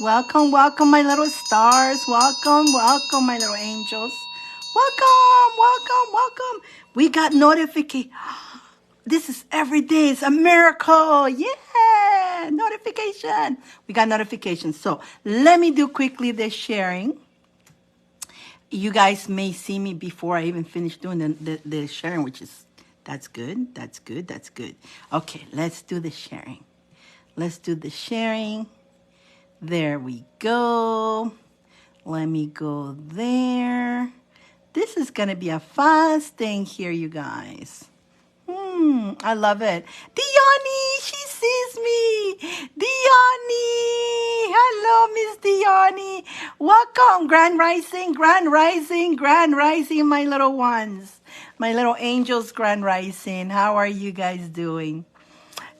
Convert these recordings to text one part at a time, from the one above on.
Welcome, welcome, my little stars. Welcome, welcome, my little angels. Welcome, welcome, welcome. We got notification. This is every day. It's a miracle. Yeah, notification. We got notifications. So let me do quickly the sharing. You guys may see me before I even finish doing the sharing, which is, that's good. That's good. That's good. Okay, let's do the sharing. Let's do the sharing. There we go. Let me go there. This is going to be a fast thing here, you guys. I love it. Diani, she sees me. Diani. Hello, Miss Diani. Welcome, Grand Rising, Grand Rising, Grand Rising, my little ones. My little angels, Grand Rising. How are you guys doing?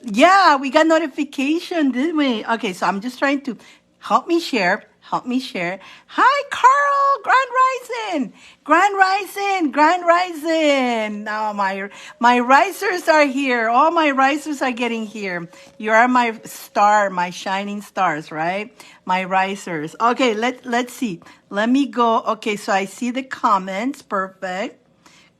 Yeah, we got notification, didn't we? Okay, so I'm just trying to help me share. Help me share. Hi, Carl. Grand Rising. Grand Rising. Grand Rising. Now my risers are here. All my risers are getting here. You are my star, my shining stars, right? My risers. Okay, let's see. Let me go. Okay, so I see the comments. Perfect.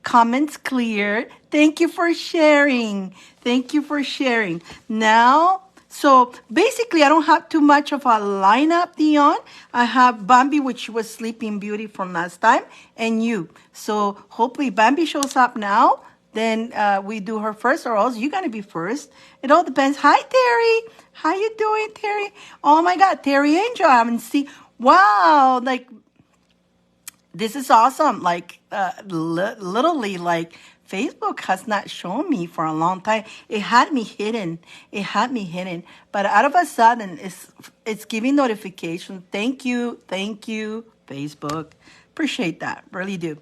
Comments clear. Thank you for sharing. Thank you for sharing. Now, so basically, I don't have too much of a lineup, Dion. I have Bambi, which was Sleeping Beauty from last time, and you. So hopefully Bambi shows up now. Then we do her first, or else you're going to be first. It all depends. Hi, Terry. How you doing, Terry? Oh, my God. Terry Angel, I haven't seen. Wow. Like, this is awesome. Like, literally, like, Facebook has not shown me for a long time. It had me hidden. It had me hidden. But out of a sudden, it's giving notifications. Thank you, Facebook. Appreciate that. Really do.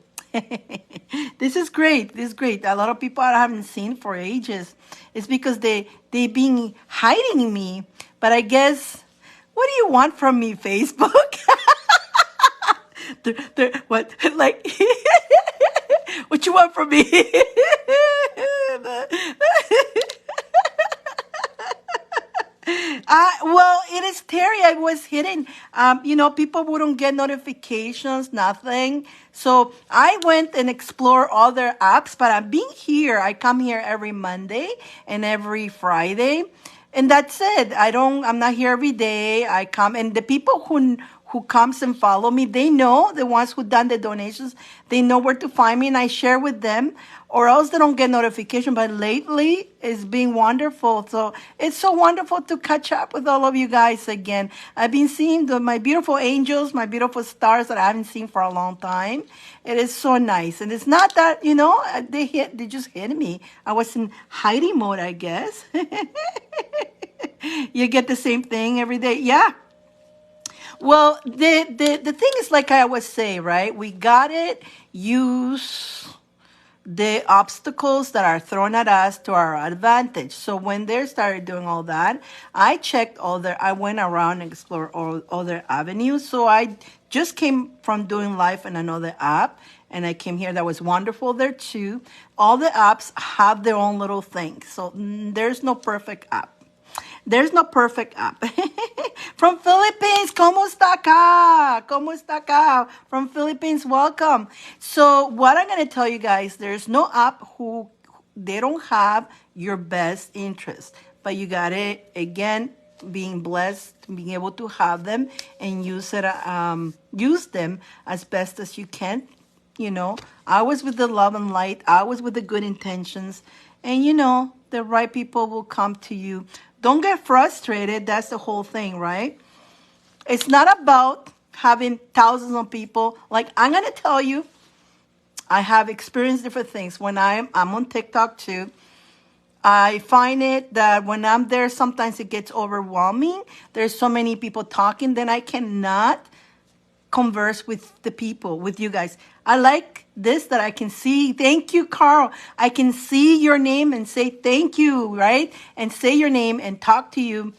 This is great. This is great. A lot of people I haven't seen for ages. It's because they been hiding me. But I guess, what do you want from me, Facebook? What, like, what you want from me? Well, it is Terry. I was hidden. People wouldn't get notifications, nothing. So I went and explored other apps, but I'm being here. I come here every Monday and every Friday. And that's it. I'm not here every day. I come, and the people who comes and follow me, they know, the ones who done the donations, they know where to find me, and I share with them, or else they don't get notification. But lately, it's been wonderful. So it's so wonderful to catch up with all of you guys again. I've been seeing my beautiful angels, my beautiful stars that I haven't seen for a long time. It is so nice. And it's not that, they just hit me. I was in hiding mode, I guess. You get the same thing every day. Yeah. Well, the thing is, like I always say, right? We gotta use the obstacles that are thrown at us to our advantage. So when they started doing all that, I went around and explored all other avenues. So I just came from doing life in another app, and I came here. That was wonderful there too. All the apps have their own little things. So there's no perfect app. There's no perfect app. From Philippines, ¿cómo está acá? ¿Cómo está acá? From Philippines, welcome. So what I'm going to tell you guys, there's no app they don't have your best interest. But you got it, again, being blessed, being able to have them and use them as best as you can. I was with the love and light. I was with the good intentions. And, the right people will come to you. Don't get frustrated. That's the whole thing, right? It's not about having thousands of people. Like, I'm going to tell you, I have experienced different things. When I'm on TikTok too, I find it that when I'm there, sometimes it gets overwhelming. There's so many people talking, then I cannot converse with the people, with you guys. I like this, that I can see. Thank you, Carl. I can see your name and say thank you, right? And say your name and talk to you.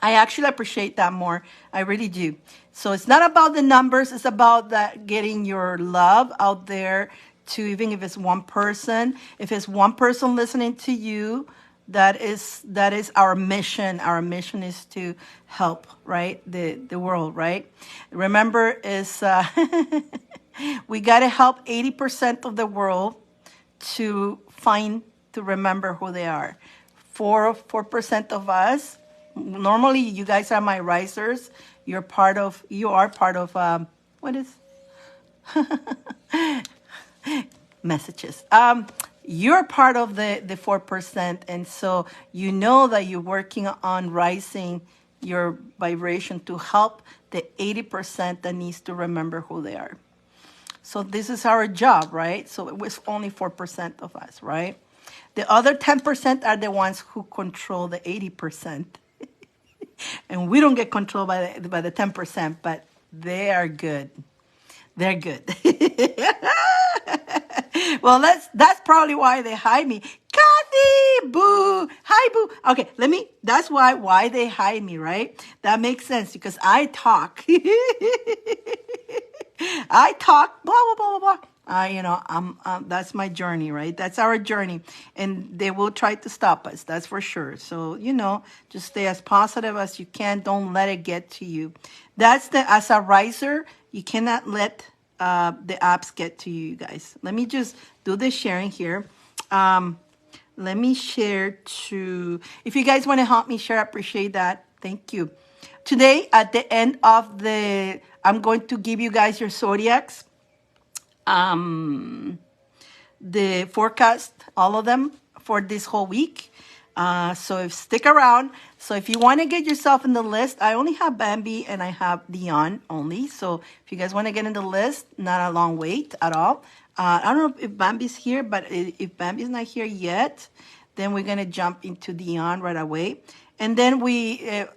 I actually appreciate that more. I really do. So it's not about the numbers. It's about that getting your love out there to, even if it's one person. If it's one person listening to you, That is our mission. Our mission is to help, right, the world, right? Remember, is we got to help 80% of the world to find, to remember who they are. 4% of us. Normally, you guys are my risers. You are part of what is messages. You're part of the 4%, and so you know that you're working on rising your vibration to help the 80% that needs to remember who they are. So this is our job, right? So it was only 4% of us, right? The other 10% are the ones who control the 80%. And we don't get controlled by the 10%, but they are good. They're good. Well, that's probably why they hide me. Kathy, boo, hi, boo. Okay, that's why they hide me, right? That makes sense because I talk. I talk, blah, blah, blah, blah, blah. That's my journey, right? That's our journey. And they will try to stop us, that's for sure. So, just stay as positive as you can. Don't let it get to you. As a riser, you cannot let the apps get to you, guys. Let me just do the sharing here. Let me share if you guys want to help me share, I appreciate that. Thank you. Today, at the end of I'm going to give you guys your zodiacs. The forecast, all of them for this whole week. So stick around. So if you want to get yourself in the list, I only have Bambi and I have Dion only. So if you guys want to get in the list, not a long wait at all. I don't know if Bambi's here, but if Bambi's not here yet, then we're going to jump into Dion right away. And then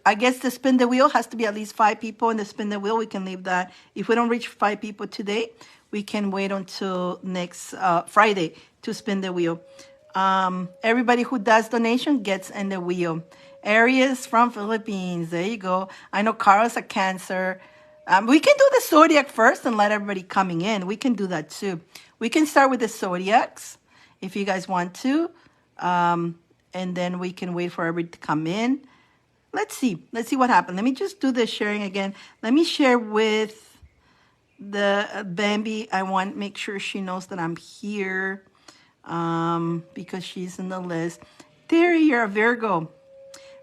I guess the spin the wheel has to be at least 5 people in the spin the wheel. We can leave that. If we don't reach 5 people today, we can wait until next Friday to spin the wheel. Everybody who does donation gets in the wheel. Aries from Philippines. There you go. I know Carl's a Cancer. We can do the zodiac first and let everybody coming in. We can do that too. We can start with the zodiacs if you guys want to. And then we can wait for everybody to come in. Let's see what happened. Let me just do the sharing again. Let me share with the Bambi. I want to make sure she knows that I'm here because she's in the list. Terry, you're a Virgo.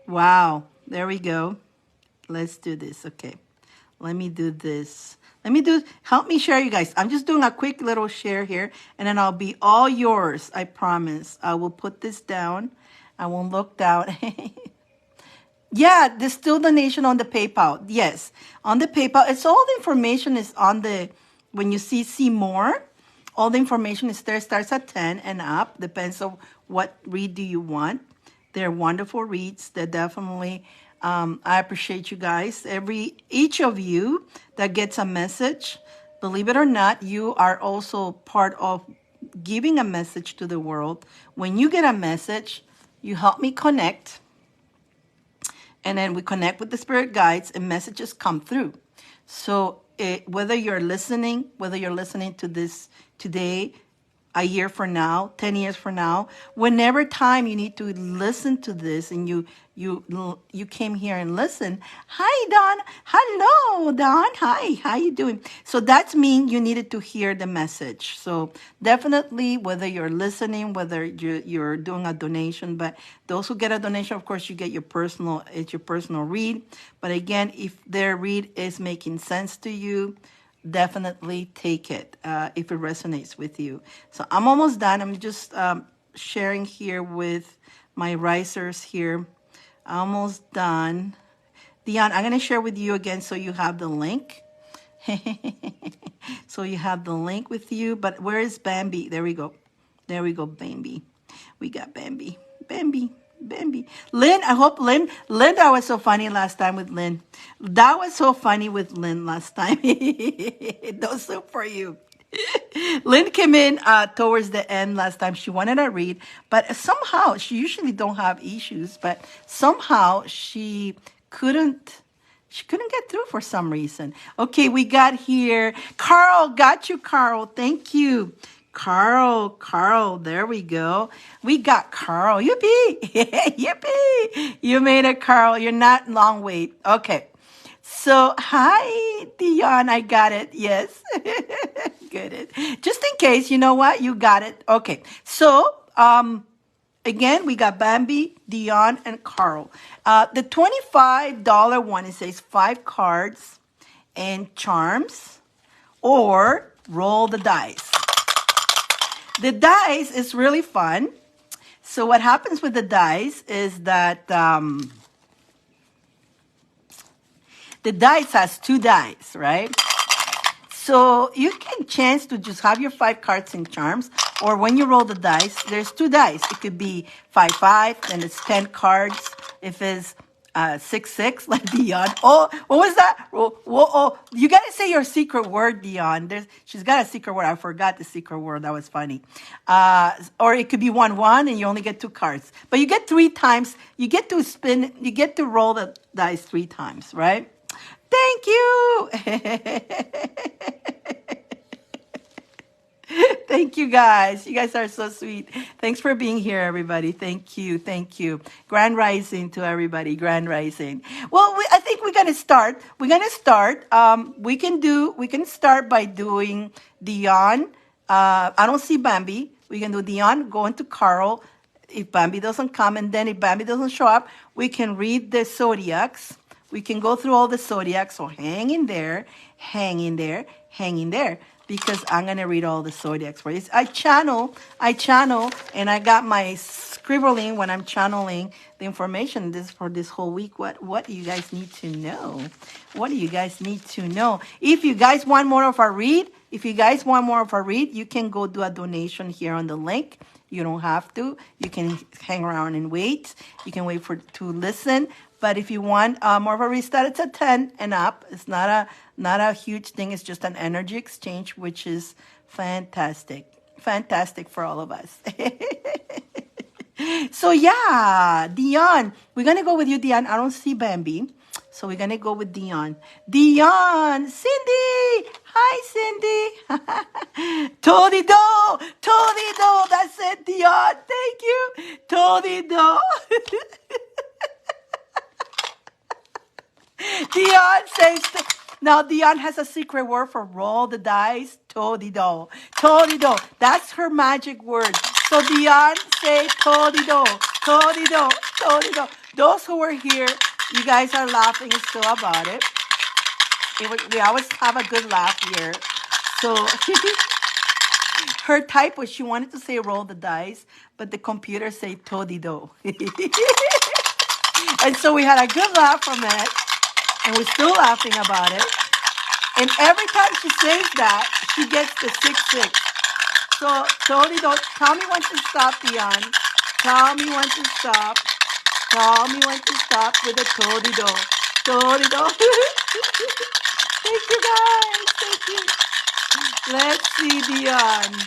Wow. There we go. Let's do this. Okay. Let me do this. Help me share, you guys. I'm just doing a quick little share here, and then I'll be all yours. I promise. I will put this down. I won't look down. Yeah, there's still donation on the PayPal. Yes, on the PayPal. It's all the information is on when you see more, all the information is there. Starts at 10 and up. Depends on what read do you want. They're wonderful reads. They're definitely, I appreciate you guys. Each of you that gets a message, believe it or not, you are also part of giving a message to the world. When you get a message, you help me connect. And then we connect with the spirit guides and messages come through. So whether you're listening to this today, a year from now, 10 years from now, whenever time you need to listen to this and you came here and listened. Hi, Don. Hello, Don. Hi, how you doing? So that means you needed to hear the message. So definitely, whether you're listening, whether you're doing a donation, but those who get a donation, of course, you get your personal read. But again, if their read is making sense to you, definitely take it if it resonates with you. So I'm almost done. I'm just sharing here with my risers here. Almost done. Dion, I'm going to share with you again so you have the link. So you have the link with you. But where is Bambi? There we go. There we go, Bambi. We got Bambi. Bambi. Lynn, I hope Lynn, that was so funny last time with Lynn. That was so funny with Lynn last time. Those are for you. Lynn came in towards the end last time. She wanted to read, but somehow she usually don't have issues, but somehow she couldn't get through for some reason. Okay, we got here. Carl, got you, Carl. Thank you. Carl, there we go. We got Carl. Yippee! Yippee! You made it, Carl. You're not long wait. Okay. So, hi, Dion. I got it. Yes. Good. Just in case, you know what? You got it. Okay. So, again, we got Bambi, Dion, and Carl. The $25 one, it says 5 cards and charms or roll the dice. The dice is really fun. So what happens with the dice is that the dice has 2 dice, right? So you can chance to just have your 5 cards and charms, or when you roll the dice, there's 2 dice. It could be 5, then it's 10 cards. If it's 6, like Dion. Oh, what was that? Oh, you gotta say your secret word, Dion. She's got a secret word. I forgot the secret word. That was funny. Or it could be 1, and you only get 2 cards, but you get 3 times. You get to spin. You get to roll the dice 3 times, right? Thank you. Thank you, guys. You guys are so sweet. Thanks for being here, everybody. Thank you. Thank you. Grand rising to everybody. Grand rising. Well, I think we're going to start. We're going to start. We can start by doing Dion. I don't see Bambi. We can do Dion, go into Carl. If Bambi doesn't come, and then if Bambi doesn't show up, we can read the zodiacs. We can go through all the zodiacs. So hang in there, hang in there, hang in there. Because I'm going to read all the zodiacs for you. I channel, and I got my scribbling when I'm channeling the information for this whole week. What do you guys need to know? What do you guys need to know? If you guys want more of our read, you can go do a donation here on the link. You don't have to. You can hang around and wait. You can wait to listen. But if you want more of a restart, it's a 10 and up. It's not a huge thing. It's just an energy exchange, which is fantastic. Fantastic for all of us. So yeah, Dion. We're going to go with you, Dion. I don't see Bambi. So we're going to go with Dion. Dion. Cindy. Hi, Cindy. Todido. That's it, Dion. Thank you. Todido. Dion says, now Dion has a secret word for roll the dice. Todido. That's her magic word. So Dion, say todido. Those who are here, you guys are laughing still about it. We always have a good laugh here. So her type was she wanted to say roll the dice, but the computer said todido. And so we had a good laugh from it. And we're still laughing about it. And every time she says that, she gets the 6. So, Todido, tell me when to stop, Dion. Tell me when to stop. Tell me when to stop with the Todido. Thank you, guys. Thank you. Let's see, Dion.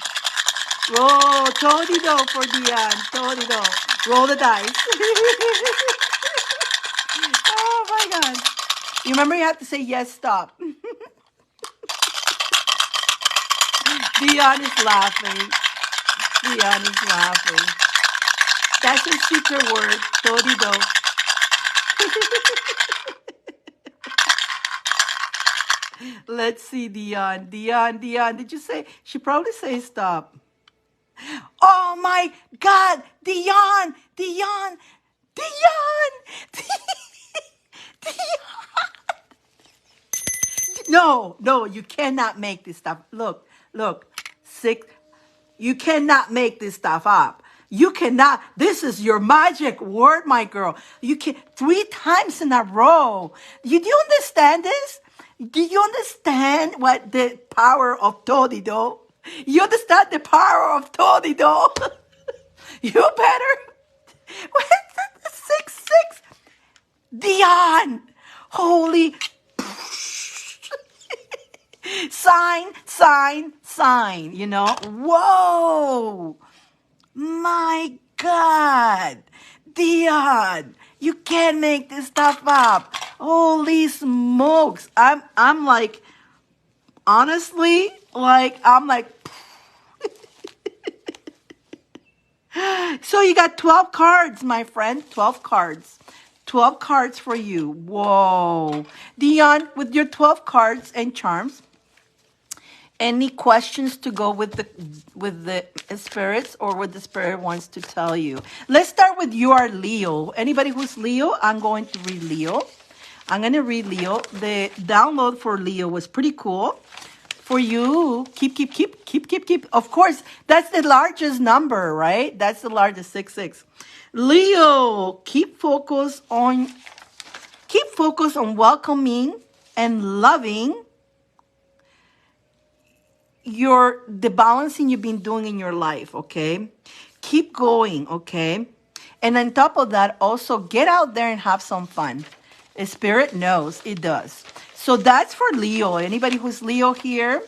Roll Todido for Dion. Todido. Roll the dice. Oh, my God. You remember you have to say yes, stop. Dion is laughing. That's her secret word, Todido. Let's see, Dion. Did you say? She probably say stop. Oh my God, Dion. No, you cannot make this stuff. Look, 6. You cannot make this stuff up. You cannot. This is your magic word, my girl. You can 3 times in a row. Do you understand this? Do you understand what the power of Todido? You understand the power of Todido? You better. What's the 6? Dion. Holy. Sign, you know. Whoa. My God. Dion, you can't make this stuff up. Holy smokes. I'm like, honestly, I'm like, So you got 12 cards, my friend. 12 cards. 12 cards for you. Whoa. Dion, with your 12 cards and charms, any questions to go with the spirits or what the spirit wants to tell you? Let's start with you are Leo. Anybody who's Leo, I'm going to read Leo. I'm going to read Leo. The download for Leo was pretty cool. For you, keep. Of course, that's the largest number, right? That's the largest, 6. Leo, keep focus on welcoming and loving the balancing you've been doing in your life, okay? Keep going, okay? And on top of that, also get out there and have some fun. The spirit knows it does. So that's for Leo. Anybody who's Leo here?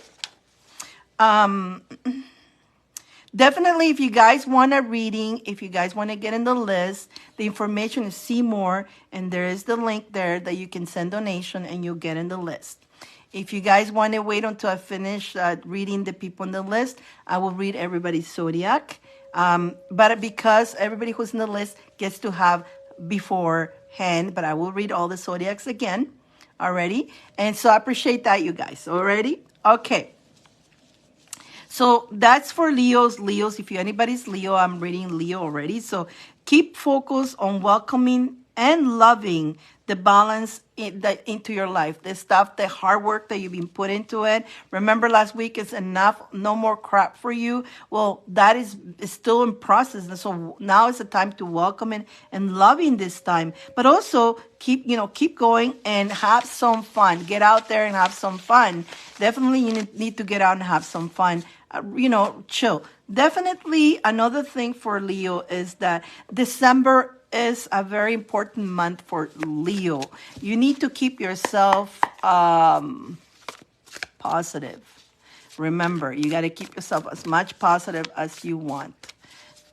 Definitely, if you guys want a reading, if you guys want to get in the list, the information is see more, and there is the link there that you can send donation and you'll get in the list. If you guys want to wait until I finish reading the people on the list, I will read everybody's zodiac. But because everybody who's in the list gets to have beforehand, but I will read all the zodiacs again already. And so I appreciate that, you guys. Already? Okay. So that's for Leos. If anybody's Leo, I'm reading Leo already. So keep focus on welcoming and loving the balance into your life. The stuff, the hard work that you've been put into it. Remember last week, it's enough, no more crap for you. Well, that is still in process. And so now is the time to welcome it and loving this time. But also keep going and have some fun. Get out there and have some fun. Definitely you need to get out and have some fun. Chill. Definitely another thing for Leo is that December is a very important month for Leo. You need to keep yourself positive. Remember, you got to keep yourself as much positive as you want.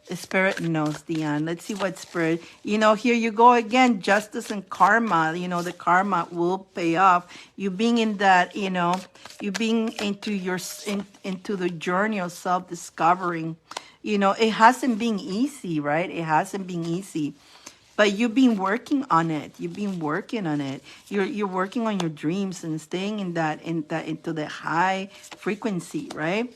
The spirit knows, Diane. Let's see what spirit, here you go again, justice and karma. The karma will pay off. You being in that, you being into into the journey of self-discovering. It hasn't been easy, right? It hasn't been easy. But you've been working on it. You've been working on it. You're working on your dreams and staying into the high frequency, right?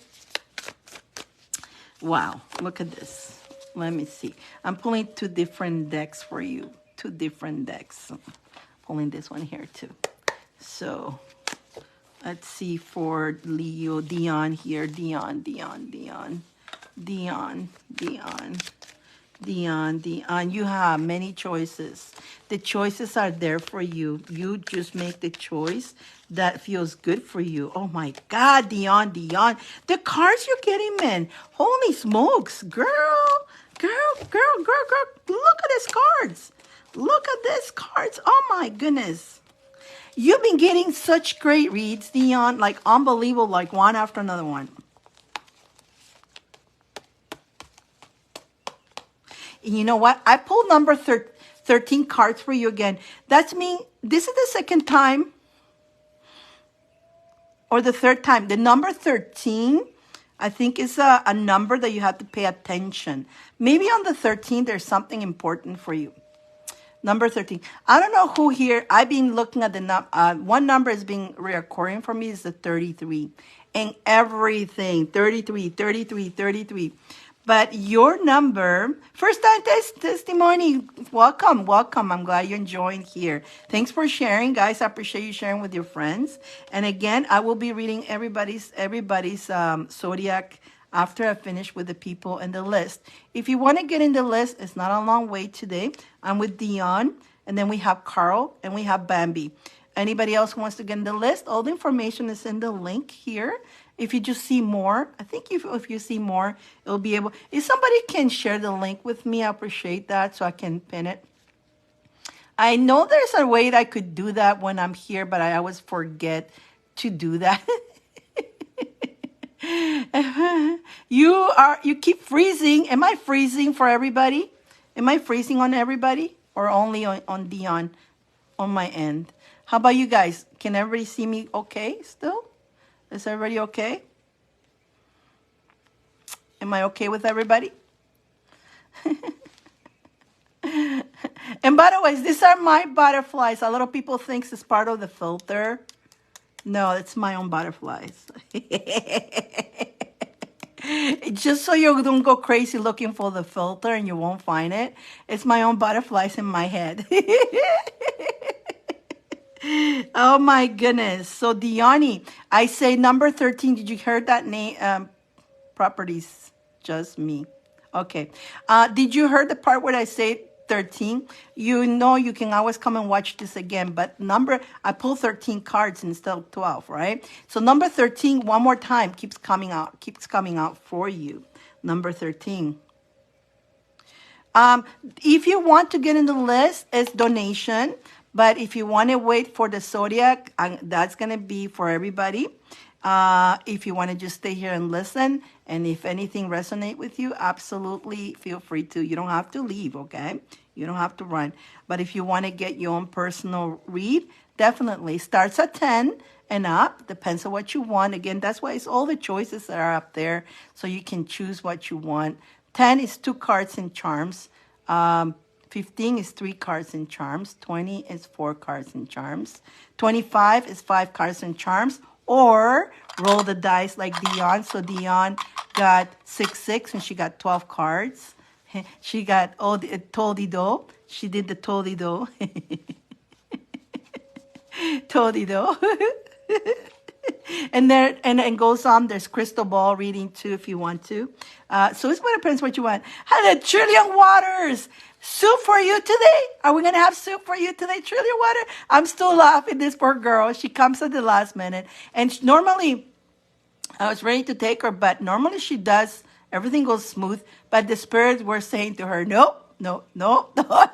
Wow, look at this. Let me see. I'm pulling 2 different decks for you. 2 different decks. Pulling this one here too. So let's see for Leo. Dion here. Dion. You have many choices. The choices are there for you. You just make the choice that feels good for you. Oh my God, Dion. The cards you're getting, man. Holy smokes, girl. Look at these cards. Oh my goodness. You've been getting such great reads, Dion. Like unbelievable, like one after another one. And you know what? I pulled number 13 cards for you again. That's me. This is the second time or the third time. The number 13, I think, is a number that you have to pay attention. Maybe on the 13, there's something important for you. Number 13. I don't know who here. I've been looking at the one number is being reoccurring for me is the 33. And everything. 33. But your number, first time testimony, welcome. I'm glad you're enjoying here. Thanks for sharing, guys. I appreciate you sharing with your friends. And again, I will be reading everybody's zodiac after I finish with the people in the list. If you want to get in the list, it's not a long way today. I'm with Dion, and then we have Carl, and we have Bambi. Anybody else who wants to get in the list, all the information is in the link here. If you just see more, I think if you see more, it'll be able, if somebody can share the link with me, I appreciate that so I can pin it. I know there's a way that I could do that when I'm here, but I always forget to do that. You keep freezing. Am I freezing for everybody? Am I freezing on everybody or only on Dion on my end? How about you guys? Can everybody see me okay still? Is everybody okay? Am I okay with everybody? And by the way, these are my butterflies. A lot of people think it's part of the filter. No, it's my own butterflies. Just so you don't go crazy looking for the filter and you won't find it. It's my own butterflies in my head. Oh my goodness. So Diani, I say number 13. Did you hear that name? Properties, just me. Okay. Did you hear the part where I say 13? You know you can always come and watch this again, but I pull 13 cards instead of 12, right? So number 13, one more time, keeps coming out for you. Number 13. If you want to get in the list, it's donation. But if you want to wait for the zodiac, that's going to be for everybody. If you want to just stay here and listen, and if anything resonate with you, absolutely feel free to. You don't have to leave, okay? You don't have to run. But if you want to get your own personal read, definitely starts at 10 and up. Depends on what you want. Again, that's why it's all the choices that are up there, so you can choose what you want. 10 is 2 cards and charms. 15 is 3 cards and charms. 20 is 4 cards and charms. 25 is 5 cards and charms. Or roll the dice like Dion. So Dion got 6 and she got 12 cards. She got Todido. She did the Todido. Todido. And goes on. There's crystal ball reading too if you want to. So it's what depends what you want. Hello, Trillion Waters. Soup for you today? Are we going to have soup for you today, Trillion Water? I'm still laughing. This poor girl. She comes at the last minute. And normally, I was ready to take her, but normally she does. Everything goes smooth. But the spirits were saying to her, no, no, no, no.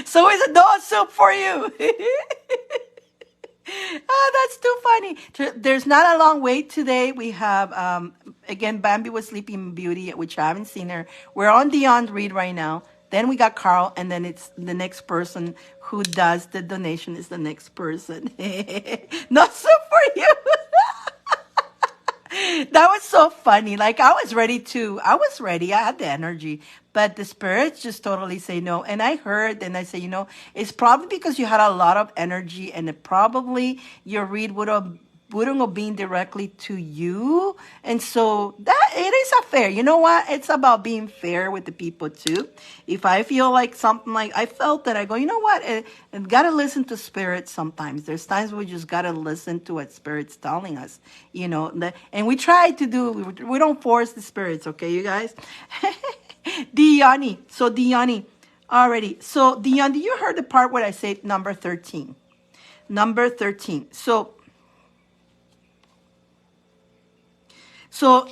So it's a no soup for you. Oh, that's too funny. There's not a long wait today. We have, again, Bambi was Sleeping Beauty, which I haven't seen her. We're on Dion's read right now. Then we got Carl, and then it's the next person who does the donation is the next person. Not so for you. That was so funny. Like I was ready. I had the energy, but the spirits just totally say no. And I heard, and I say, it's probably because you had a lot of energy, and it probably your read wouldn't have been directly to you. And so that it is a fair. You know what? It's about being fair with the people too. If I feel like something like I felt that, I go, you know what? And gotta listen to spirits sometimes. There's times we just gotta listen to what spirits telling us, and we try to do, we don't force the spirits, okay, you guys? Diani. So Diani. Alrighty. So Dion, you heard the part where I say number 13? Number 13. So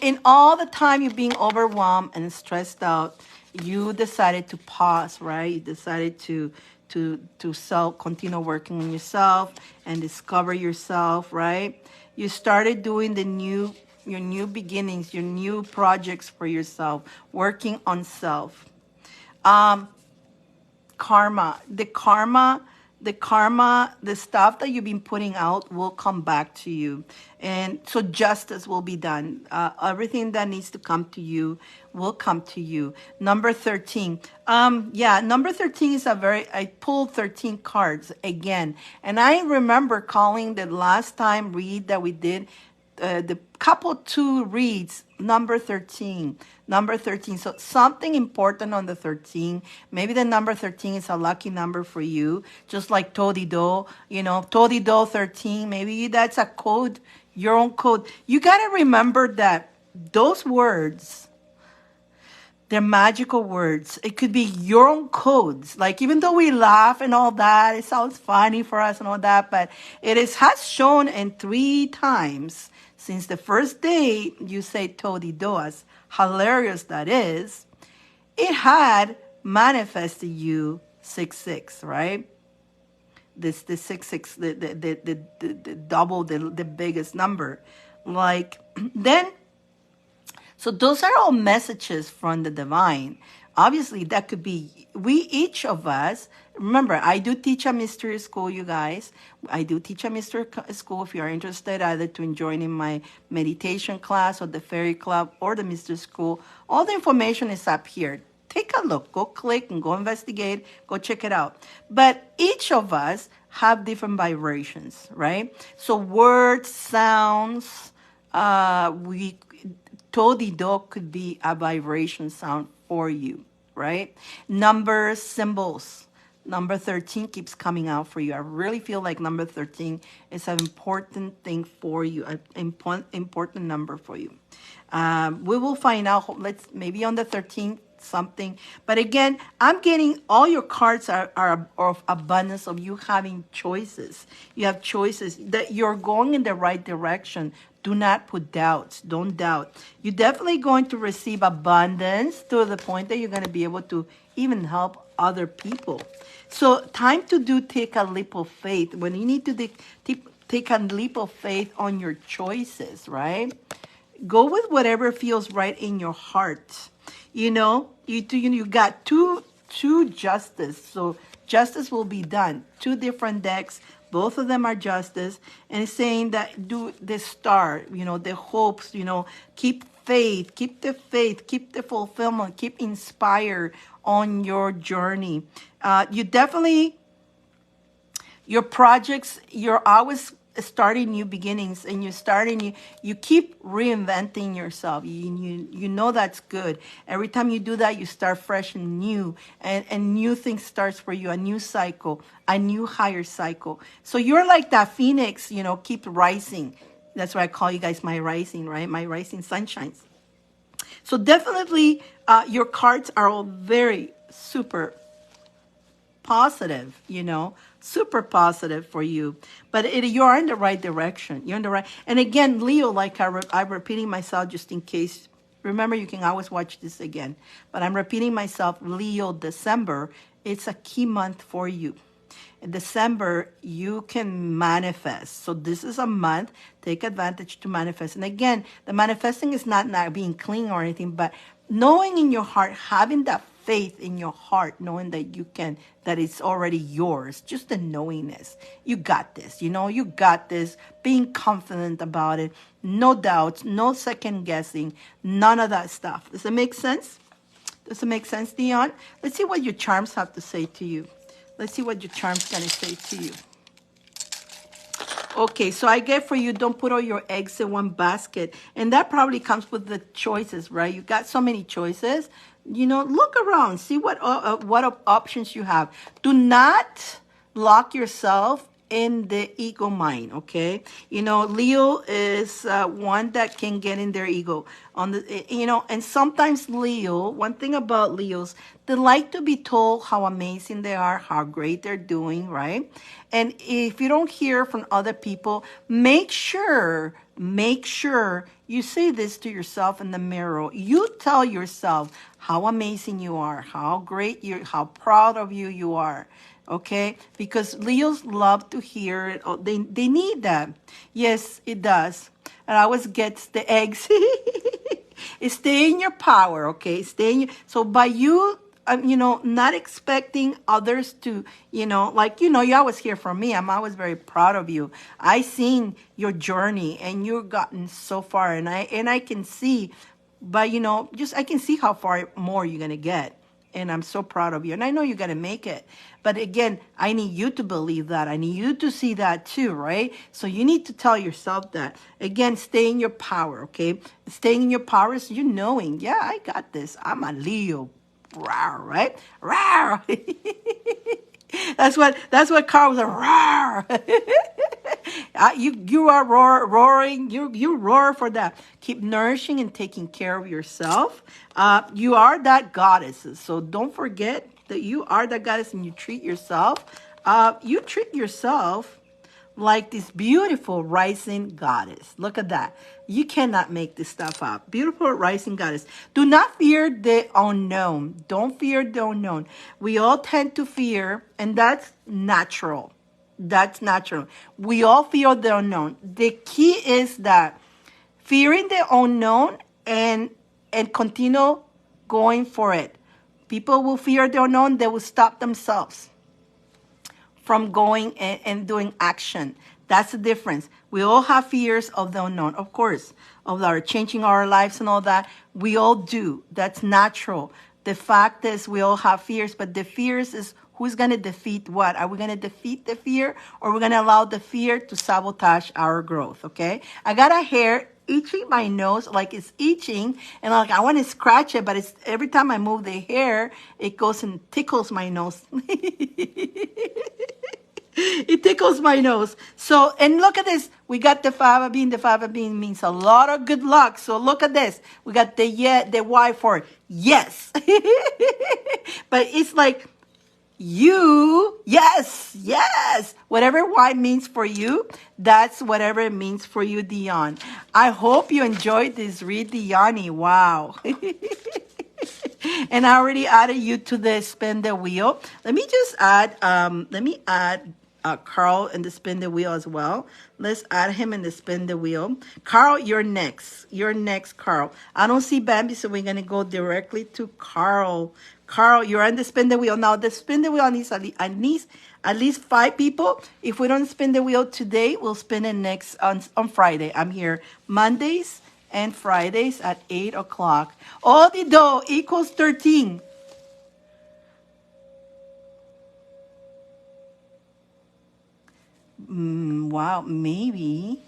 in all the time you're being overwhelmed and stressed out, you decided to pause, right? You decided to continue working on yourself and discover yourself, right? You started doing your new beginnings, your new projects for yourself, working on self. The stuff that you've been putting out will come back to you. And so justice will be done. Everything that needs to come to you will come to you. Number 13. Number 13 is I pulled 13 cards again. And I remember calling the last time read that we did, the couple 2 reads, number 13. So something important on the 13. Maybe the number 13 is a lucky number for you, just like Todido, Todido 13. Maybe that's a code, your own code. You got to remember that those words, they're magical words. It could be your own codes. Like, even though we laugh and all that, it sounds funny for us and all that, but has shown in 3 times since the first day you say Todido, as hilarious that is, it had manifested you 6-6, right? The 6-6, the double, the biggest number. Like, then, so those are all messages from the divine. Obviously, that could be each of us. Remember, I do teach a mystery school, you guys. I do teach a mystery school. If you're interested, either to join in my meditation class or the fairy club or the mystery school, all the information is up here. Take a look, go click and go investigate, go check it out. But each of us have different vibrations, right? So words, sounds, we Todido could be a vibration sound for you, right? Numbers, symbols. Number 13 keeps coming out for you. I really feel like number 13 is an important thing for you, an important number for you. We will find out, let's maybe on the 13th, something. But again, I'm getting all your cards are of abundance of you having choices. You have choices that you're going in the right direction. Do not put doubts. Don't doubt. You're definitely going to receive abundance to the point that you're going to be able to even help other people. So time to take a leap of faith. When you need to take a leap of faith on your choices, right? Go with whatever feels right in your heart. You got two justice. So justice will be done. Two different decks. Both of them are justice. And it's saying that do the star, the hopes, keep faith, keep the fulfillment, keep inspired on your journey. You definitely, your projects, you're always starting new beginnings, and you keep reinventing yourself. You know that's good. Every time you do that, you start fresh and new, and new things starts for you, a new cycle, a new higher cycle. So you're like that phoenix, keep rising. That's why I call you guys my rising, right? My rising sunshines. So definitely your cards are all very super positive, super positive for you. But you're in the right direction. You're in the right. And again, Leo, like I'm repeating myself just in case. Remember, you can always watch this again. But I'm repeating myself, Leo, December, it's a key month for you. In December, you can manifest. So this is a month. Take advantage to manifest. And again, the manifesting is not being clean or anything, but knowing in your heart, having that faith in your heart, knowing that you can, that it's already yours, just the knowingness. You got this, you got this, being confident about it, no doubts, no second guessing, none of that stuff. Does it make sense? Does it make sense, Dion? Let's see what your charms have to say to you. Let's see what your charm's going to say to you. Okay, so I get for you, don't put all your eggs in one basket. And that probably comes with the choices, right? You got so many choices. Look around, see what options you have. Do not lock yourself in the ego mind, okay? Leo is one that can get in their ego and sometimes Leo, one thing about Leos, they like to be told how amazing they are, how great they're doing, right? And if you don't hear from other people, make sure you say this to yourself in the mirror. You tell yourself how amazing you are, how great how proud of you are. Okay, because Leos love to hear it. Oh, they need that. Yes, it does. And I always gets the eggs. Stay in your power, okay? So by you, not expecting others to, you always hear from me. I'm always very proud of you. I seen your journey, and you've gotten so far, and I can see, but I can see how far more you're gonna get. And I'm so proud of you. And I know you're going to make it. But again, I need you to believe that. I need you to see that too, right? So you need to tell yourself that. Again, stay in your power, okay? Staying in your power is you knowing, yeah, I got this. I'm a Leo. Rawr, right? Rawr. That's what Carl was like. Rawr. You are roaring. You roar for that. Keep nourishing and taking care of yourself. You are that goddess. So don't forget that you are that goddess, and you treat yourself. You treat yourself like this beautiful rising goddess. Look at that. You cannot make this stuff up. Beautiful rising goddess. Do not fear the unknown. Don't fear the unknown. We all tend to fear, and that's natural. That's natural. We all fear the unknown. The key is that fearing the unknown and continue going for it. People will fear the unknown. They will stop themselves from going and doing action. That's the difference. We all have fears of the unknown, of course, of our changing our lives and all that. We all do. That's natural. The fact is we all have fears, but the fears is who's going to defeat what? Are we going to defeat the fear, or we're going to allow the fear to sabotage our growth, okay? I got a hair itching my nose, like it's itching, and like I want to scratch it, but it's every time I move the hair, it goes and tickles my nose. It tickles my nose. So, and look at this. We got the fava bean. The fava bean means a lot of good luck. So look at this. We got the the Y for yes. But it's like you, yes, yes. Whatever Y means for you, that's whatever it means for you, Dion. I hope you enjoyed this read, Diani. Wow. And I already added you to the spin the wheel. Let me just add, Carl in the spin the wheel as well. Let's add him in the spin the wheel. Carl, you're next. You're next, Carl. I don't see Bambi, so we're going to go directly to Carl. Carl, you're on the spin the wheel. Now, the spin the wheel needs at least 5 people. If we don't spin the wheel today, we'll spin it next on Friday. I'm here Mondays and Fridays at 8 o'clock. All the dough equals 13. Wow, maybe.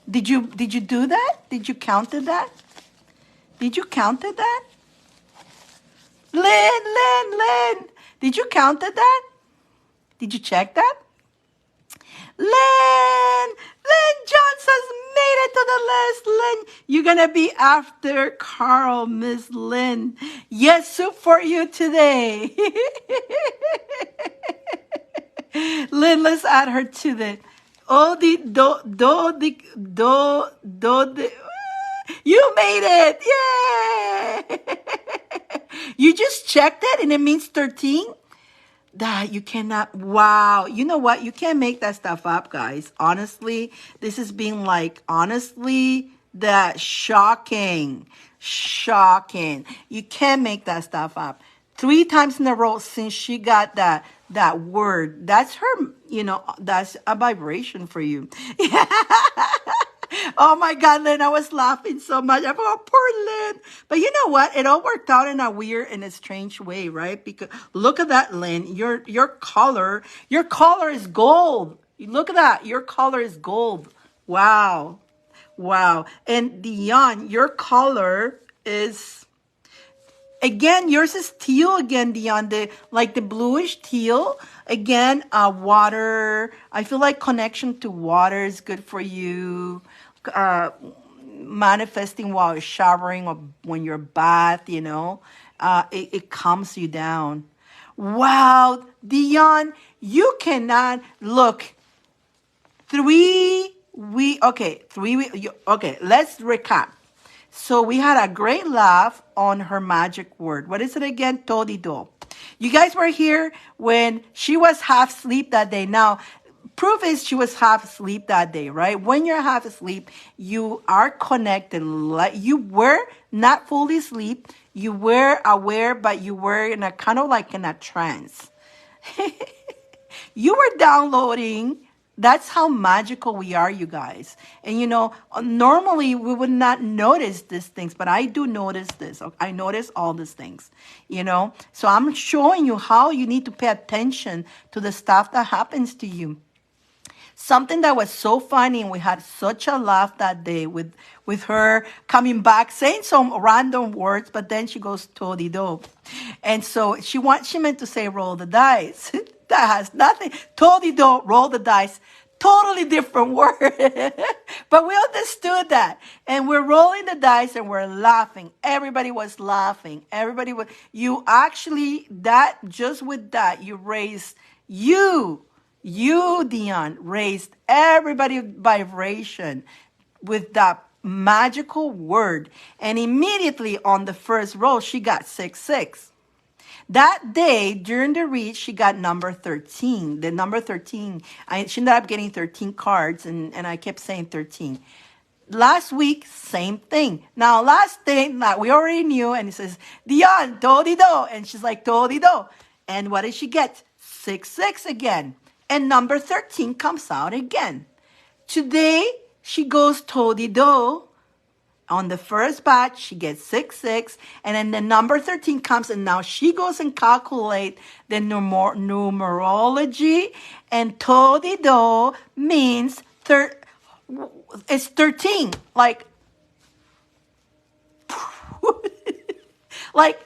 Did you do that? Did you count that? Did you count that? Lynn. Did you count that? Did you check that? Lynn Johnson's made it to the list. Lynn, you're going to be after Carl, Miss Lynn. Yes, soup for you today. Lynn, let's add her to the, you made it. Yay. You just checked it and it means 13. That you cannot, wow. You know what? You can't make that stuff up, guys. Honestly, this is being like, honestly, that shocking. You can't make that stuff up. 3 times in a row since she got that word. That's her, that's a vibration for you. Oh my God, Lynn, I was laughing so much. I thought, poor Lynn. But you know what? It all worked out in a weird and a strange way, right? Because look at that, Lynn. Your color is gold. Look at that. Your color is gold. Wow. And Dion, your color is, again, yours is teal again, Dion. The bluish teal. Again, water. I feel like connection to water is good for you. Manifesting while you're showering or when you're bath, it calms you down. Wow, Dion, you cannot look. 3 weeks. Okay, 3 weeks. Okay, let's recap. So we had a great laugh on her magic word. What is it again? Todido. You guys were here when she was half asleep that day. Now, proof is she was half asleep that day, right? When you're half asleep, you are connected. You were not fully asleep. You were aware, but you were in a kind of like in a trance. You were downloading. That's how magical we are, you guys. And normally we would not notice these things, but I do notice this. I notice all these things, So I'm showing you how you need to pay attention to the stuff that happens to you. Something that was so funny, and we had such a laugh that day with her coming back, saying some random words, but then she goes, Todido. And so she meant to say, roll the dice. That has nothing. Todido, roll the dice. Totally different word. But we understood that. And we're rolling the dice and we're laughing. Everybody was laughing. You actually, just with that, you raised, you, Dion, raised everybody's vibration with that magical word. And immediately on the first roll, she got 6. That day, during the read, she got number 13. The number 13, she ended up getting 13 cards, and I kept saying 13. Last week, same thing. Now, last thing that we already knew, and it says, Dion, do. And she's like, do. And what did she get? 6 again. And number 13 comes out again. Today, she goes do. On the first batch, she gets 6. And then the number 13 comes, and now she goes and calculate the numerology. And do means it's 13. Like, like,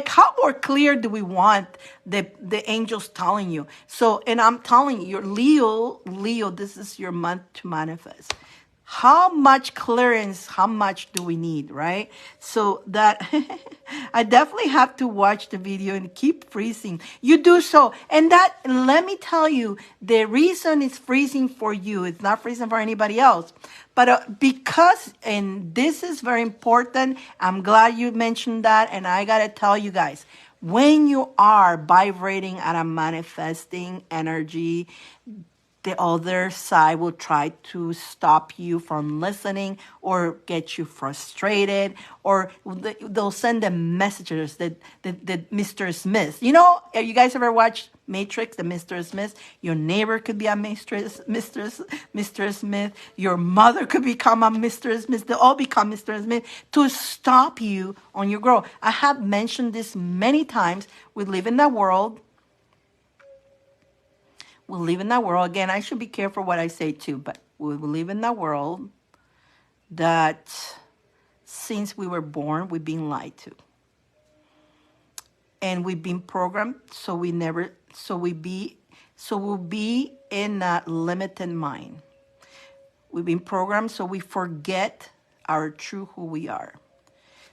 how more clear do we want the angels telling you? So, and I'm telling you, Leo, this is your month to manifest. How much clearance, how much do we need, right? So that I definitely have to watch the video and keep freezing. You do so. And that, let me tell you, the reason it's freezing for you, it's not freezing for anybody else. But because, and this is very important, I'm glad you mentioned that. And I got to tell you guys, when you are vibrating at a manifesting energy, the other side will try to stop you from listening or get you frustrated, or they'll send them messages that Mr. Smith. You know, you guys ever watched Matrix, the Mr. Smith? Your neighbor could be a Mr. Smith. Your mother could become a Mr. Smith. They all become Mr. Smith to stop you on your growth. I have mentioned this many times. We live in that world. We live in that world. Again, I should be careful what I say too, but we live in that world that since we were born, we've been lied to. And we've been programmed so we'll be in that limited mind. We've been programmed so we forget our true who we are.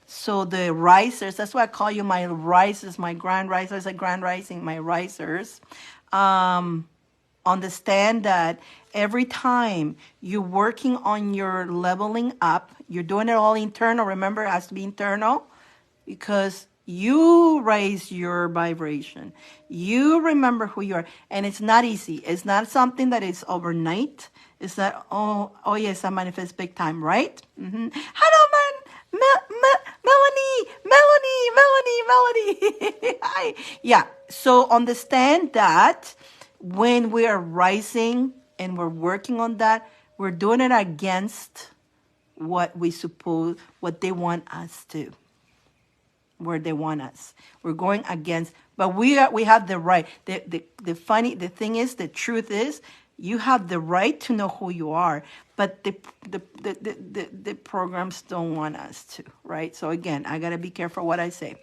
So the risers, that's why I call you my risers, my grand risers, a grand rising, my risers. Understand that every time you're working on your leveling up, you're doing it all internal. Remember, it has to be internal because you raise your vibration. You remember who you are. And it's not easy. It's not something that is overnight. It's not, oh yes, I manifest big time, right? Mm-hmm. Hello, Melanie. Hi. Yeah. So understand that when we are rising and we're working on that, we're doing it against what they want us to, where they want us. We're going against, but we have the right. The thing is, the truth is, you have the right to know who you are, but the programs don't want us to, right? So again, I gotta be careful what I say.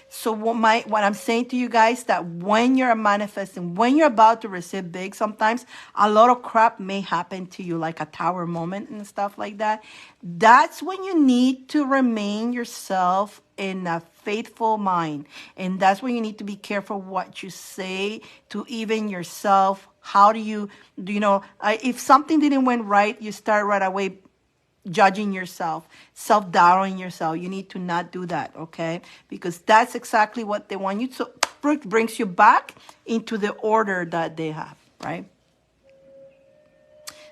So what I'm saying to you guys, that when you're manifesting, when you're about to receive big, sometimes a lot of crap may happen to you, like a tower moment and stuff like that. That's when you need to remain yourself in a faithful mind. And that's when you need to be careful what you say to even yourself. How do you if something didn't went right, you start right away judging yourself, self-doubting yourself. You need to not do that, okay? Because that's exactly what they want you to. Brings you back into the order that they have, right?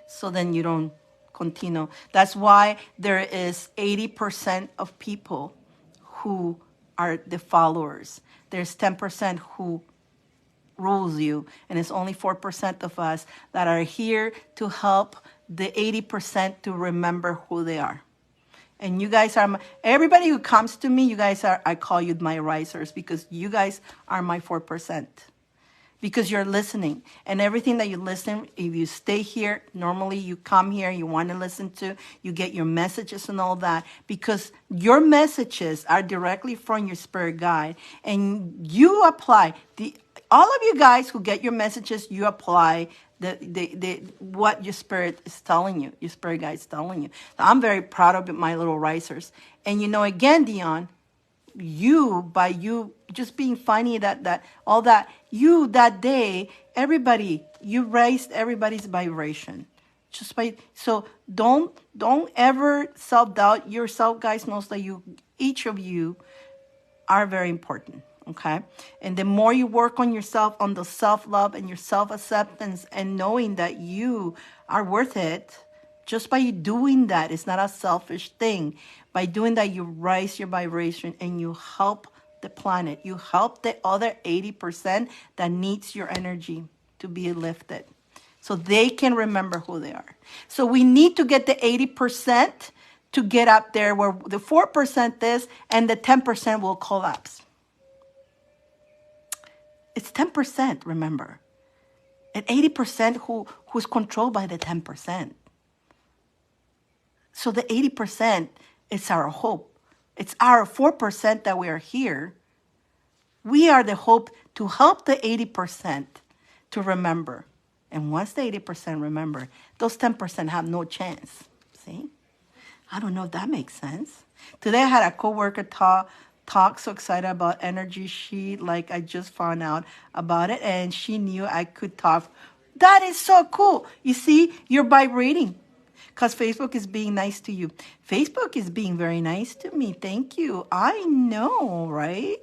So then you don't continue. That's why there is 80% of people who are the followers. There's 10% who rules you, and it's only 4% of us that are here to help the 80% to remember who they are. And you guys are everybody who comes to me, you guys are, I call you my risers, because you guys are my 4%. Because you're listening, and everything that you listen, if you stay here, normally you come here, you want to listen to, you get your messages and all that, because your messages are directly from your spirit guide, and you apply all of you guys who get your messages, you apply the what your spirit is telling you, your spirit guide is telling you. So I'm very proud of my little risers. And again, Dion, by you just being funny, that all that, you that day, everybody, you raised everybody's vibration. So don't ever self-doubt yourself, guys. Knows that each of you are very important. Okay. And the more you work on yourself, on the self-love and your self-acceptance and knowing that you are worth it, just by you doing that, it's not a selfish thing. By doing that, you raise your vibration and you help the planet. You help the other 80% that needs your energy to be lifted so they can remember who they are. So we need to get the 80% to get up there where the 4% is and the 10% will collapse. It's 10%, remember. And 80% who's controlled by the 10%. So the 80% is our hope. It's our 4% that we are here. We are the hope to help the 80% to remember. And once the 80% remember, those 10% have no chance. See? I don't know if that makes sense. Today I had a coworker talk so excited about energy sheet, like I just found out about it, and she knew I could talk. That is so cool. You see, you're vibrating because Facebook is being nice to you. Facebook is being very nice to me. Thank you. I know, right?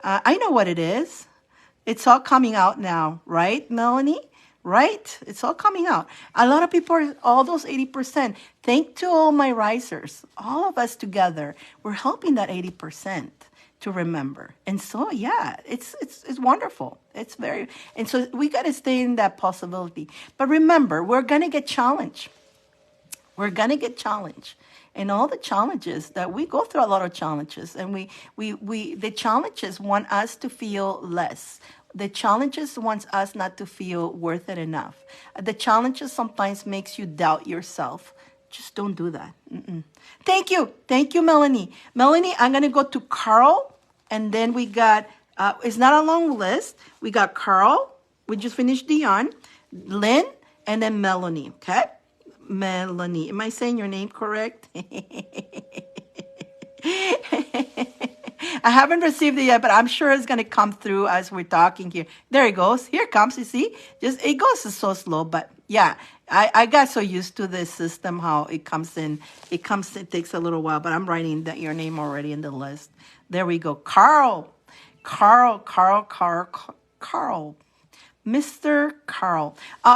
I know what it is. It's all coming out now, right, Melanie? Right? It's all coming out. A lot of people are, all those 80%. Thank to all my risers, all of us together, we're helping that 80% to remember. And so, yeah, it's wonderful. It's very, and so we got to stay in that possibility. But remember, we're going to get challenged. We're going to get challenged. And all the challenges that we go through, a lot of challenges, and the challenges want us to feel less. The challenges wants us not to feel worth it enough. The challenges sometimes makes you doubt yourself. Just don't do that. Thank you, Melanie. Melanie, I'm gonna go to Carl, and then we got. It's not a long list. We got Carl. We just finished Dion, Lynn, and then Melanie. Okay. Melanie, am I saying your name correct? I haven't received it yet, but I'm sure it's going to come through as we're talking here. There it goes. Here it comes. You see? Just it goes so slow, but yeah, I got so used to this system, how it comes in. It takes a little while, but I'm writing that your name already in the list. There we go. Carl. Mr. Carl.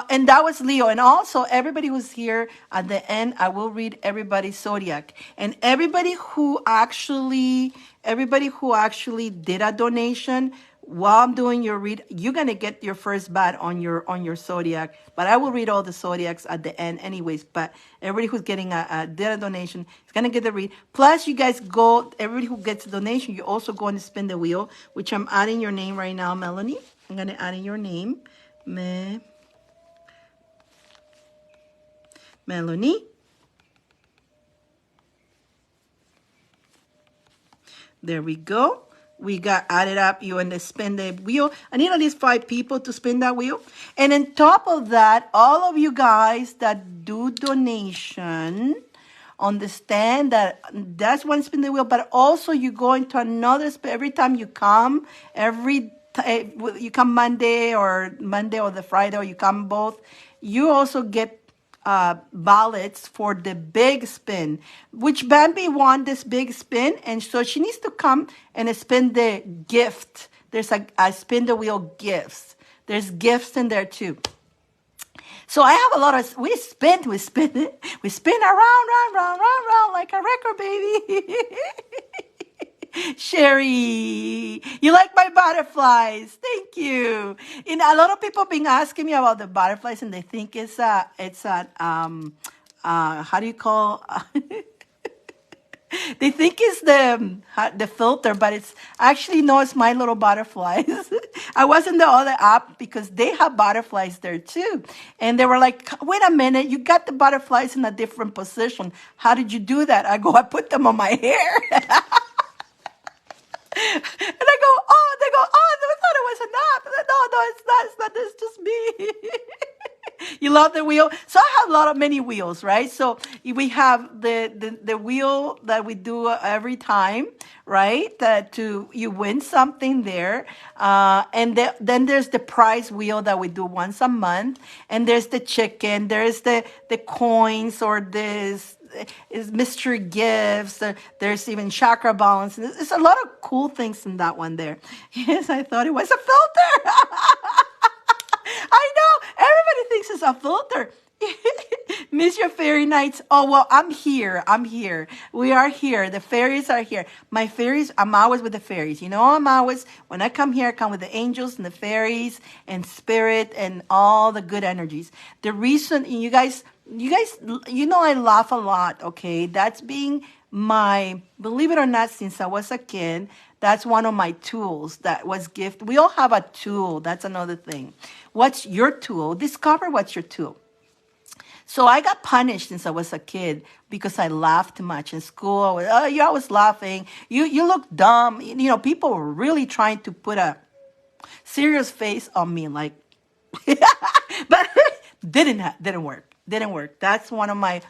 And that was Leo. And also everybody who's here at the end, I will read everybody's zodiac. And everybody who actually did a donation while I'm doing your read, you're gonna get your first bat on your zodiac. But I will read all the zodiacs at the end anyways. But everybody who's getting did a donation is gonna get the read. Plus you guys go, everybody who gets a donation, you also go and spin the wheel, which I'm adding your name right now, Melanie. I'm going to add in your name, Melanie. There we go. We got added up. You and the spin the wheel. I need at least 5 people to spin that wheel. And on top of that, all of you guys that do donation, understand that that's one spin the wheel, but also you go into another spin every time you come, you come Monday or the Friday, or you come both, you also get ballots for the big spin, which Bambi won this big spin, and so she needs to come and spin the gift. There's a spin the wheel gifts. There's gifts in there too. So I have a lot of, we spin around like a record, baby. Sherry, you like my butterflies? Thank you. You know, a lot of people have been asking me about the butterflies, and they think it's how do you call? They think it's the filter, but it's actually no, it's my little butterflies. I was in the other app because they have butterflies there too, and they were like, "Wait a minute, you got the butterflies in a different position. How did you do that?" I go, "I put them on my hair." And I go, oh, they go, oh, I thought it was an app. No, it's not, it's just me. You love the wheel? So I have many wheels, right? So we have the wheel that we do every time, right? That you win something there. And then there's the prize wheel that we do once a month. And there's the chicken. There's the coins or this is mystery gifts. There's even chakra balance. There's a lot of cool things in that one there. Yes, I thought it was a filter. I know. Everybody thinks it's a filter. Miss your fairy nights. Oh, well, I'm here. I'm here. We are here. The fairies are here. My fairies, I'm always with the fairies. You know, I'm always, when I come here, I come with the angels and the fairies and spirit and all the good energies. The reason, you guys, I laugh a lot, okay? That's being my, believe it or not, since I was a kid, that's one of my tools that was gift. We all have a tool. That's another thing. What's your tool? Discover what's your tool. So I got punished since I was a kid because I laughed too much in school. Oh, you're always laughing. You look dumb. People were really trying to put a serious face on me, like, but didn't work. Didn't work. That's one of my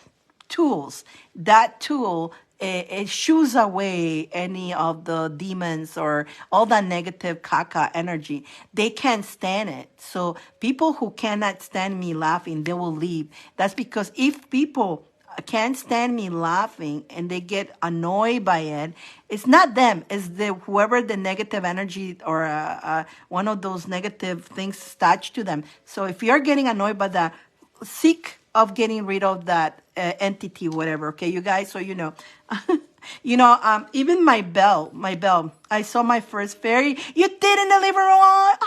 tools. That tool, it shoos away any of the demons or all that negative caca energy. They can't stand it. So people who cannot stand me laughing, they will leave. That's because if people can't stand me laughing and they get annoyed by it, it's not them. It's the whoever the negative energy or one of those negative things attached to them. So if you're getting annoyed by that, seek of getting rid of that entity, whatever. Okay, you guys. So even my bell. I saw my first fairy. You didn't deliver on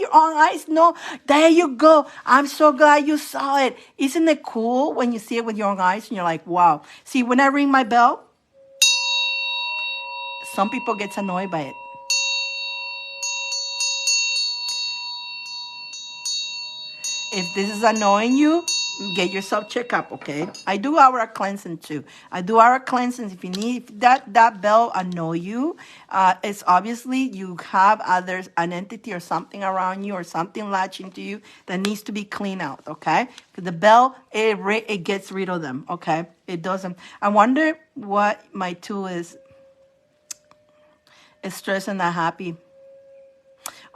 your own eyes. No, there you go. I'm so glad you saw it. Isn't it cool when you see it with your own eyes and you're like, wow. See, when I ring my bell, some people gets annoyed by it. If this is annoying you, get yourself checked up, okay? I do aura cleansing too. I do aura cleansing. If you need if that bell annoy you, it's obviously you have others, an entity or something around you or something latching to you that needs to be cleaned out, okay? Because the bell, it gets rid of them, okay? It doesn't. I wonder what my tool is. Is stressed and not happy.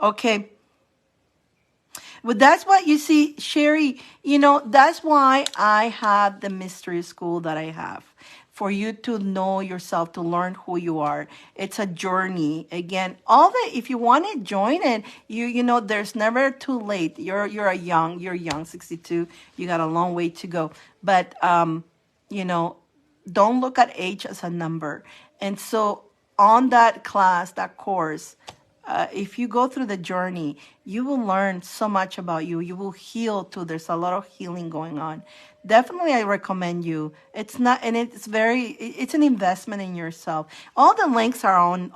Okay. Well, that's what you see, Sherry. That's why I have the mystery school that I have. For you to know yourself, to learn who you are. It's a journey. Again, if you want to join it, there's never too late. You're young, 62. You got a long way to go. But don't look at age as a number. And so on that class, that course, if you go through the journey, you will learn so much about you. You will heal too. There's a lot of healing going on. Definitely, I recommend you. It's not, and it's an investment in yourself. All the links are on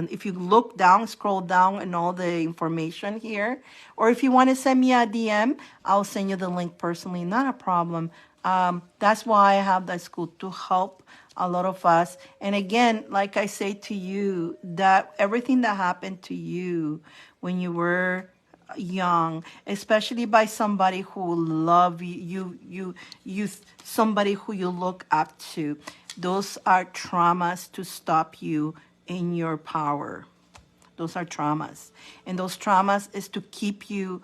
if you look down, scroll down, and all the information here. Or if you want to send me a DM, I'll send you the link personally. Not a problem. That's why I have that school to help a lot of us. And again, like I say to you, that everything that happened to you when you were young, especially by somebody who love you, somebody who you look up to, those are traumas to stop you in your power. Those are traumas. And those traumas is to keep you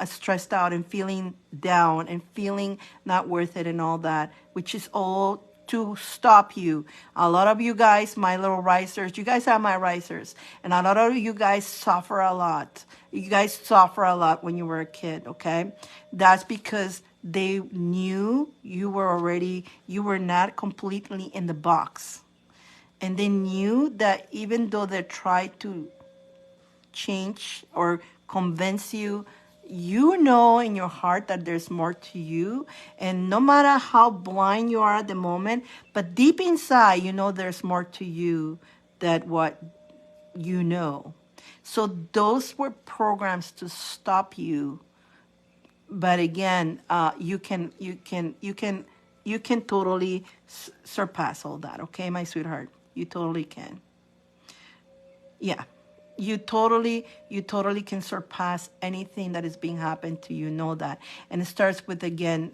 stressed out and feeling down and feeling not worth it and all that, which is all to stop you. A lot of you guys, my little risers, you guys are my risers. And a lot of you guys suffer a lot. You guys suffer a lot when you were a kid, okay? That's because they knew you were not completely in the box. And they knew that even though they tried to change or convince you, you know in your heart that there's more to you. And no matter how blind you are at the moment, but deep inside, there's more to you than what you know. So those were programs to stop you. But again, you can totally surpass all that. Okay, my sweetheart, you totally can. Yeah. You totally can surpass anything that is being happened to you. Know that. And it starts with, again,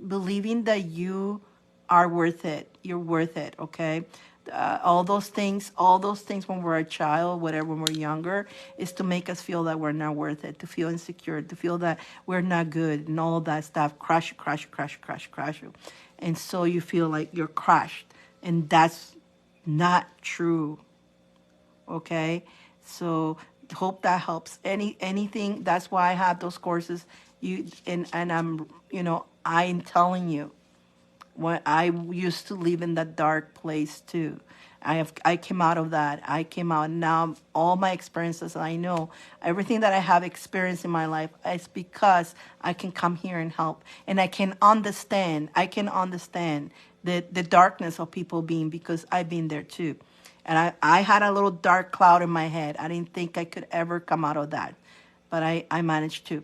believing that you are worth it. You're worth it, okay? all those things when we're a child, whatever, when we're younger, is to make us feel that we're not worth it, to feel insecure, to feel that we're not good, and all of that stuff crush you, crush you, crush you, crush you, crush you. And so you feel like you're crushed. And that's not true. Okay? So hope that helps. Anything, that's why I have those courses. And I'm, I'm telling you, when I used to live in that dark place too. I came out of that. I came out now. All my experiences, I know everything that I have experienced in my life is because I can come here and help, and I can understand. I can understand the darkness of people being, because I've been there too, and I had a little dark cloud in my head. I didn't think I could ever come out of that, but I managed to.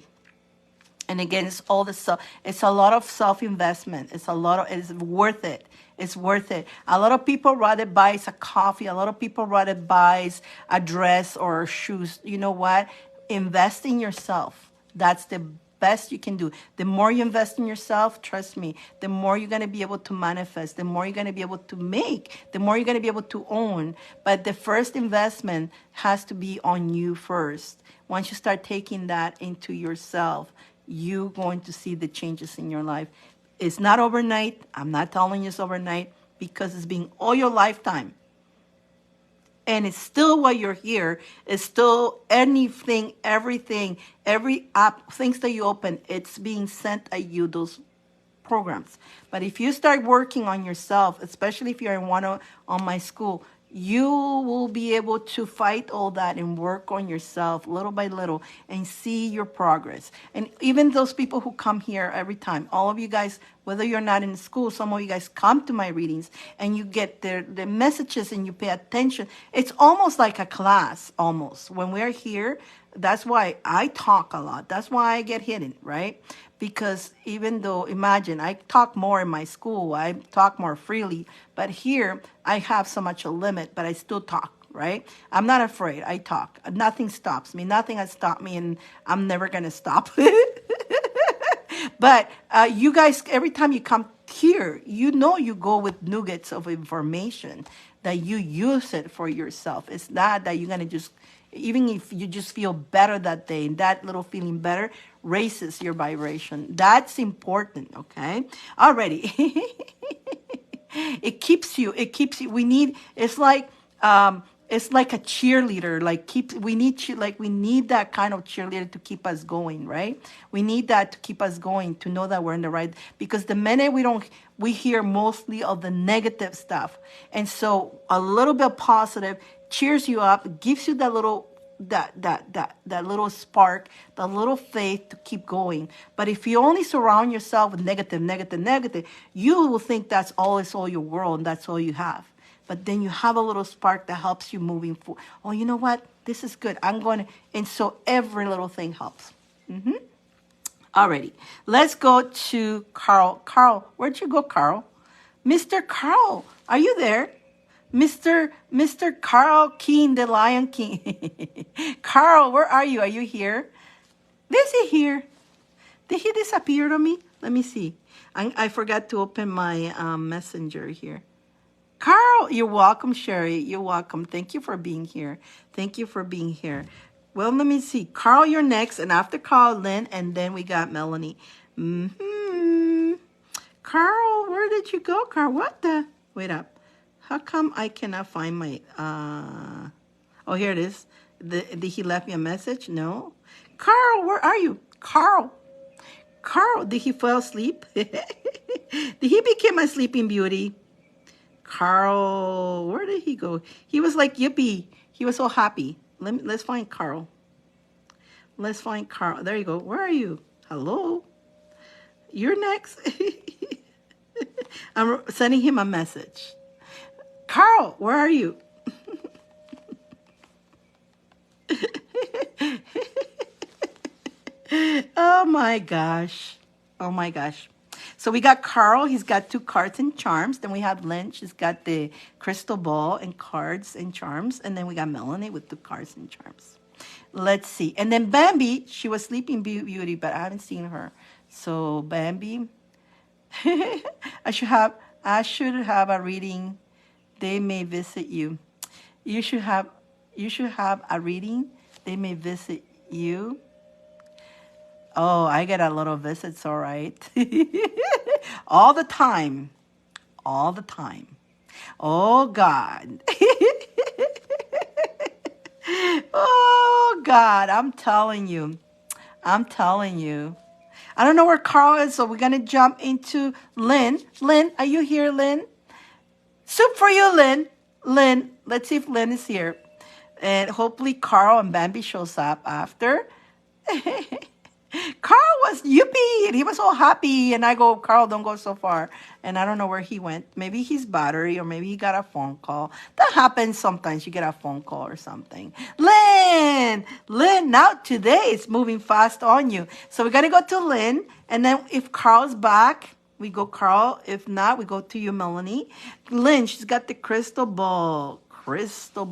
And again, it's all the self. It's a lot of self-investment. It's worth it. It's worth it. A lot of people rather buys a coffee. A lot of people rather buys a dress or shoes. You know what? Invest in yourself. That's the best you can do. The more you invest in yourself, trust me, the more you're going to be able to manifest, the more you're going to be able to make, the more you're going to be able to own. But the first investment has to be on you first. Once you start taking that into yourself, you're going to see the changes in your life. It's not overnight. I'm not telling you it's overnight, because it's been all your lifetime. And it's still while you're here. It's still anything, everything, every app, things that you open, it's being sent at you, those programs. But if you start working on yourself, especially if you're in on my school, you will be able to fight all that and work on yourself little by little and see your progress. And even those people who come here every time, all of you guys, whether you're not in school, some of you guys come to my readings and you get the messages and you pay attention. It's almost like a class, almost. When we're here, that's why I talk a lot. That's why I get hidden, right? Because even though, imagine, I talk more in my school, I talk more freely, but here I have so much a limit, but I still talk, right? I'm not afraid. I talk. Nothing stops me. Nothing has stopped me, and I'm never going to stop. But you guys, every time you come here, you go with nuggets of information that you use it for yourself. It's not that you're going to just, even if you just feel better that day, and that little feeling better raises your vibration. That's important, okay? Alrighty. It keeps you, it's like a cheerleader, we need that kind of cheerleader to keep us going, right? We need that to keep us going, to know that we're in the right, because the minute we hear mostly of the negative stuff. And so a little bit positive cheers you up, gives you that little that little spark, that little faith to keep going. But if you only surround yourself with negative, negative, negative, you will think that's all your world and that's all you have. But then you have a little spark that helps you moving forward. Oh, you know what? This is good. And so every little thing helps. Alrighty. Let's go to Carl. Carl, where'd you go, Carl? Mr. Carl, are you there? Mr. Carl King, the Lion King. Carl, where are you? Are you here? Is he here? Did he disappear on me? Let me see. I forgot to open my messenger here. Carl, you're welcome, Sherry. You're welcome. Thank you for being here. Thank you for being here. Well, let me see. Carl, you're next. And after Carl, Lynn, and then we got Melanie. Carl, where did you go, Carl? What the? Wait up. How come I cannot find my... Oh, here it is. Did he left me a message? No. Carl, where are you? Carl, did he fall asleep? Did he become a sleeping beauty? Carl, where did he go? He was like, yippee. He was so happy. Let's find Carl. Let's find Carl. There you go. Where are you? Hello? You're next. I'm sending him a message. Carl, where are you? Oh my gosh. Oh my gosh. So we got Carl. He's got 2 cards and charms. Then we have Lynn. She's got the crystal ball and cards and charms. And then we got Melanie with 2 cards and charms. Let's see. And then Bambi, she was Sleeping Beauty, but I haven't seen her. So Bambi, I should have a reading They may visit you. You should have a reading. They may visit you. Oh, I get a lot of visits, all right. All the time. All the time. Oh God. Oh God, I'm telling you. I'm telling you. I don't know where Carl is, so we're gonna jump into Lynn. Lynn, are you here, Lynn? Soup for you, Lynn. Lynn, let's see if Lynn is here. And hopefully Carl and Bambi shows up after. Carl was yippee, and he was all happy. And I go, Carl, don't go so far. And I don't know where he went. Maybe he's battery, or maybe he got a phone call. That happens sometimes. You get a phone call or something. Lynn, now today it's moving fast on you. So we're gonna go to Lynn, and then if Carl's back, we go Carl. If not, we go to you, Melanie. Lynn, she's got the crystal ball. Crystal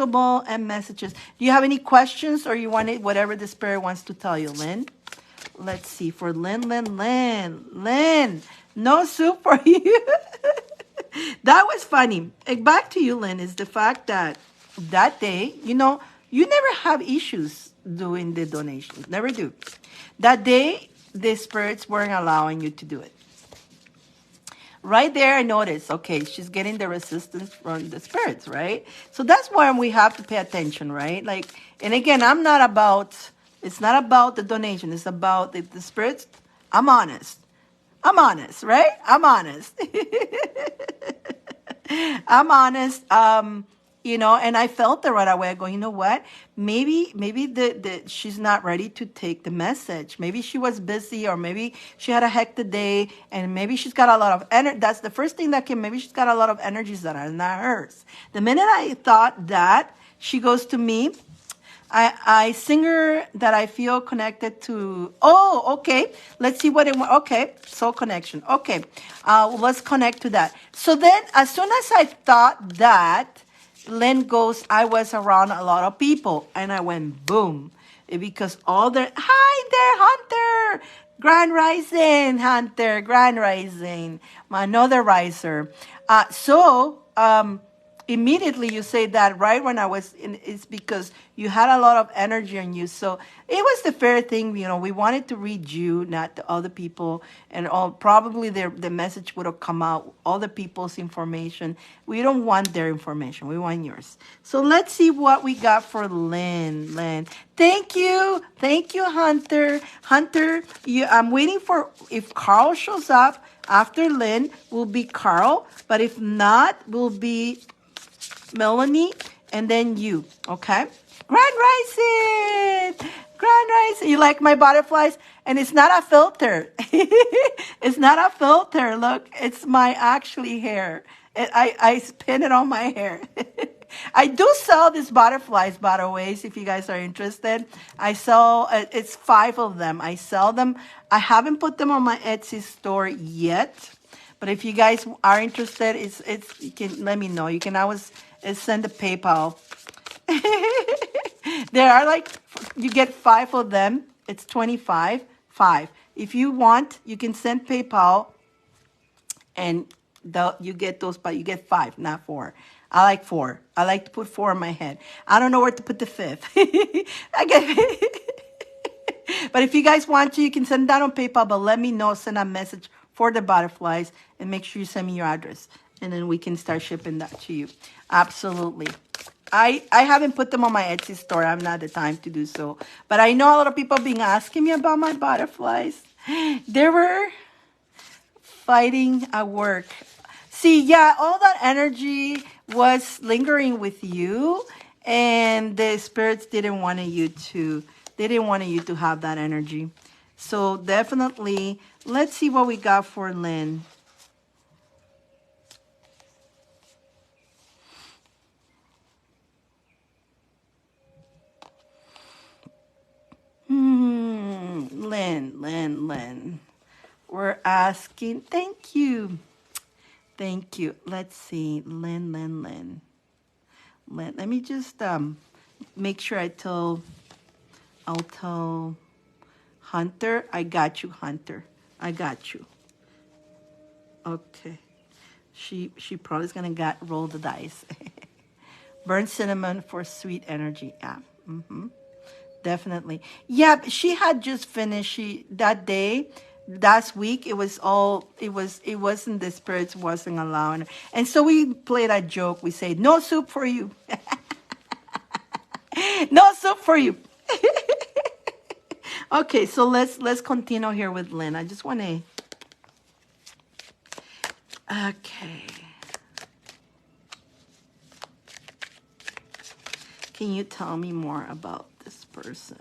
ball and messages. Do you have any questions, or you want it, whatever the spirit wants to tell you, Lynn? Let's see. For Lynn. No soup for you. That was funny. Back to you, Lynn, is the fact that that day, you never have issues doing the donations. Never do. That day, the spirits weren't allowing you to do it. Right there, I noticed, okay, she's getting the resistance from the spirits, right? So that's why we have to pay attention, right? Like, and again, it's not about the donation. It's about the spirits. I'm honest, right? I'm honest. I'm honest. And I felt it right away. I go, you know what? Maybe she's not ready to take the message. Maybe she was busy, or maybe she had a hectic day, and maybe she's got a lot of energy. That's the first thing that came. Maybe she's got a lot of energies that are not hers. The minute I thought that, she goes to me. I sing her that I feel connected to. Oh, okay. Let's see what it was. Okay, soul connection. Okay, let's connect to that. So then, as soon as I thought that, Lynn goes, I was around a lot of people, and I went boom, because all the hi there, Hunter, Grand Rising, Hunter, Grand Rising, my another riser. Immediately you say that right when I was in, it's because you had a lot of energy on you. So it was the fair thing, we wanted to read you, not the other people, and all. Probably the message would have come out, all the people's information. We don't want their information, we want yours. So let's see what we got for Lynn. Thank you, Hunter. I'm waiting for, if Carl shows up after Lynn, will be Carl, but if not, will be Melanie, and then you, okay? Grand Rising! You like my butterflies? And it's not a filter. It's not a filter. Look, it's my actually hair. I spin it on my hair. I do sell these butterflies, by the way, if you guys are interested. I sell, it's 5 of them. I sell them. I haven't put them on my Etsy store yet. But if you guys are interested, you can let me know. You can always send a PayPal. There are you get 5 of them. It's 25. 5. If you want, you can send PayPal, and you get those, but you get 5, not 4. I like 4. I like to put 4 in my head. I don't know where to put the 5th. I get But if you guys want to, you can send that on PayPal, but let me know, send a message for the butterflies, and make sure you send me your address, and then we can start shipping that to you. Absolutely. I haven't put them on my Etsy store. I have not the time to do so. But I know a lot of people have been asking me about my butterflies. They were fighting at work. See, yeah, all that energy was lingering with you, and the spirits didn't want you to have that energy. So definitely, let's see what we got for Lynn. Lynn. We're asking, thank you. Let's see, Lynn. Let me just make sure I'll tell Hunter. I got you, Hunter. I got you. Okay. She probably is gonna get roll the dice. Burnt cinnamon for sweet energy. Yeah. Definitely. Yeah, she had just finished. She that day, last week, it wasn't the spirits wasn't allowing her. And so we played a joke. We say, no soup for you. No soup for you. Okay, so let's continue here with Lynn. I just wanna okay. Can you tell me more about this person?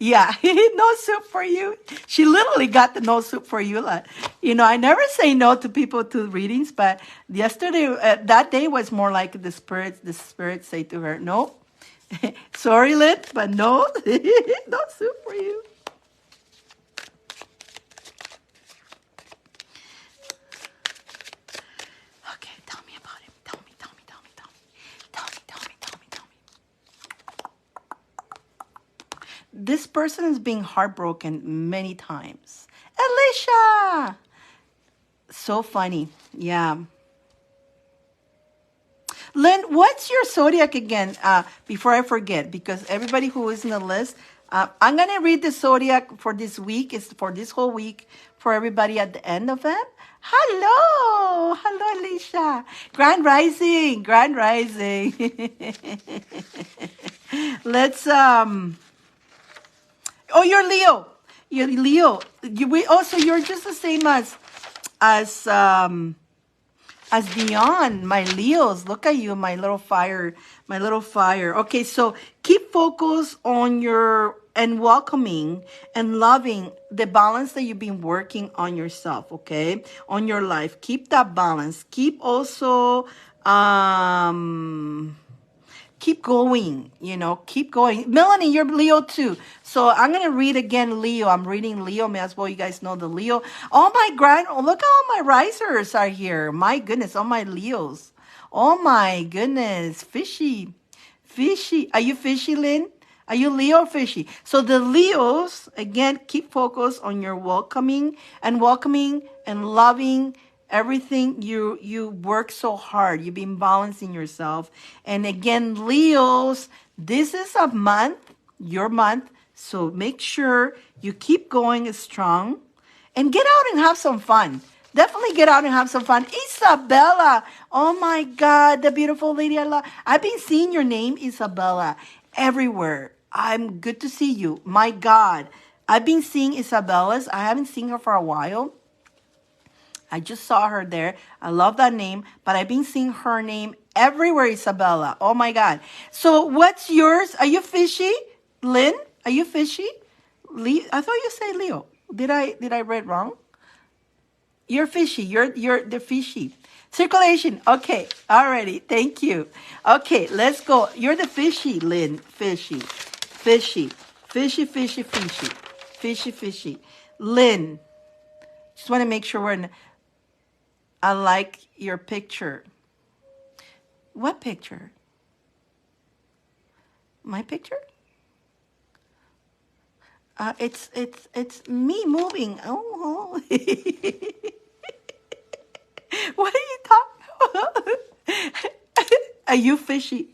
Yeah, no soup for you. She literally got the no soup for you. Like, I never say no to people to readings, but yesterday, that day was more like the spirits say to her, no, sorry, Lynn, but no, no soup for you. Okay, tell me about him. Tell me, tell me, tell me, tell me. Tell me, tell me, tell me, tell me. This person is being heartbroken many times. Alicia! So funny. Yeah. Lynn, what's your zodiac again? Before I forget, because everybody who is in the list, I'm gonna read the zodiac for this week. It's for this whole week for everybody at the end of it. Hello, hello, Alicia. Grand Rising, Grand Rising. Let's Oh, you're Leo. You're Leo. So you're just the same as um as Dion, my Leos. Look at you, my little fire, my little fire. Okay, so keep focus on your and welcoming and loving the balance that you've been working on yourself, okay? On your life. Keep that balance. Keep also keep going, keep going. Melanie, you're Leo too. So I'm going to read again Leo. I'm reading Leo. May as well you guys know the Leo. Look how all my risers are here. My goodness, all my Leos. Oh my goodness. Fishy. Fishy. Are you fishy, Lynn? Are you Leo or fishy? So the Leos, again, keep focus on your welcoming and loving everything you work so hard. You've been balancing yourself. And again, Leos, this is a month, your month. So make sure you keep going strong and get out and have some fun. Definitely get out and have some fun. Isabella. Oh my God, the beautiful lady I love. I've been seeing your name, Isabella, everywhere. I'm good to see you. My God. I've been seeing Isabella's. I haven't seen her for a while. I just saw her there. I love that name, but I've been seeing her name everywhere, Isabella. Oh my God. So what's yours? Are you fishy? Lynn, are you fishy? I thought you said Leo. Did I read wrong? You're fishy. You're the fishy. Circulation. Okay. Alrighty. Thank you. Okay, let's go. You're the fishy, Lynn. Fishy. Fishy. Fishy, fishy, fishy. Fishy, fishy. Lynn. Just want to make sure I like your picture. What picture? My picture? It's me moving. Oh. What are you talking about? Are you fishy?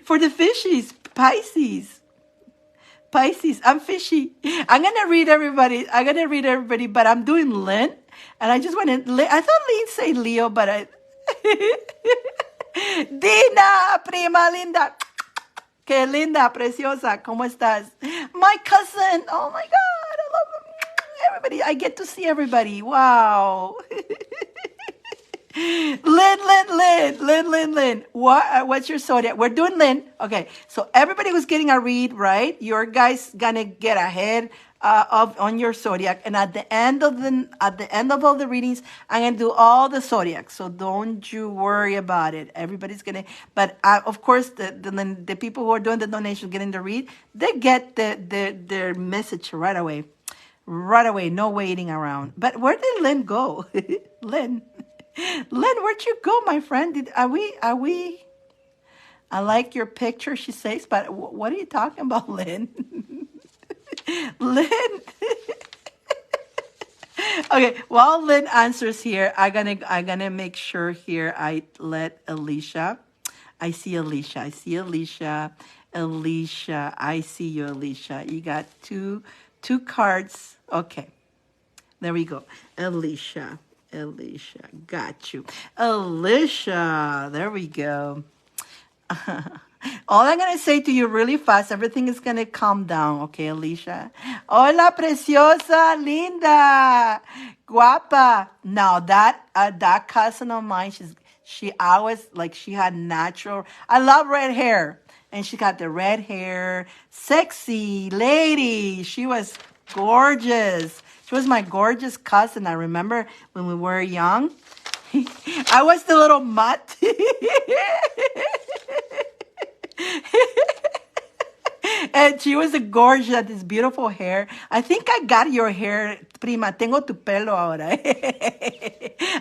For the fishies, Pisces. Pisces, I'm fishy. I'm gonna read everybody, but I'm doing Lynn. And I just want to, I thought Lynn said Leo, but Dina, prima linda. Que linda, preciosa, ¿cómo estás? My cousin, oh my God, I love everybody. I get to see everybody. Wow. Lynn. What's your zodiac? We're doing Lynn. Okay, so everybody who's getting a read, right? Your guys gonna get ahead on your zodiac, and at the end of all the readings, I'm gonna do all the zodiacs. So don't you worry about it. Everybody's gonna, but of course, the people who are doing the donation, getting the read, they get their message right away. Right away, no waiting around. But where did Lynn go? Lynn, where'd you go, my friend? Are we? I like your picture, she says, but what are you talking about, Lynn? Lynn. Okay, while Lynn answers here, I'm gonna make sure here I let Alicia. I see Alicia. I see Alicia. Alicia, I see you, Alicia. You got two cards. Okay, there we go. Alicia. Alicia, got you. Alicia, there we go. All I'm going to say to you really fast, everything is going to calm down, okay, Alicia? Hola, preciosa, linda, guapa. Now, that cousin of mine, she always, like, she had natural, I love red hair. And she got the red hair, sexy lady. She was gorgeous. She was my gorgeous cousin. I remember when we were young. I was the little mutt. And she was a gorgeous, had this beautiful hair. I think I got your hair, prima. Tengo tu pelo ahora.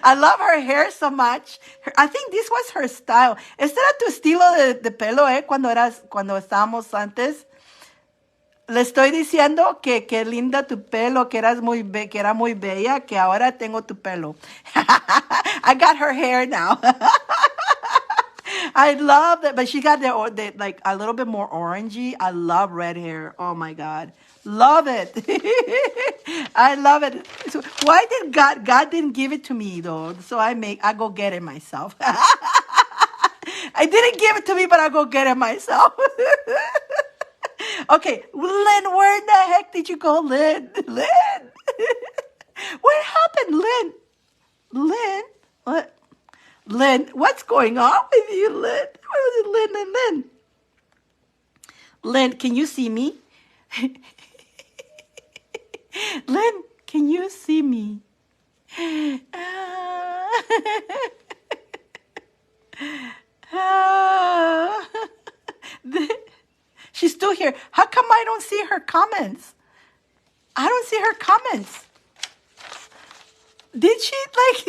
I love her hair so much. I think this was her style. Este era tu estilo de pelo, cuando estábamos antes. Le estoy diciendo que linda tu pelo, que que era muy bella, que ahora tengo tu pelo. I got her hair now. I love that, but she got the like a little bit more orangey. I love red hair. Oh my God, love it. I love it. So why did God didn't give it to me though? So I go get it myself. I didn't give it to me, but I go get it myself. Okay, Lynn, where in the heck did you go, Lynn? Lynn, what happened, Lynn? Lynn, what? Lynn, what's going on with you, Lynn? What was it, Lynn and Lynn? Lynn, can you see me? Lynn, can you see me? She's still here. How come I don't see her comments? I don't see her comments. Did she like?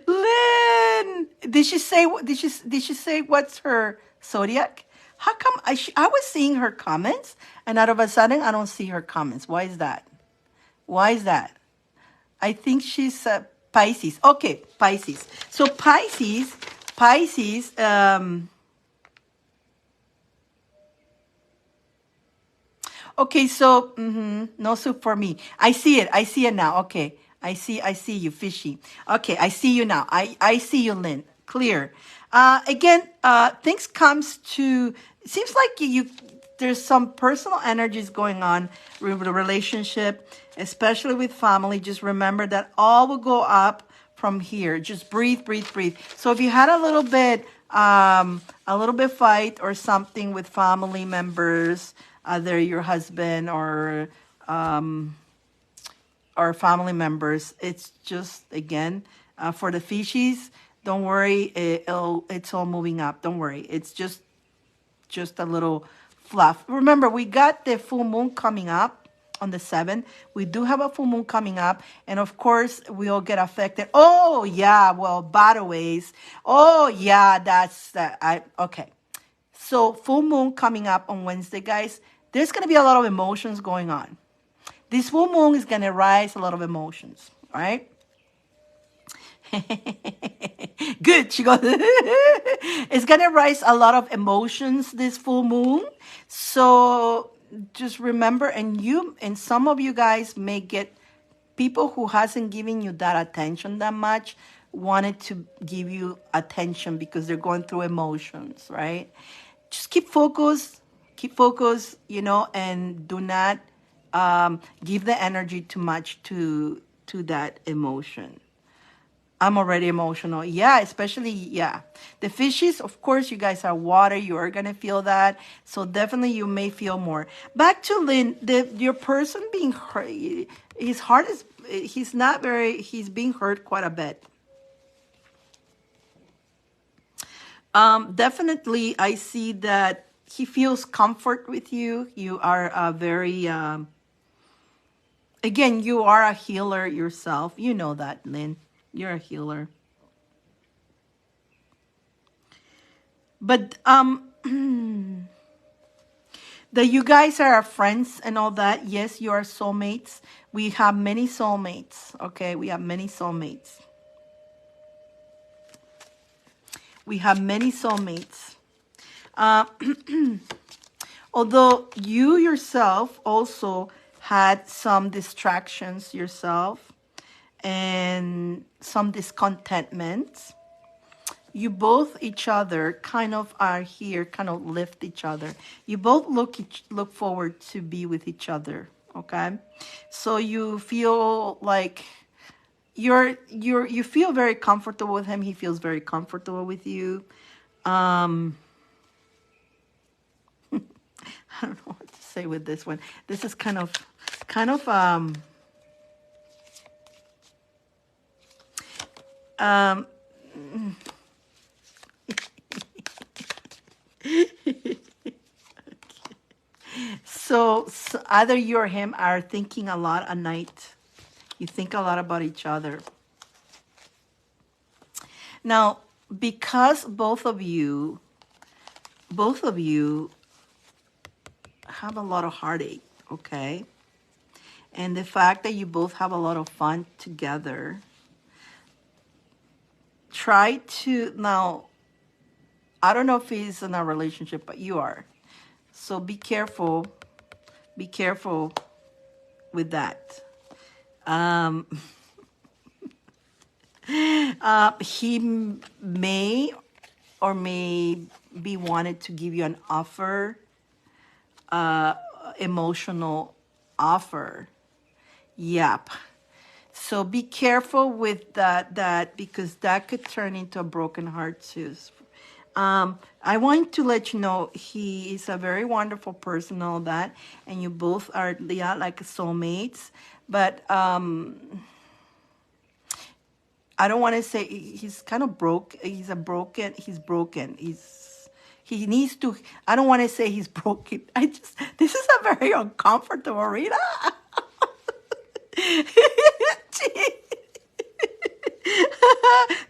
Lynn, did she say? Did she say what's her zodiac? How come I was seeing her comments and out of a sudden I don't see her comments? Why is that? Why is that? I think she's Pisces. Okay, Pisces. So Pisces. Okay, so no soup for me. I see it. I see it now. Okay, I see you, fishy. Okay, I see you now. I see you, Lynn. Clear. Again, things comes to. It seems like there's some personal energies going on with the relationship, especially with family. Just remember that all will go up from here. Just breathe, breathe, breathe. So if you had a little bit fight or something with family members, either your husband or family members, it's just again for the fishies. Don't worry, it's all moving up. Don't worry, it's just a little fluff. Remember, we got the full moon coming up on the 7th. We do have a full moon coming up, and of course, we all get affected. Oh yeah, well, byways. Oh yeah, that's that. Okay. So full moon coming up on Wednesday, guys. There's gonna be a lot of emotions going on. This full moon is gonna rise a lot of emotions. All right. Good. She goes, it's going to rise a lot of emotions this full moon. So just remember, and some of you guys may get people who hasn't given you that attention that much wanted to give you attention because they're going through emotions, right? Just keep focused, and do not give the energy too much to that emotion. I'm already emotional. Yeah, especially, yeah. The fishes, of course, you guys are water. You are going to feel that. So definitely you may feel more. Back to Lynn, your person being hurt, his heart is, he's being hurt quite a bit. Definitely, I see that he feels comfort with you. You are very, again, you are a healer yourself. You know that, Lynn. You're a healer. But that you guys are friends and all that. Yes, you are soulmates. We have many soulmates. Okay, we have many soulmates. We have many soulmates. Uh, although you yourself also had some distractions yourself and some discontentment, you both each other kind of are here, kind of lift each other. You both look forward to be with each other. Okay, so you feel like you feel very comfortable with him. He feels very comfortable with you. Um, I don't know what to say with this one. This is kind of um so either you or him are thinking a lot at night. You think a lot about each other. Now, because both of you have a lot of heartache, okay? And the fact that you both have a lot of fun together, try to now, I don't know if he's in a relationship, but you are. So be careful. Be careful with that. Um, he may or may be wanted to give you an offer, emotional offer. Yep. So be careful with that because that could turn into a broken heart too. I want to let you know he is a very wonderful person, all that, and you both are, yeah, like soulmates. But I don't want to say he's kind of broke. He's broken. He needs to. I don't want to say he's broken. This is a very uncomfortable, Rita.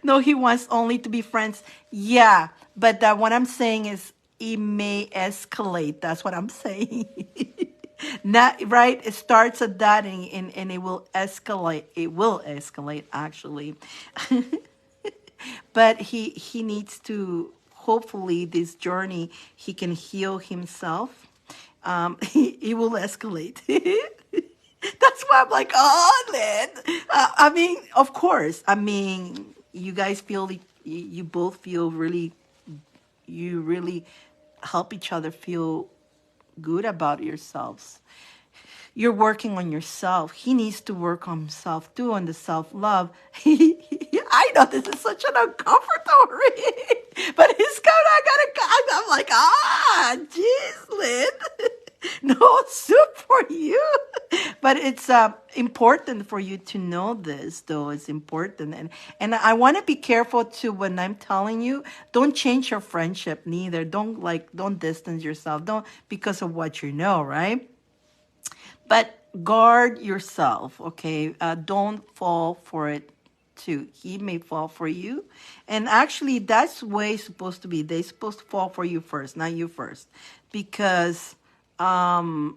No, he wants only to be friends. Yeah, but that what I'm saying is it may escalate. That's what I'm saying. Not right. It starts at that and it will escalate. It will escalate actually. But he needs to, hopefully this journey he can heal himself. He will escalate. That's why I'm like, oh, Lynn. I mean, of course. I mean, you guys feel, you both feel really, you really help each other feel good about yourselves. You're working on yourself. He needs to work on himself too, on the self-love. I know this is such an uncomfortable read, but he's kind of got I'm like, jeez, Lynn. No soup for you. But it's important for you to know this, though. It's important. And I want to be careful too when I'm telling you, don't change your friendship neither. Don't distance yourself. Don't, because of what you know, right? But guard yourself, okay? Don't fall for it too. He may fall for you. And actually, that's way supposed to be. They're supposed to fall for you first, not you first. Because, oh,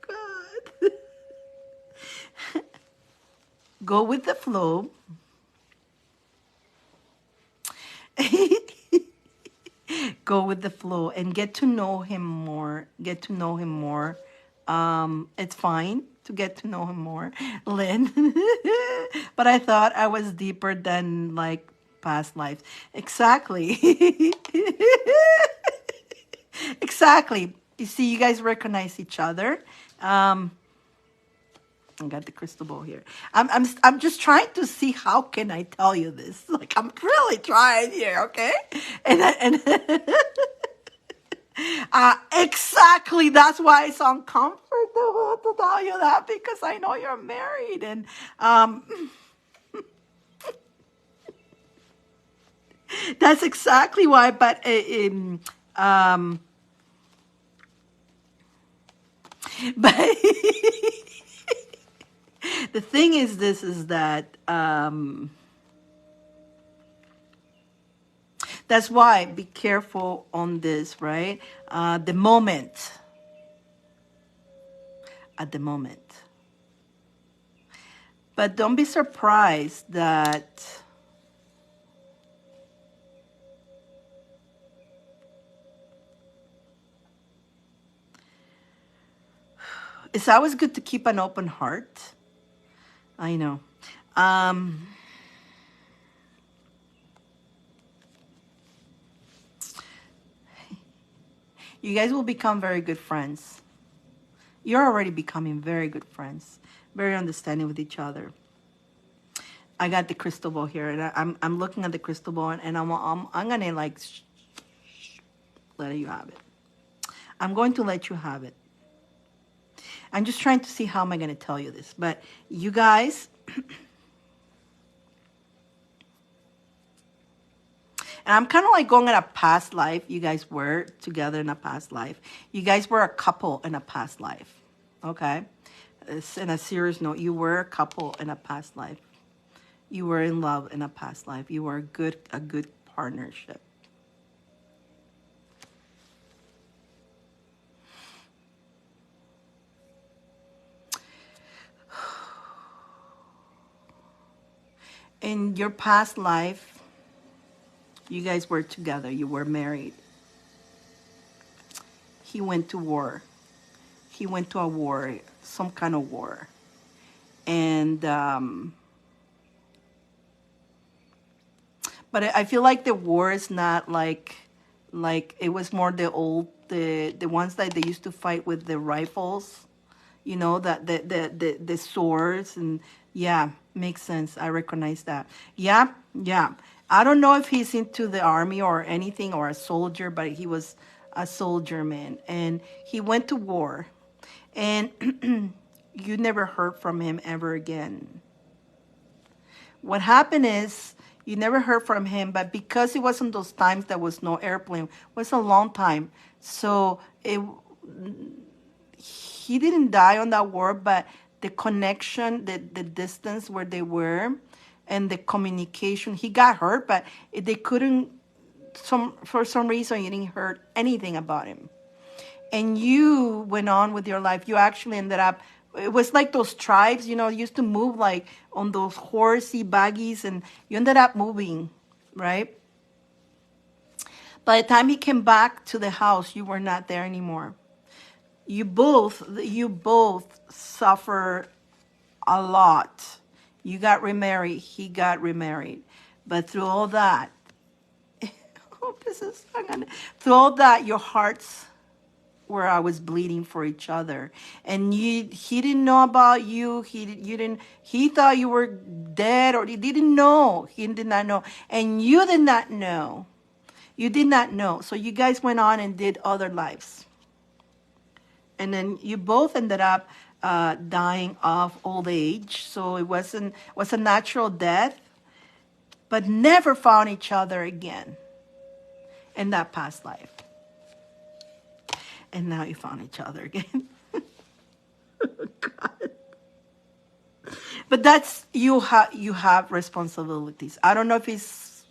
God. Go with the flow. Go with the flow and get to know him more. Get to know him more. It's fine to get to know him more, Lynn. But I thought I was deeper than like past lives. Exactly. Exactly. You see, you guys recognize each other. I got the crystal ball here. I'm just trying to see how can I tell you this. Like I'm really trying here, okay? And exactly. That's why it's uncomfortable to tell you that because I know you're married and that's exactly why. But but the thing is, this is that That's why be careful on this, right? The moment, at the moment. But don't be surprised that it's always good to keep an open heart. I know. Um, you guys will become very good friends. You're already becoming very good friends, very understanding with each other. I got the crystal ball here, and I'm looking at the crystal ball, and I'm gonna like let you have it. I'm going to let you have it. I'm just trying to see how am I gonna tell you this, but you guys. And I'm kind of like going in a past life. You guys were together in a past life. You guys were a couple in a past life. Okay? It's in a serious note, you were a couple in a past life. You were in love in a past life. You were a good partnership. In your past life, you guys were together. You were married. He went to war. He went to a war, some kind of war. And, but I feel like the war is not like it was more the ones that they used to fight with the rifles, you know, that the swords. And yeah, makes sense. I recognize that. Yeah, yeah. I don't know if he's into the army or anything or a soldier, but he was a soldier man, and he went to war, and you never heard from him ever again. What happened is you never heard from him, but because it wasn't those times there was no airplane, it was a long time. So he didn't die on that war, but the connection, the distance where they were, and the communication, he got hurt, but they couldn't. For some reason, you didn't hear anything about him, and you went on with your life. You actually ended up, it was like those tribes, you know, used to move like on those horsey buggies, and you ended up moving, right? By the time he came back to the house, you were not there anymore. You both suffer a lot. You got remarried, he got remarried. But through all that, oh, this is, through all that, your hearts where I was bleeding for each other, and he didn't know about you. You didn't. He thought you were dead, or he didn't know. He did not know, and you did not know. You did not know. So you guys went on and did other lives, and then you both ended up dying of old age. So it was a natural death, but never found each other again in that past life. And now you found each other again. God. But that's you have responsibilities. I don't know if he's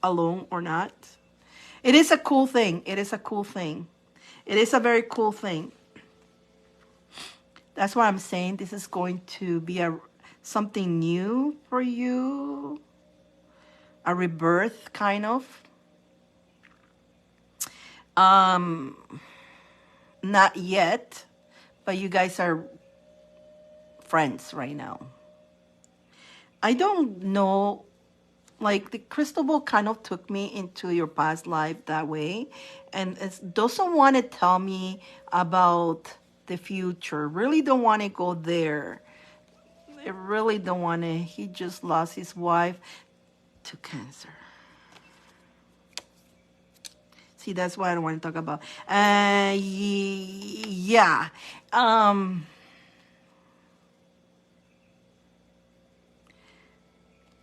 alone or not. It is a cool thing. It is a cool thing. It is a very cool thing. That's why I'm saying this is going to be something new for you. A rebirth, kind of. Not yet, but you guys are friends right now. I don't know, like the crystal ball kind of took me into your past life that way, and it doesn't want to tell me about the future. Really don't want to go there. I really don't want to. He just lost his wife to cancer. See, that's why I don't want to talk about. Yeah.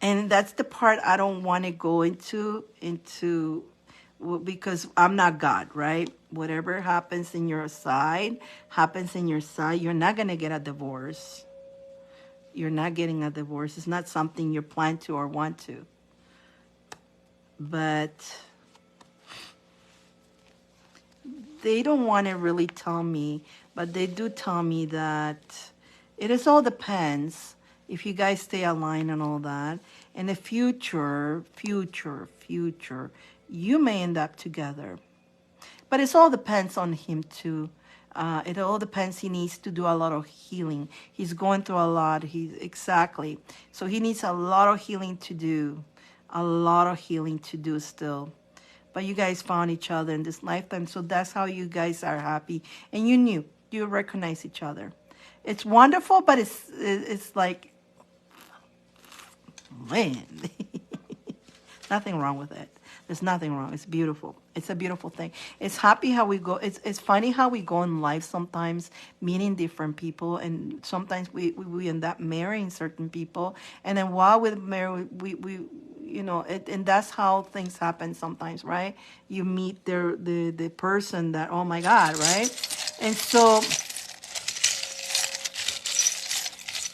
And that's the part I don't want to go into because I'm not God, right? Whatever happens in your side happens in your side. You're not going to get a divorce. You're not getting a divorce. It's not something you plan to or want to. But they don't want to really tell me, but they do tell me that it is all depends if you guys stay aligned and all that. In the future, you may end up together. But it all depends on him too. It all depends. He needs to do a lot of healing. He's going through a lot. Exactly. So he needs a lot of healing to do. A lot of healing to do still. But you guys found each other in this lifetime. So that's how you guys are happy. And you knew. You recognize each other. It's wonderful, but it's like, man, nothing wrong with it. There's nothing wrong. It's beautiful. It's a beautiful thing. It's happy how we go. It's funny how we go in life sometimes, meeting different people, and sometimes we end up marrying certain people, and then while we're married, we and that's how things happen sometimes, right? You meet the person that, oh my God, right? And so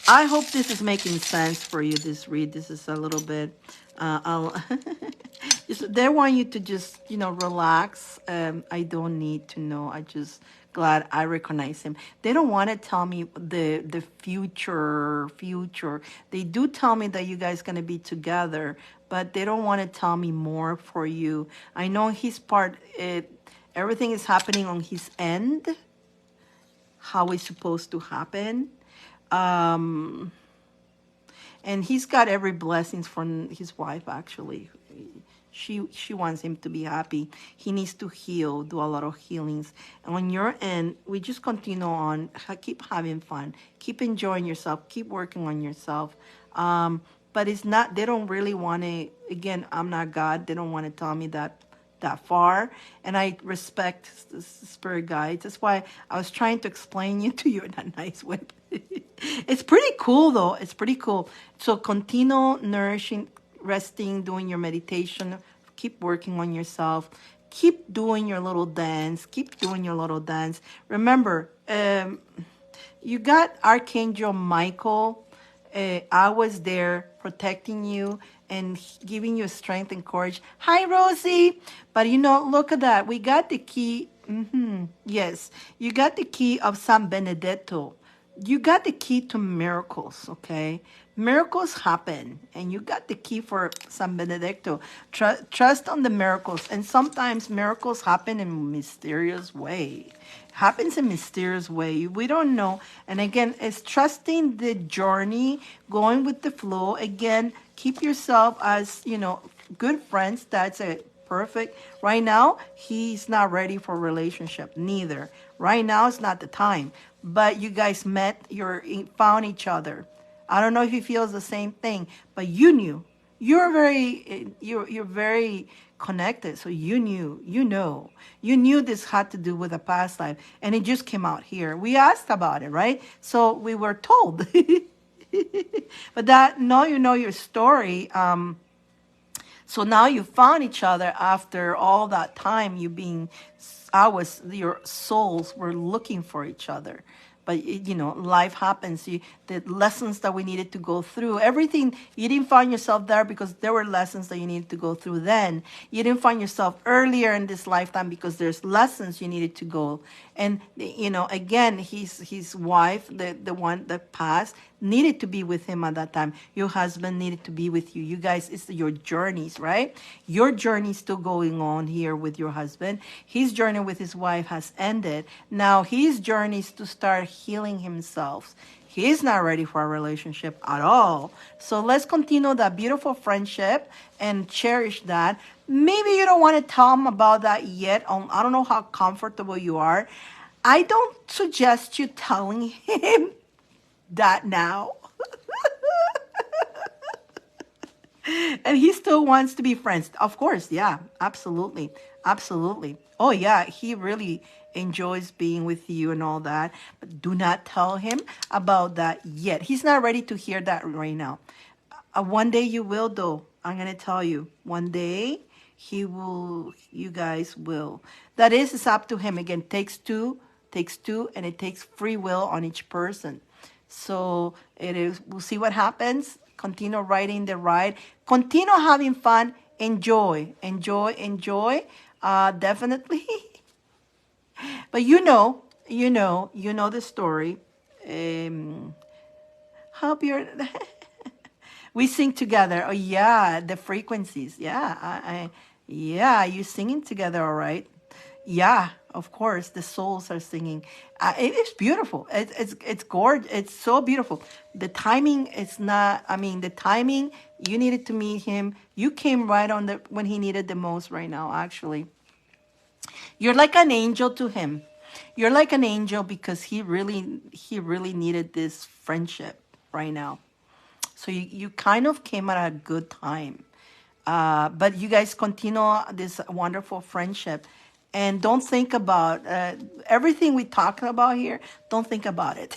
I hope this is making sense for you, this read. This is a little bit, I'll they want you to just, relax. I don't need to know. I just glad I recognize him. They don't want to tell me the future. They do tell me that you guys going to be together, but they don't want to tell me more for you. I know his part, everything is happening on his end, how it's supposed to happen. Um, and he's got every blessings from his wife, actually. She wants him to be happy. He needs to heal, do a lot of healings. And on your end, we just continue on, keep having fun, keep enjoying yourself, keep working on yourself. But it's not, they don't really want to, again, I'm not God. They don't want to tell me that far, and I respect the spirit guides. That's why I was trying to explain you to you in a nice way. It's pretty cool though. It's pretty cool. So continue nourishing, resting, doing your meditation, keep working on yourself, keep doing your little dance, keep doing your little dance. Remember, you got Archangel Michael. I was there protecting you and giving you strength and courage. Hi, Rosie. But look at that. We got the key. Yes, you got the key of San Benedetto. You got the key to miracles, okay? Miracles happen, and you got the key for San Benedetto. Trust on the miracles, and sometimes miracles happen in mysterious way. Happens in mysterious way. We don't know. And again, it's trusting the journey, going with the flow. Again, keep yourself as, good friends. That's it. Perfect. Right now, he's not ready for a relationship. Neither. Right now, it's not the time. But you guys met. Found each other. I don't know if he feels the same thing, but you knew. You're very connected, so you knew this had to do with a past life, and it just came out here. We asked about it, right? So we were told. But that now you know your story. So now you found each other after all that time. Your souls were looking for each other. But, life happens. The lessons that we needed to go through, everything, you didn't find yourself there because there were lessons that you needed to go through then. You didn't find yourself earlier in this lifetime because there's lessons you needed to go. And, again, his wife, the one that passed, needed to be with him at that time. Your husband needed to be with you. You guys, it's your journeys, right? Your journey is still going on here with your husband. His journey with his wife has ended. Now his journey is to start healing himself. He's not ready for a relationship at all. So let's continue that beautiful friendship and cherish that. Maybe you don't want to tell him about that yet. I don't know how comfortable you are. I don't suggest you telling him that now. And he still wants to be friends. Of course, yeah, absolutely. Absolutely. Oh, yeah, he really enjoys being with you and all that. But do not tell him about that yet. He's not ready to hear that right now. One day you will, though. I'm going to tell you. One day you guys will. That is, it's up to him. Again, takes two, and it takes free will on each person. So it is. We'll see what happens. Continue riding the ride. Continue having fun. Enjoy. Definitely. But you know the story. Um, Hope you're. We sing together. Oh yeah, the frequencies. Yeah, yeah, you singing together, all right. Yeah, of course, the souls are singing. It is beautiful. It's gorgeous. It's so beautiful. The timing is not. I mean, the timing. You needed to meet him. You came right on the when he needed the most. Right now, actually, you're like an angel to him. You're like an angel because he really needed this friendship right now. So you kind of came at a good time. But you guys continue this wonderful friendship. And don't think about everything we talking about here. Don't think about it.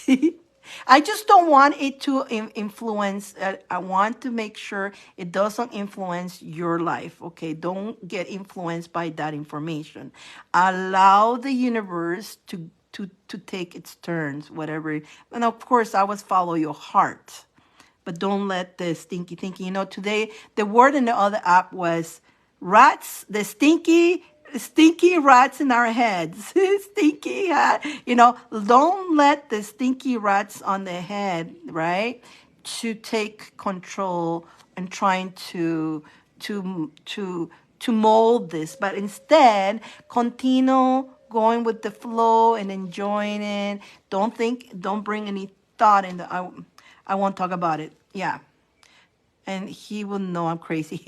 I just don't want it to influence. I want to make sure it doesn't influence your life. Okay, don't get influenced by that information. Allow the universe to take its turns, whatever. And of course, I always follow your heart, but don't let the stinky thinking. Today the word in the other app was rats. The stinky rats in our heads. Stinky. Don't let the stinky rats on the head, right, to take control and trying to mold this, but instead continue going with the flow and enjoying it. Don't bring any thought in the. I won't talk about it. Yeah, and he will know I'm crazy.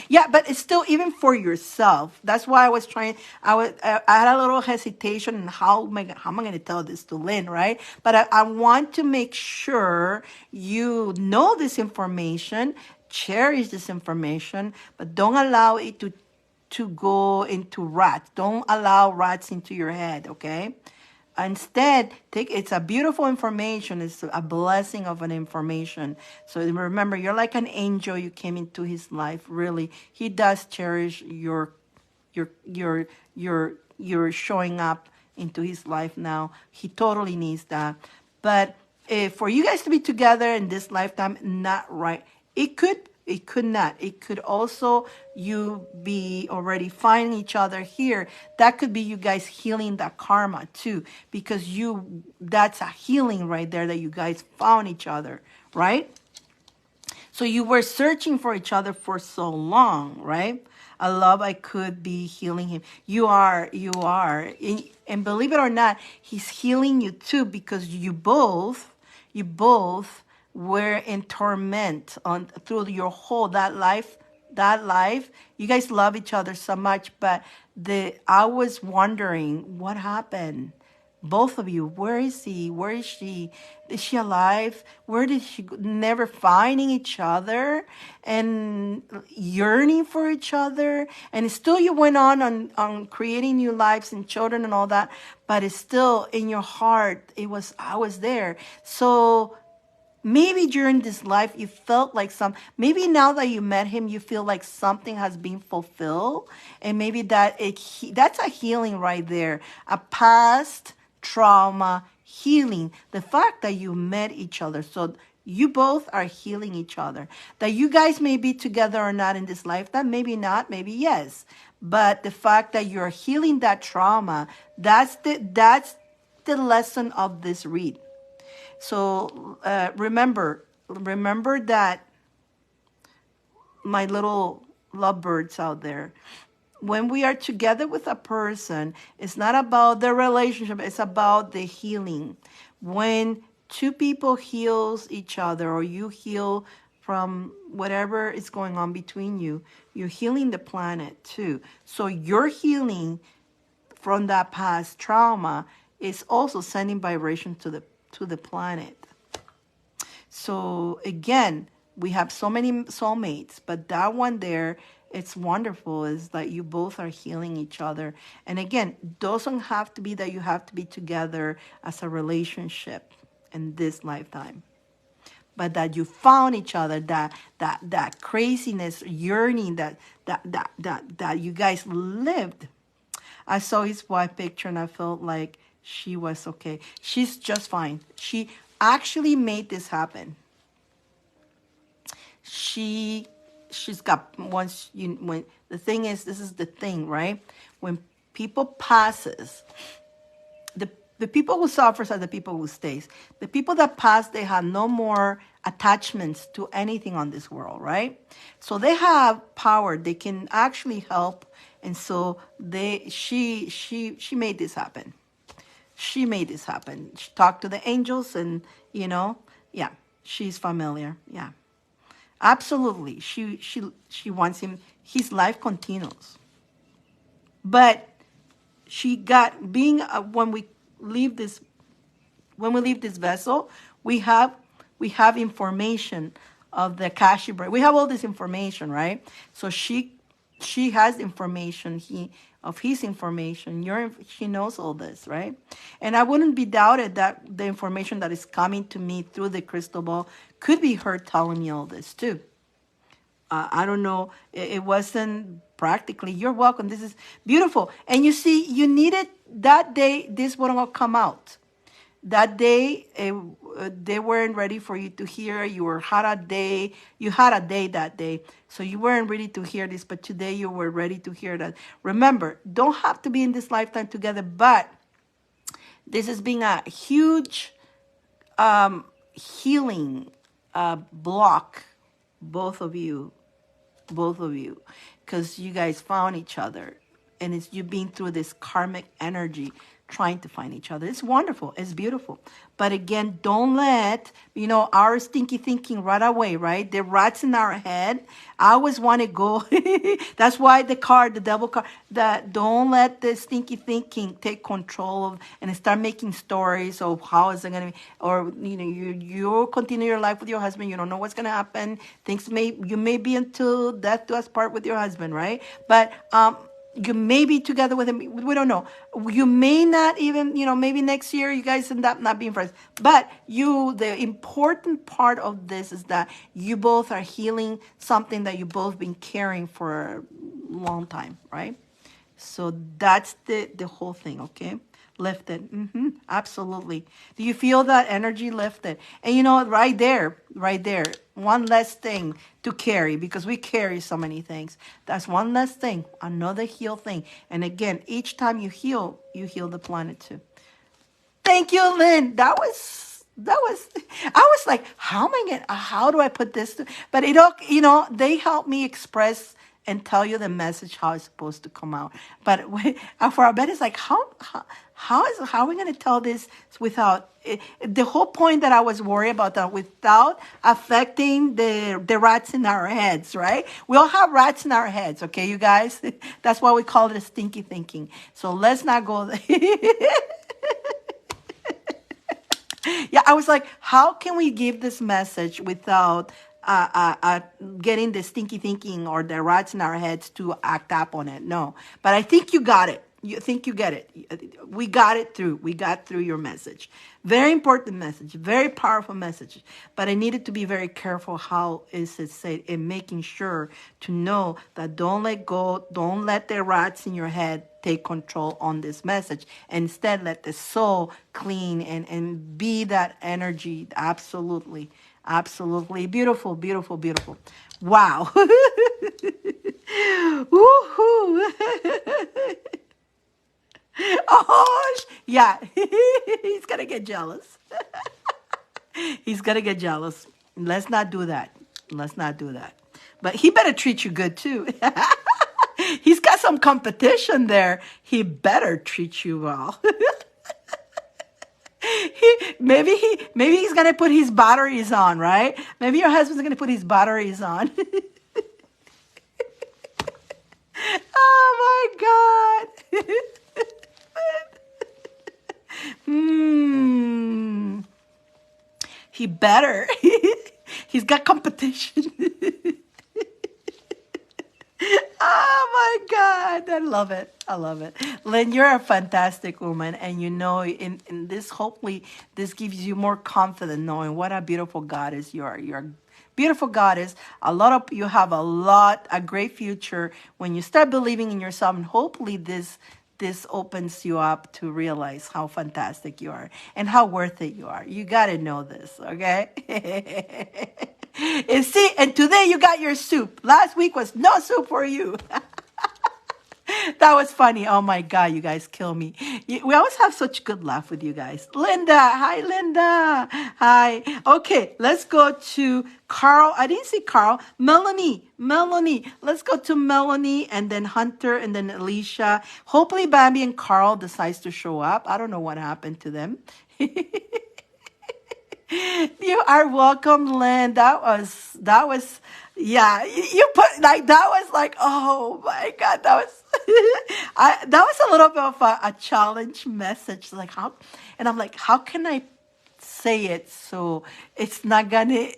Yeah, but it's still even for yourself. That's why I was trying. I had a little hesitation in how am I going to tell this to Lynn, right? But I want to make sure you know this information, cherish this information, but don't allow it to go into rats. Don't allow rats into your head, okay? Instead, it's a beautiful information. It's a blessing of an information. So remember, you're like an angel. You came into his life. Really, he does cherish your showing up into his life now. He totally needs that. But for you guys to be together in this lifetime, not right. It could not. It could also you be already finding each other here. That could be you guys healing that karma too, because that's a healing right there that you guys found each other, right? So you were searching for each other for so long, right? I love I could be healing him. You are. And believe it or not, he's healing you too because you both were in torment on through your whole that life. You guys love each other so much, but the I was wondering what happened. Both of you, where is he? Where is she? Is she alive? Where did she go? Never finding each other and yearning for each other. And still you went on creating new lives and children and all that, but it's still in your heart. I was there. So maybe during this life you felt like maybe now that you met him you feel like something has been fulfilled, and maybe that's a healing right there, a past trauma healing, the fact that you met each other. So you both are healing each other. That you guys may be together or not in this lifetime, maybe not, maybe yes, but the fact that you're healing that trauma, that's the lesson of this read. So remember that, my little lovebirds out there. When we are together with a person, it's not about the relationship, it's about the healing. When two people heals each other, or you heal from whatever is going on between you, you're healing the planet too. So you're healing from that past trauma is also sending vibration to the planet. So again, we have so many soulmates, but that one there, it's wonderful, is that you both are healing each other. And again, doesn't have to be that you have to be together as a relationship in this lifetime, but that you found each other, that craziness, yearning that you guys lived. I saw his wife picture and I felt like she was okay. She's just fine. She actually made this happen. She's got, when the thing is, this is the thing, right? When People passes. The the people who suffers are the people who stays. The people that pass, they have no more attachments to anything on this world, right? So they have power. They can actually help. And so she made this happen. She made this happen. She talked to the angels and, yeah, she's familiar. Yeah. Absolutely. She wants him, his life continues. But she got being leave this when we leave this vessel, we have information of the Akashic Brain. We have all this information, right? So she has information of his information. She knows all this, right? And I wouldn't be doubted that the information that is coming to me through the crystal ball could be her telling me all this too. I don't know. It wasn't practically. You're welcome. This is beautiful. And you see, you needed that day. This wouldn't come out. That day, they weren't ready for you to hear. Had a day. You had a day that day, so you weren't ready to hear this. But today, you were ready to hear that. Remember, don't have to be in this lifetime together, but this has been a huge healing block, both of you, because you guys found each other, and it's you being through this karmic energy trying to find each other. It's wonderful. It's beautiful. But again, don't let, our stinky thinking right away, right? The rats in our head. I always want to go. That's why the devil card, that don't let the stinky thinking take control of and start making stories of how is it going to be, or, you continue your life with your husband. You don't know what's going to happen. You may be until death do us part with your husband, right? But, you may be together with him. We don't know. You may not even, maybe next year you guys end up not being friends. But the important part of this is that you both are healing something that you both been carrying for a long time, right? So that's the whole thing, okay? Lifted. Absolutely. Do you feel that energy lifted? And right there, one less thing to carry, because we carry so many things. That's one less thing, another heal thing. And again, each time you heal the planet too. Thank you, Lynn. I was like, how do I put this? But they help me express and tell you the message how it's supposed to come out. But for our bet, it's like, how are we going to tell this without the whole point that I was worried about that without affecting the rats in our heads, right? We all have rats in our heads, okay, you guys? That's why we call it a stinky thinking. So let's not go there. Yeah, I was like, how can we give this message without getting the stinky thinking or the rats in our heads to act up on it? No, but I think you got it. You think you get it. We got it through. We got through your message. Very important message. Very powerful message. But I needed to be very careful how is it said, and making sure to know that don't let go. Don't let the rats in your head take control on this message. Instead, let the soul clean and be that energy. Absolutely. Absolutely. Beautiful, beautiful, beautiful. Wow. Woohoo. Oh, yeah. He's going to get jealous. He's going to get jealous. Let's not do that. Let's not do that. But he better treat you good, too. He's got some competition there. He better treat you well. Maybe he's going to put his batteries on, right? Maybe your husband's going to put his batteries on. Oh, my God. He better. He's got competition. Oh my God. I love it. I love it. Lynn, you're a fantastic woman. And in this, hopefully this gives you more confidence knowing what a beautiful goddess you are. You're a beautiful goddess. You have a great future when you start believing in yourself. And hopefully this opens you up to realize how fantastic you are and how worth it you are. You got to know this, okay? And today you got your soup. Last week was no soup for you. That was funny. Oh my God, you guys kill me. We always have such good laugh with you guys. Linda, hi, Linda. Hi. Okay, let's go to Carl. I didn't see Carl. Melanie. Let's go to Melanie and then Hunter and then Alicia. Hopefully, Bambi and Carl decides to show up. I don't know what happened to them. You are welcome, Lynn. That was, yeah. You put like that was like, oh my God, that was, that was a little bit of a challenge message. Like how, and I'm like, how can I say it so it's not gonna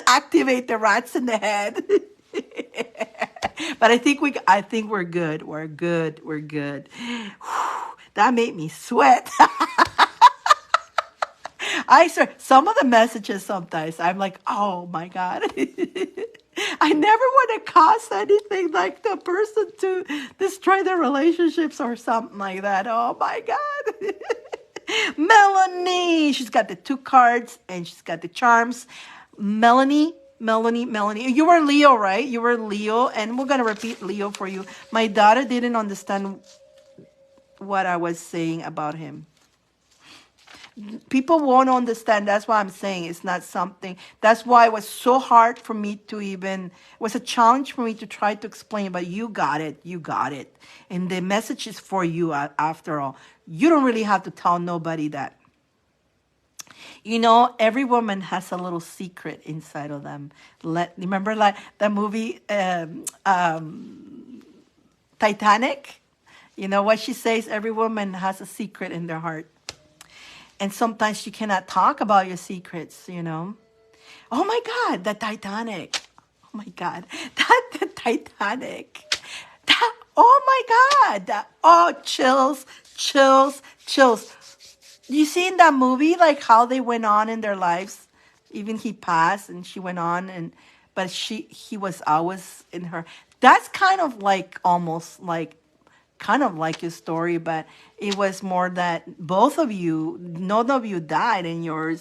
activate the rats in the head? But I think we're good. We're good. We're good. Whew, that made me sweat. I swear, some of the messages sometimes I'm like, oh my God. I never want to cause anything like the person to destroy their relationships or something like that. Oh my God. Melanie, she's got the two cards and she's got the charms. Melanie. You were Leo, right? You were Leo, and we're going to repeat Leo for you. My daughter didn't understand what I was saying about him. People won't understand. That's why I'm saying it's not something. That's why it was so hard for me to even, it was a challenge for me to try to explain, but you got it. You got it. And the message is for you after all. You don't really have to tell nobody that. You know, every woman has a little secret inside of them. Remember like the movie Titanic? You know what she says? Every woman has a secret in their heart. And sometimes you cannot talk about your secrets, you know. Oh my God, the Titanic. Oh my God, the Titanic. Oh my God. Oh, chills. You see in that movie, like how they went on in their lives. Even he passed and she went on, but he was always in her. That's kind of like almost like kind of like your story, but it was more that both of you, none of you died in your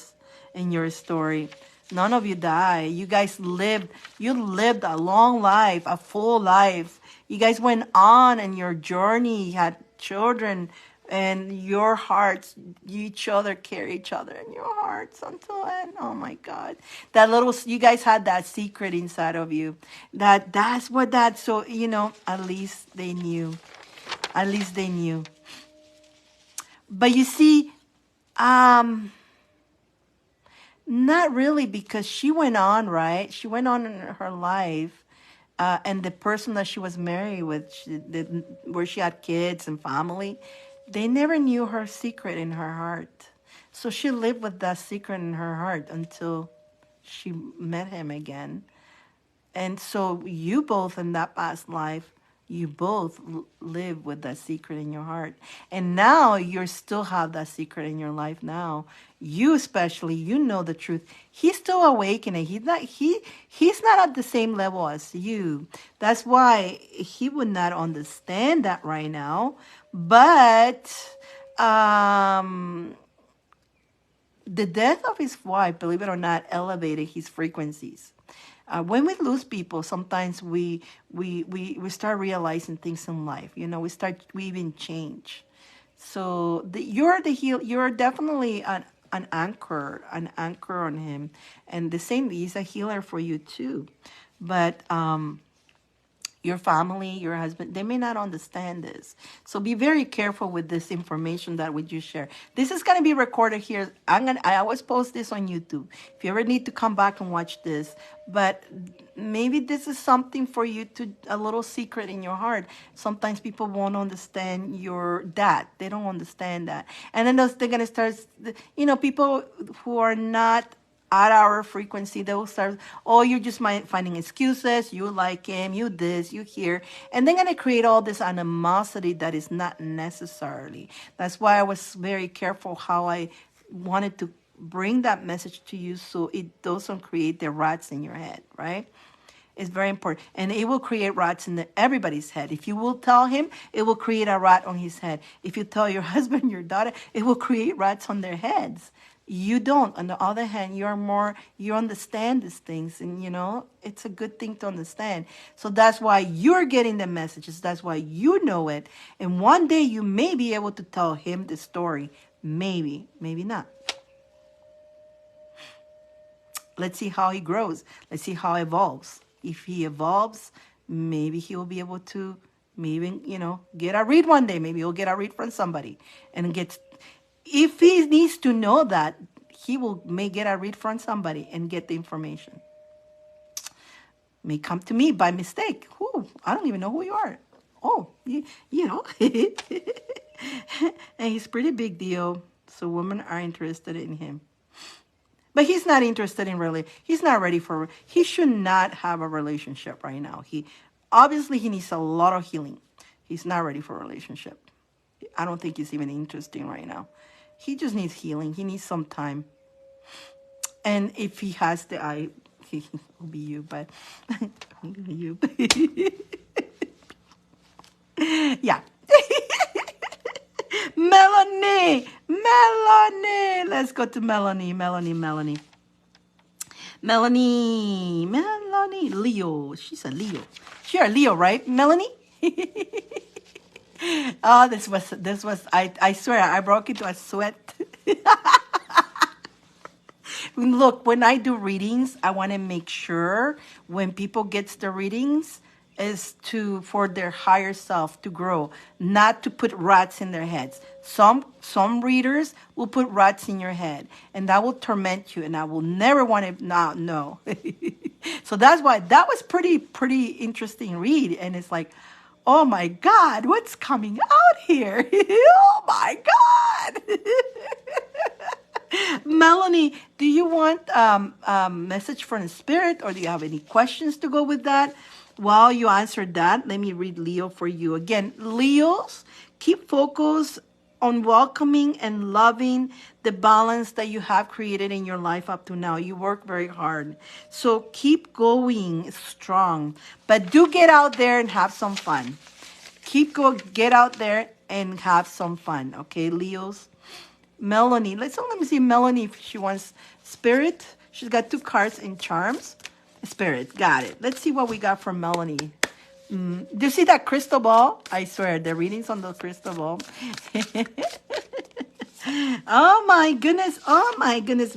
story. None of you died. You guys you lived a long life, a full life. You guys went on in your journey, had children, and your hearts, you each other carry each other in your hearts until end. Oh my God. You guys had that secret inside of you. So, you know, at least they knew. At least they knew. But you see, not really, because she went on, right? She went on in her life. And the person that she was married with, where she had kids and family, they never knew her secret in her heart. So she lived with that secret in her heart until she met him again. And so you both in that past life, you both live with that secret in your heart. And now you still have that secret in your life now. You especially, you know the truth. He's still awakening. He's not at the same level as you. That's why he would not understand that right now. But the death of his wife, believe it or not, elevated his frequencies. When we lose people, sometimes we start realizing things in life. You know, we even change. So you're definitely an anchor on him, and the same, he's a healer for you too. But your family, your husband, they may not understand this. So be very careful with this information that we just share. This is going to be recorded here. I always post this on YouTube. If you ever need to come back and watch this, but maybe this is something for you a little secret in your heart. Sometimes people won't understand that. They don't understand that. And then they're going to start, you know, people who are not at our frequency, they will start, oh, you're just finding excuses, you like him, you this, you here, and they're going to create all this animosity that is not necessarily. That's why I was very careful how I wanted to bring that message to you, so it doesn't create the rats in your head, right? It's very important. And it will create rats in everybody's head. If you will tell him, it will create a rat on his head. If you tell your husband, your daughter, it will create rats on their heads. You don't. On the other hand, you understand these things, and it's a good thing to understand. So that's why you're getting the messages. That's why you know it. And one day you may be able to tell him the story. Maybe, maybe not. Let's see how he grows. Let's see how he evolves. If he evolves, maybe he will be able to maybe, get a read one day. Maybe he'll get a read from somebody and if he needs to know that, may get a read from somebody and get the information. May come to me by mistake. Who? I don't even know who you are. Oh, you know. And he's pretty big deal. So women are interested in him. But he's not interested in he's not ready he should not have a relationship right now. Obviously he needs a lot of healing. He's not ready for a relationship. I don't think he's even interesting right now. He just needs healing. He needs some time. And if he has he will be you, but you. Yeah. Melanie. Let's go to Melanie. Leo. She's a Leo. You're a Leo, right, Melanie? Oh, this was. I swear, I broke into a sweat. Look, when I do readings, I want to make sure when people gets the readings is for their higher self to grow, not to put rats in their heads. Some readers will put rats in your head, and that will torment you, and I will never want to not know. So that's why that was pretty interesting read, and it's like, oh my God, what's coming out here? Oh my God. Melanie, do you want a message from the spirit, or do you have any questions to go with that? While you answer that, let me read Leo for you. Again, Leos, keep focused on welcoming and loving the balance that you have created in your life up to now. You work very hard. So keep going strong. But do get out there and have some fun. Get out there and have some fun. Okay, Leos? Melanie. Let me see Melanie if she wants spirit. She's got 2 cards in charms. Spirit. Got it. Let's see what we got from Melanie. Do you see that crystal ball? I swear, the readings on the crystal ball. Oh my goodness.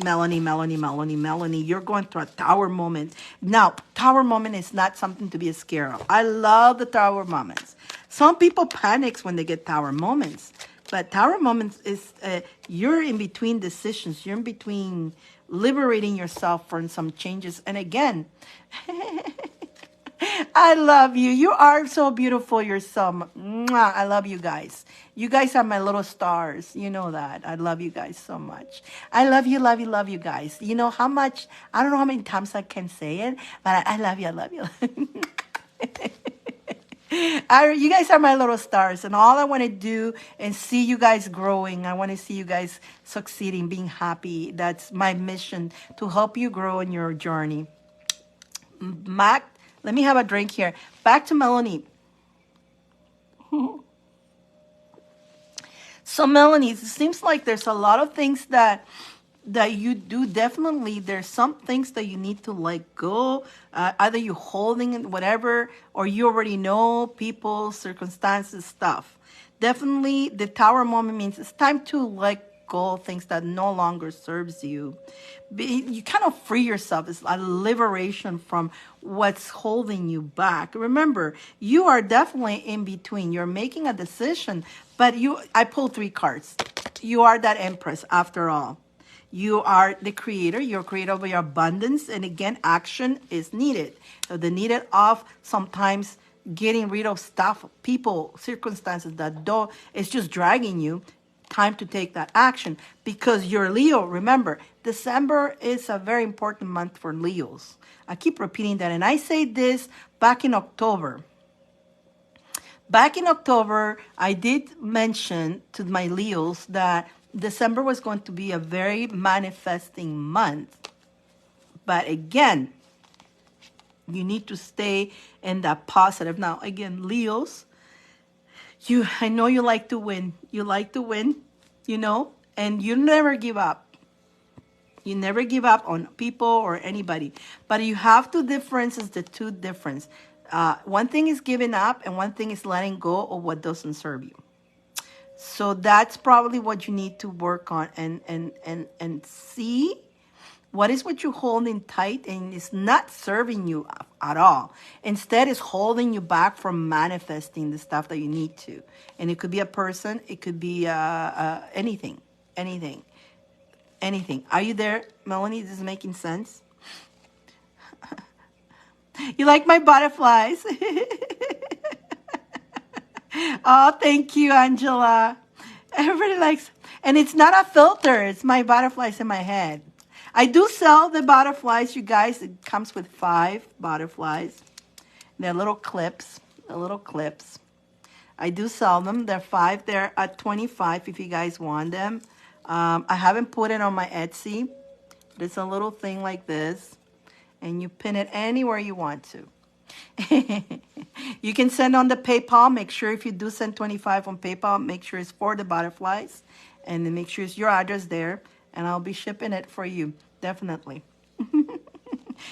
Melanie. You're going through a tower moment. Now, tower moment is not something to be scared of. I love the tower moments. Some people panics when they get tower moments. But tower moments is you're in between decisions. You're in between liberating yourself from some changes. And again, I love you. You are so beautiful. You're so, mwah, I love you guys. You guys are my little stars. You know that. I love you guys so much. I love you guys. You know how much, I don't know how many times I can say it, but I love you. You guys are my little stars, and all I want to do is see you guys growing. I want to see you guys succeeding, being happy. That's my mission, to help you grow in your journey. Mac, let me have a drink here. Back to Melanie. So Melanie, it seems like there's a lot of things that you do. Definitely there's some things that you need to let go, either you're holding it, whatever, or you already know people, circumstances, stuff. Definitely the tower moment means it's time to let go of things that no longer serves you. You kind of free yourself. It's a liberation from what's holding you back. Remember, you are definitely in between. You're making a decision, but I pulled 3 cards. You are that empress after all. You are the creator. You're creator of your abundance. And again, action is needed. So the needed of sometimes getting rid of stuff, people, circumstances it's just dragging you. Time to take that action, because you're Leo. Remember, December is a very important month for Leos. I keep repeating that. And I say this back in October. Back in October, I did mention to my Leos that December was going to be a very manifesting month. But again, you need to stay in that positive. Now, again, Leos, I know you like to win. You like to win, and you never give up. You never give up on people or anybody. But you have to difference the two difference. One thing is giving up, and one thing is letting go of what doesn't serve you. So that's probably what you need to work on, and see what you're holding tight and it's not serving you at all. Instead, it's holding you back from manifesting the stuff that you need to. And it could be a person, it could be anything, anything, anything. Are you there, Melanie? This is making sense? You like my butterflies? Oh, thank you, Angela. Everybody likes, and it's not a filter. It's my butterflies in my head. I do sell the butterflies, you guys. It comes with 5 butterflies. They're little clips, the little clips. I do sell them. They're 5. They're at 25 if you guys want them. I haven't put it on my Etsy. It's a little thing like this, and you pin it anywhere you want to. You can send on the PayPal. Make sure if you do send 25 on PayPal, make sure it's for the butterflies, and then make sure it's your address there, and I'll be shipping it for you, definitely.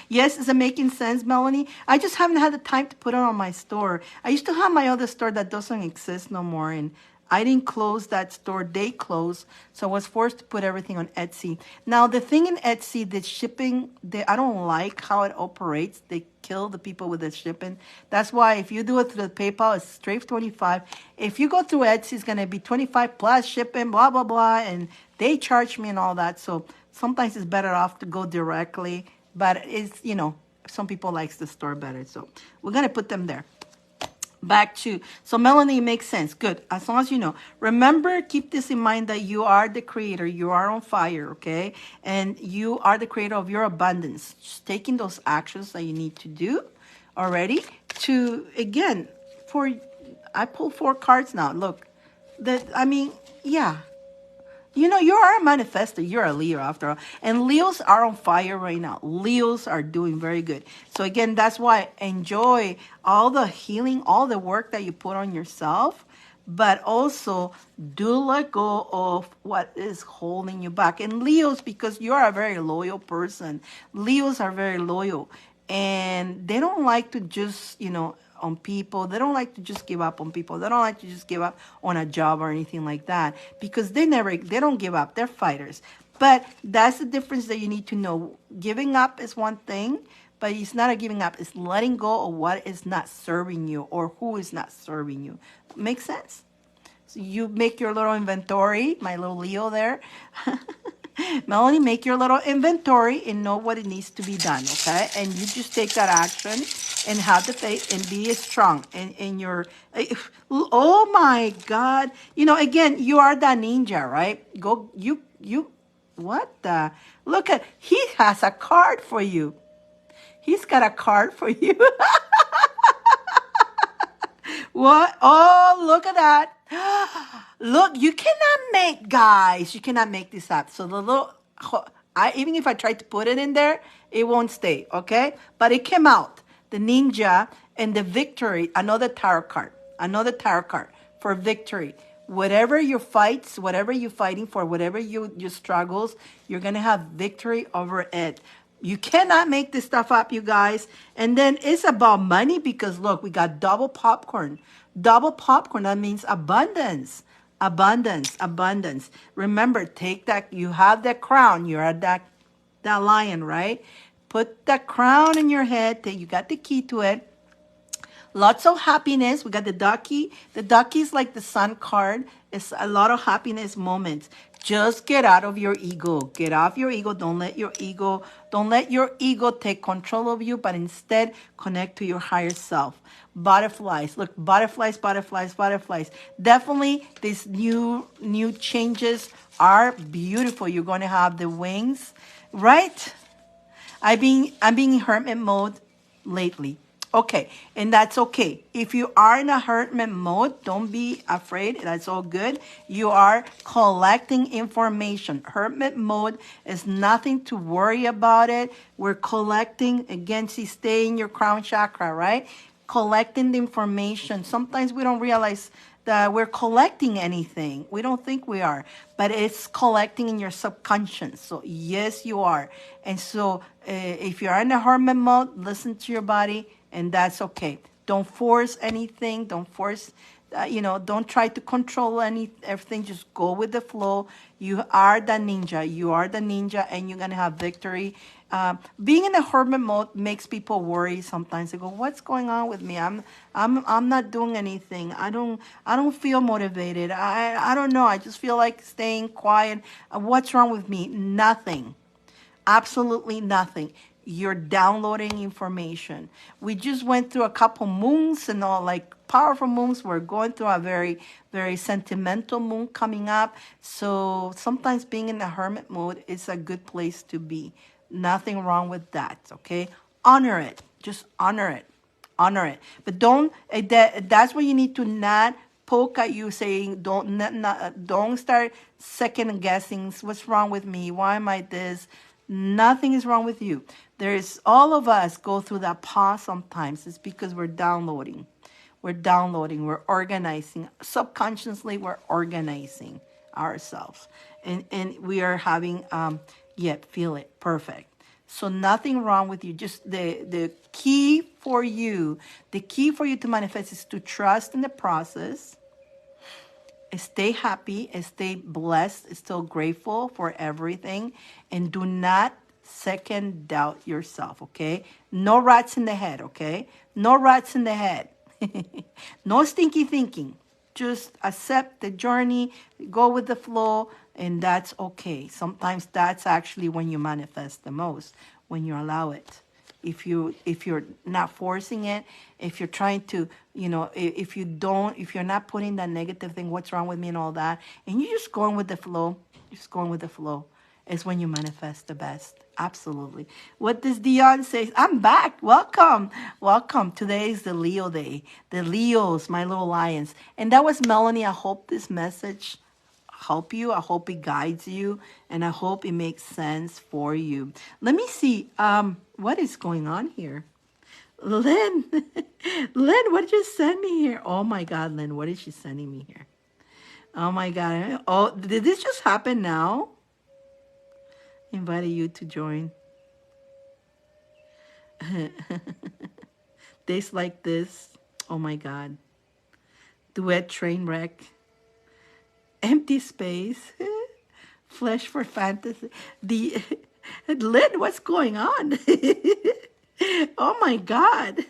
Yes, is it making sense, Melanie? I just haven't had the time to put it on my store. I used to have my other store that doesn't exist no more, and I didn't close that store. They closed, so I was forced to put everything on Etsy. Now, the thing in Etsy, the shipping, I don't like how it operates. They kill the people with the shipping. That's why if you do it through the PayPal, it's straight 25. If you go through Etsy, it's going to be 25 plus shipping, blah, blah, blah, and they charge me and all that. So sometimes it's better off to go directly, but it's, some people likes the store better. So we're going to put them there. Back to, so Melanie, makes sense. Good. As long as you know. Remember, keep this in mind that you are the creator. You are on fire, okay? And you are the creator of your abundance. Just taking those actions that you need to do already to, again, I pull 4 cards now. Look, yeah. You are a manifester. You're a Leo after all. And Leos are on fire right now. Leos are doing very good. So again, that's why enjoy all the healing, all the work that you put on yourself, but also do let go of what is holding you back. And Leos, because you're a very loyal person, Leos are very loyal. And they don't like to just, on people. They don't like to just give up on people. They don't like to just give up on a job or anything like that, because they don't give up. They're fighters. But that's the difference that you need to know. Giving up is one thing, but it's not a giving up. It's letting go of what is not serving you or who is not serving you. Makes sense? So you make your little inventory, my little Leo there. Melanie, make your little inventory and know what it needs to be done, okay? And you just take that action and have the faith and be strong in your, oh my God. Again, you are that ninja, right? What the, look at, he has a card for you. He's got a card for you. What? Oh, look at that. Look, you cannot make this up. So the little, even if I tried to put it in there, it won't stay, okay? But it came out. The ninja and the victory, another tarot card for victory. Whatever your fights, whatever you're fighting for, whatever your struggles, you're going to have victory over it. You cannot make this stuff up, you guys. And then it's about money because, look, we got double popcorn. Double popcorn, that means abundance. Abundance, abundance. Remember, take that. You have that crown. You're that lion, right? Put that crown in your head. You got the key to it. Lots of happiness. We got the ducky. The ducky is like the sun card. It's a lot of happiness moments. Just get out of your ego. Get off your ego. Don't let your ego take control of you, but instead connect to your higher self. Butterflies. Look, butterflies, butterflies, butterflies. Definitely these new changes are beautiful. You're going to have the wings, right? I'm being in hermit mode lately. Okay, and that's okay. If you are in a hermit mode, don't be afraid. That's all good. You are collecting information. Hermit mode is nothing to worry about it. We're collecting, again, stay in your crown chakra, right? Collecting the information. Sometimes we don't realize that we're collecting anything. We don't think we are, but it's collecting in your subconscious. So yes, you are. And so if you're in a hermit mode, listen to your body, and that's okay. Don't force anything. Don't force. Don't try to control everything. Just go with the flow. You are the ninja. You are the ninja, and you're gonna have victory. Being in the hermit mode makes people worry sometimes. They go, "What's going on with me? I'm not doing anything. I don't feel motivated. I don't know. I just feel like staying quiet. What's wrong with me? Nothing. Absolutely nothing. You're downloading information. We just went through a couple moons and all, like powerful moons. We're going through a very, very sentimental moon coming up. So sometimes being in the hermit mode is a good place to be. Nothing wrong with that, okay? Honor it. Just honor it. Honor it. But don't, that's where you need to not poke at you saying, don't start second guessing. What's wrong with me? Why am I this? Nothing is wrong with you. All of us go through that pause sometimes. It's because we're downloading. We're organizing. Subconsciously, we're organizing ourselves. And we are having, feel it. Perfect. So nothing wrong with you. Just the key for you to manifest is to trust in the process. Stay happy, stay blessed, still grateful for everything, and do not second doubt yourself, okay? No rats in the head, okay? No rats in the head. No stinky thinking. Just accept the journey, go with the flow, and that's okay. Sometimes that's actually when you manifest the most, when you allow it. If you're not forcing it, if you're trying to, if you're not putting that negative thing, what's wrong with me and all that, and you're just going with the flow, is when you manifest the best. Absolutely. What does Dion say? I'm back. Welcome. Today is the Leo day. The Leos, my little lions. And that was Melanie. I hope this message help you. I hope it guides you, and I hope it makes sense for you. Let me see. What is going on here? Lynn, Lynn, what did you send me here? Oh my God, Lynn, what is she sending me here? Oh my God. Oh, did this just happen now? Invited you to join. Days like this. Oh my God. Duet train wreck. Empty space. Flesh for fantasy. Lynn, what's going on? Oh my God.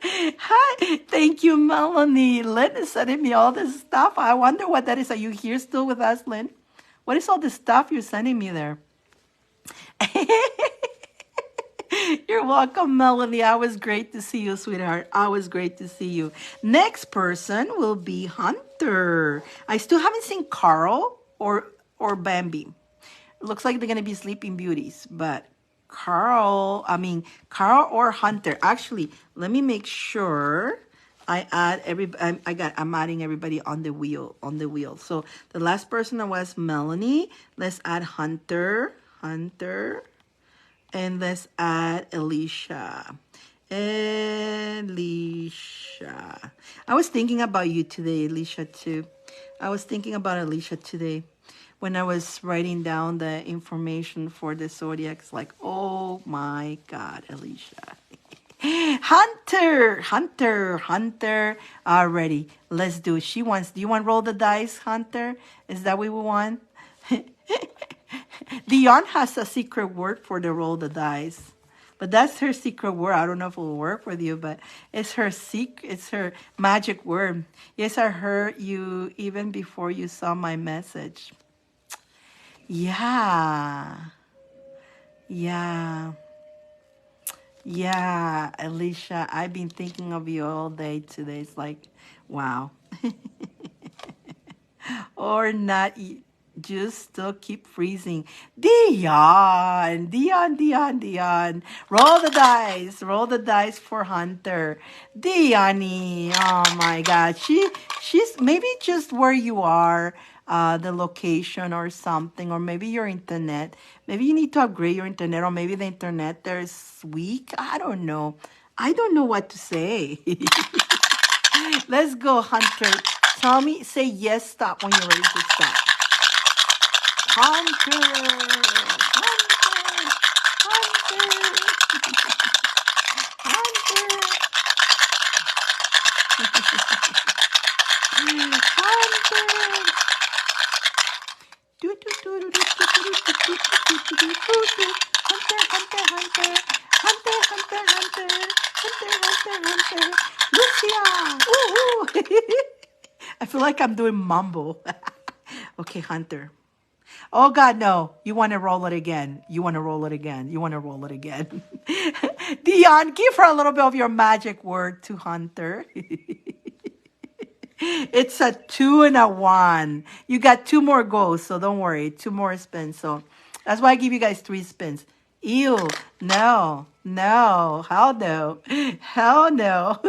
Hi. Thank you, Melanie. Lynn is sending me all this stuff. I wonder what that is. Are you here still with us, Lynn? What is all this stuff you're sending me there? You're welcome, Melanie. I was great to see you, sweetheart. I was great to see you. Next person will be Hunter. I still haven't seen Carl or Bambi. It looks like they're going to be sleeping beauties, but Carl or Hunter. Actually, let me make sure I add I'm adding everybody on the wheel. So the last person that was Melanie. Let's add Hunter. And let's add Alicia. I was thinking about you today, Alicia, too. When I was writing down the information for the zodiacs. Like, oh my God, Alicia. Hunter. Already. Let's do it. Do you want to roll the dice, Hunter? Is that what we want? Dion has a secret word for the roll the dice. But that's her secret word. I don't know if it will work with you, but it's her magic word. Yes, I heard you even before you saw my message. Yeah, Alicia, I've been thinking of you all day today. It's like, wow. Or not, just still keep freezing. Dion. Roll the dice for Hunter. Diani, oh my God. She's maybe just where you are, the location or something, or maybe your internet. Maybe you need to upgrade your internet, or maybe the internet there is weak. I don't know what to say. Let's go, Hunter. Tell me, say yes, stop when you're ready to stop. Hunter, Hunter, Hunter, Hunter, Hunter. Hunter, Hunter, Hunter, Hunter, Hunter, Hunter, Hunter, Hunter, Lucia. Woohoo! I feel like I'm doing mumble. Okay, Hunter. Oh God, no. You want to roll it again. You want to roll it again. You want to roll it again. Dion, give her a little bit of your magic word to Hunter. It's a 2 and a 1. You got 2 more goes, so don't worry. 2 more spins. So that's why I give you guys 3 spins. Ew. No. No. Hell no. Hell no.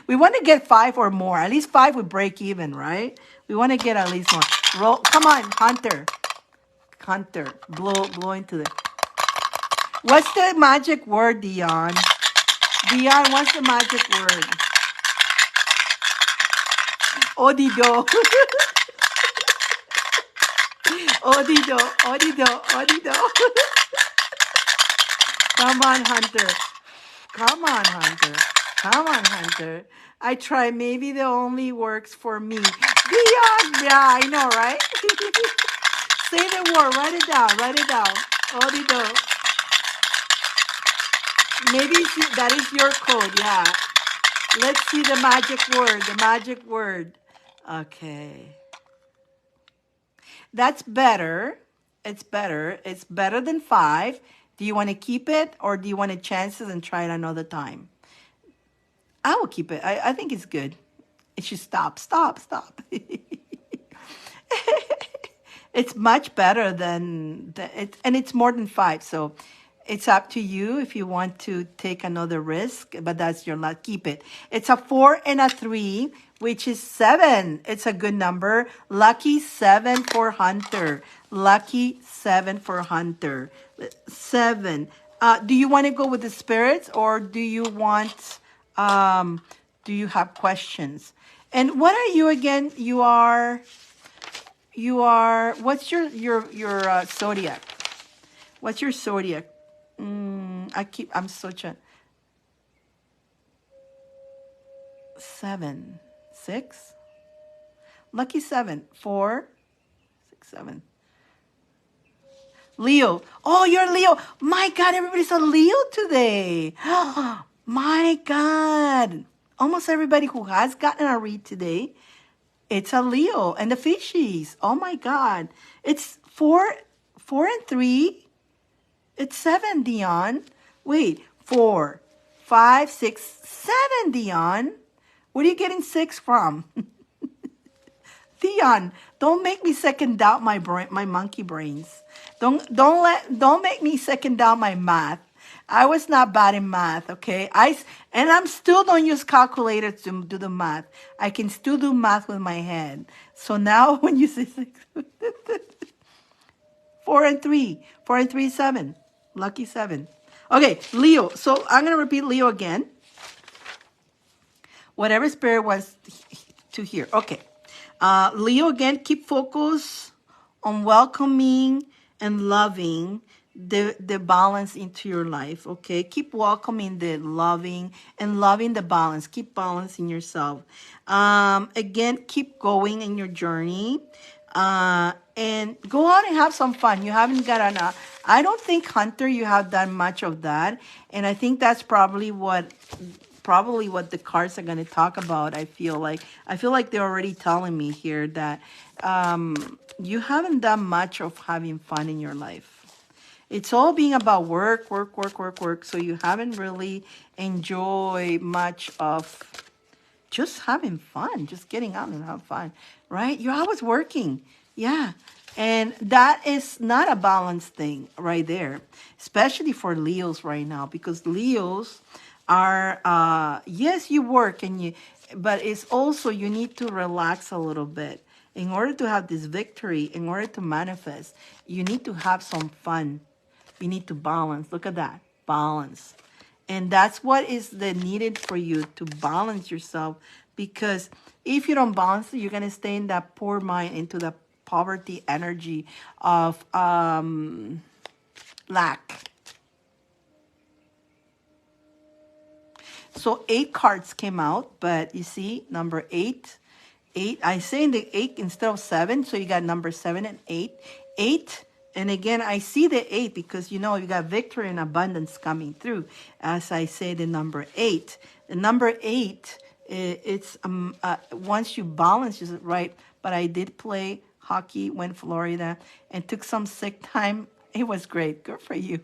We want to get 5 or more. At least 5 would break even, right? We want to get at least more. Roll. Come on, Hunter. Hunter. Blow into the... What's the magic word, Dion? Dion, what's the magic word? Odido. Odido, Odido, Odido. Come on, Hunter. Come on, Hunter. Come on, Hunter. I try. Maybe the only works for me. Dion. Yeah, I know, right? Say the word. Write it down. Write it down. Odido. Maybe that is your code. Yeah. Let's see the magic word. The magic word. Okay. That's better. It's better. It's better than 5. Do you want to keep it or do you want to chances and try it another time? I will keep it. I think it's good. It should stop. Stop. Stop. It's much better than it, and it's more than 5. So it's up to you if you want to take another risk, but that's your luck. Keep it. It's a 4 and a 3, which is 7. It's a good number. Lucky 7 for Hunter. Lucky 7 for Hunter. 7. Do you want to go with the spirits or do you want, do you have questions? And what are you again? What's your zodiac? What's your zodiac? I'm such a 7, 6. Lucky 7, 4, 6, 7. Leo. Oh, you're Leo. My God, everybody's a Leo today. My God. Almost everybody who has gotten a read today, it's a Leo. And the fishies. Oh my God. It's 4 and 3. It's 7, Dion. Wait, 4, 5, 6, 7, Dion. Where are you getting 6 from? Dion, don't make me second doubt my brain, my monkey brains. Don't make me second doubt my math. I was not bad in math, okay? I'm still don't use calculators to do the math. I can still do math with my head. So now when you say 6, 4 and 3, 4 and 3 is 7. Lucky 7. Okay, Leo. So I'm gonna repeat Leo again. Whatever spirit wants to hear. Okay. Leo, again, keep focus on welcoming and loving the balance into your life, okay? Keep welcoming the loving and loving the balance. Keep balancing yourself. Again, keep going in your journey. And go out and have some fun. You haven't got enough. I don't think, Hunter, you have done much of that. And I think that's probably what the cards are going to talk about. I feel like they're already telling me here that you haven't done much of having fun in your life. It's all being about work. So you haven't really enjoyed much of just having fun, just getting out and have fun, right? You're always working. Yeah. And that is not a balanced thing right there, especially for Leos right now, because Leos are, yes, you work but it's also, you need to relax a little bit. In order to have this victory, in order to manifest, you need to have some fun. You need to balance. Look at that. Balance. And that's what is needed for you to balance yourself because if you don't balance, you're going to stay in that poor mind, into the poverty energy of lack. So 8 cards came out, but you see number 8, 8. I say in the 8 instead of 7, so you got number 7 and 8, 8. And again, I see the 8 because you got victory and abundance coming through. As I say, the number 8, the number 8, it's once you balance it right. But I did play hockey, went Florida, and took some sick time. It was great. Good for you.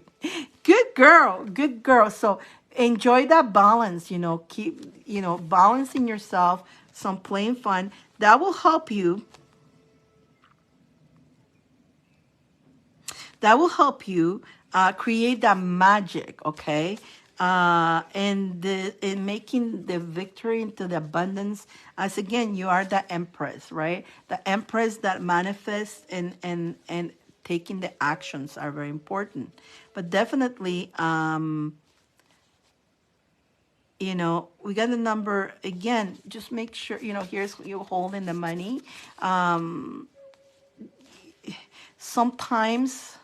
Good girl. Good girl. So enjoy that balance, keep, balancing yourself, some playing fun. That will help you. That will help you create that magic, okay? In making the victory into the abundance, as again, you are the empress, right? The empress that manifests, and taking the actions are very important. But definitely, we got the number again. Just make sure, here's you holding the money. Sometimes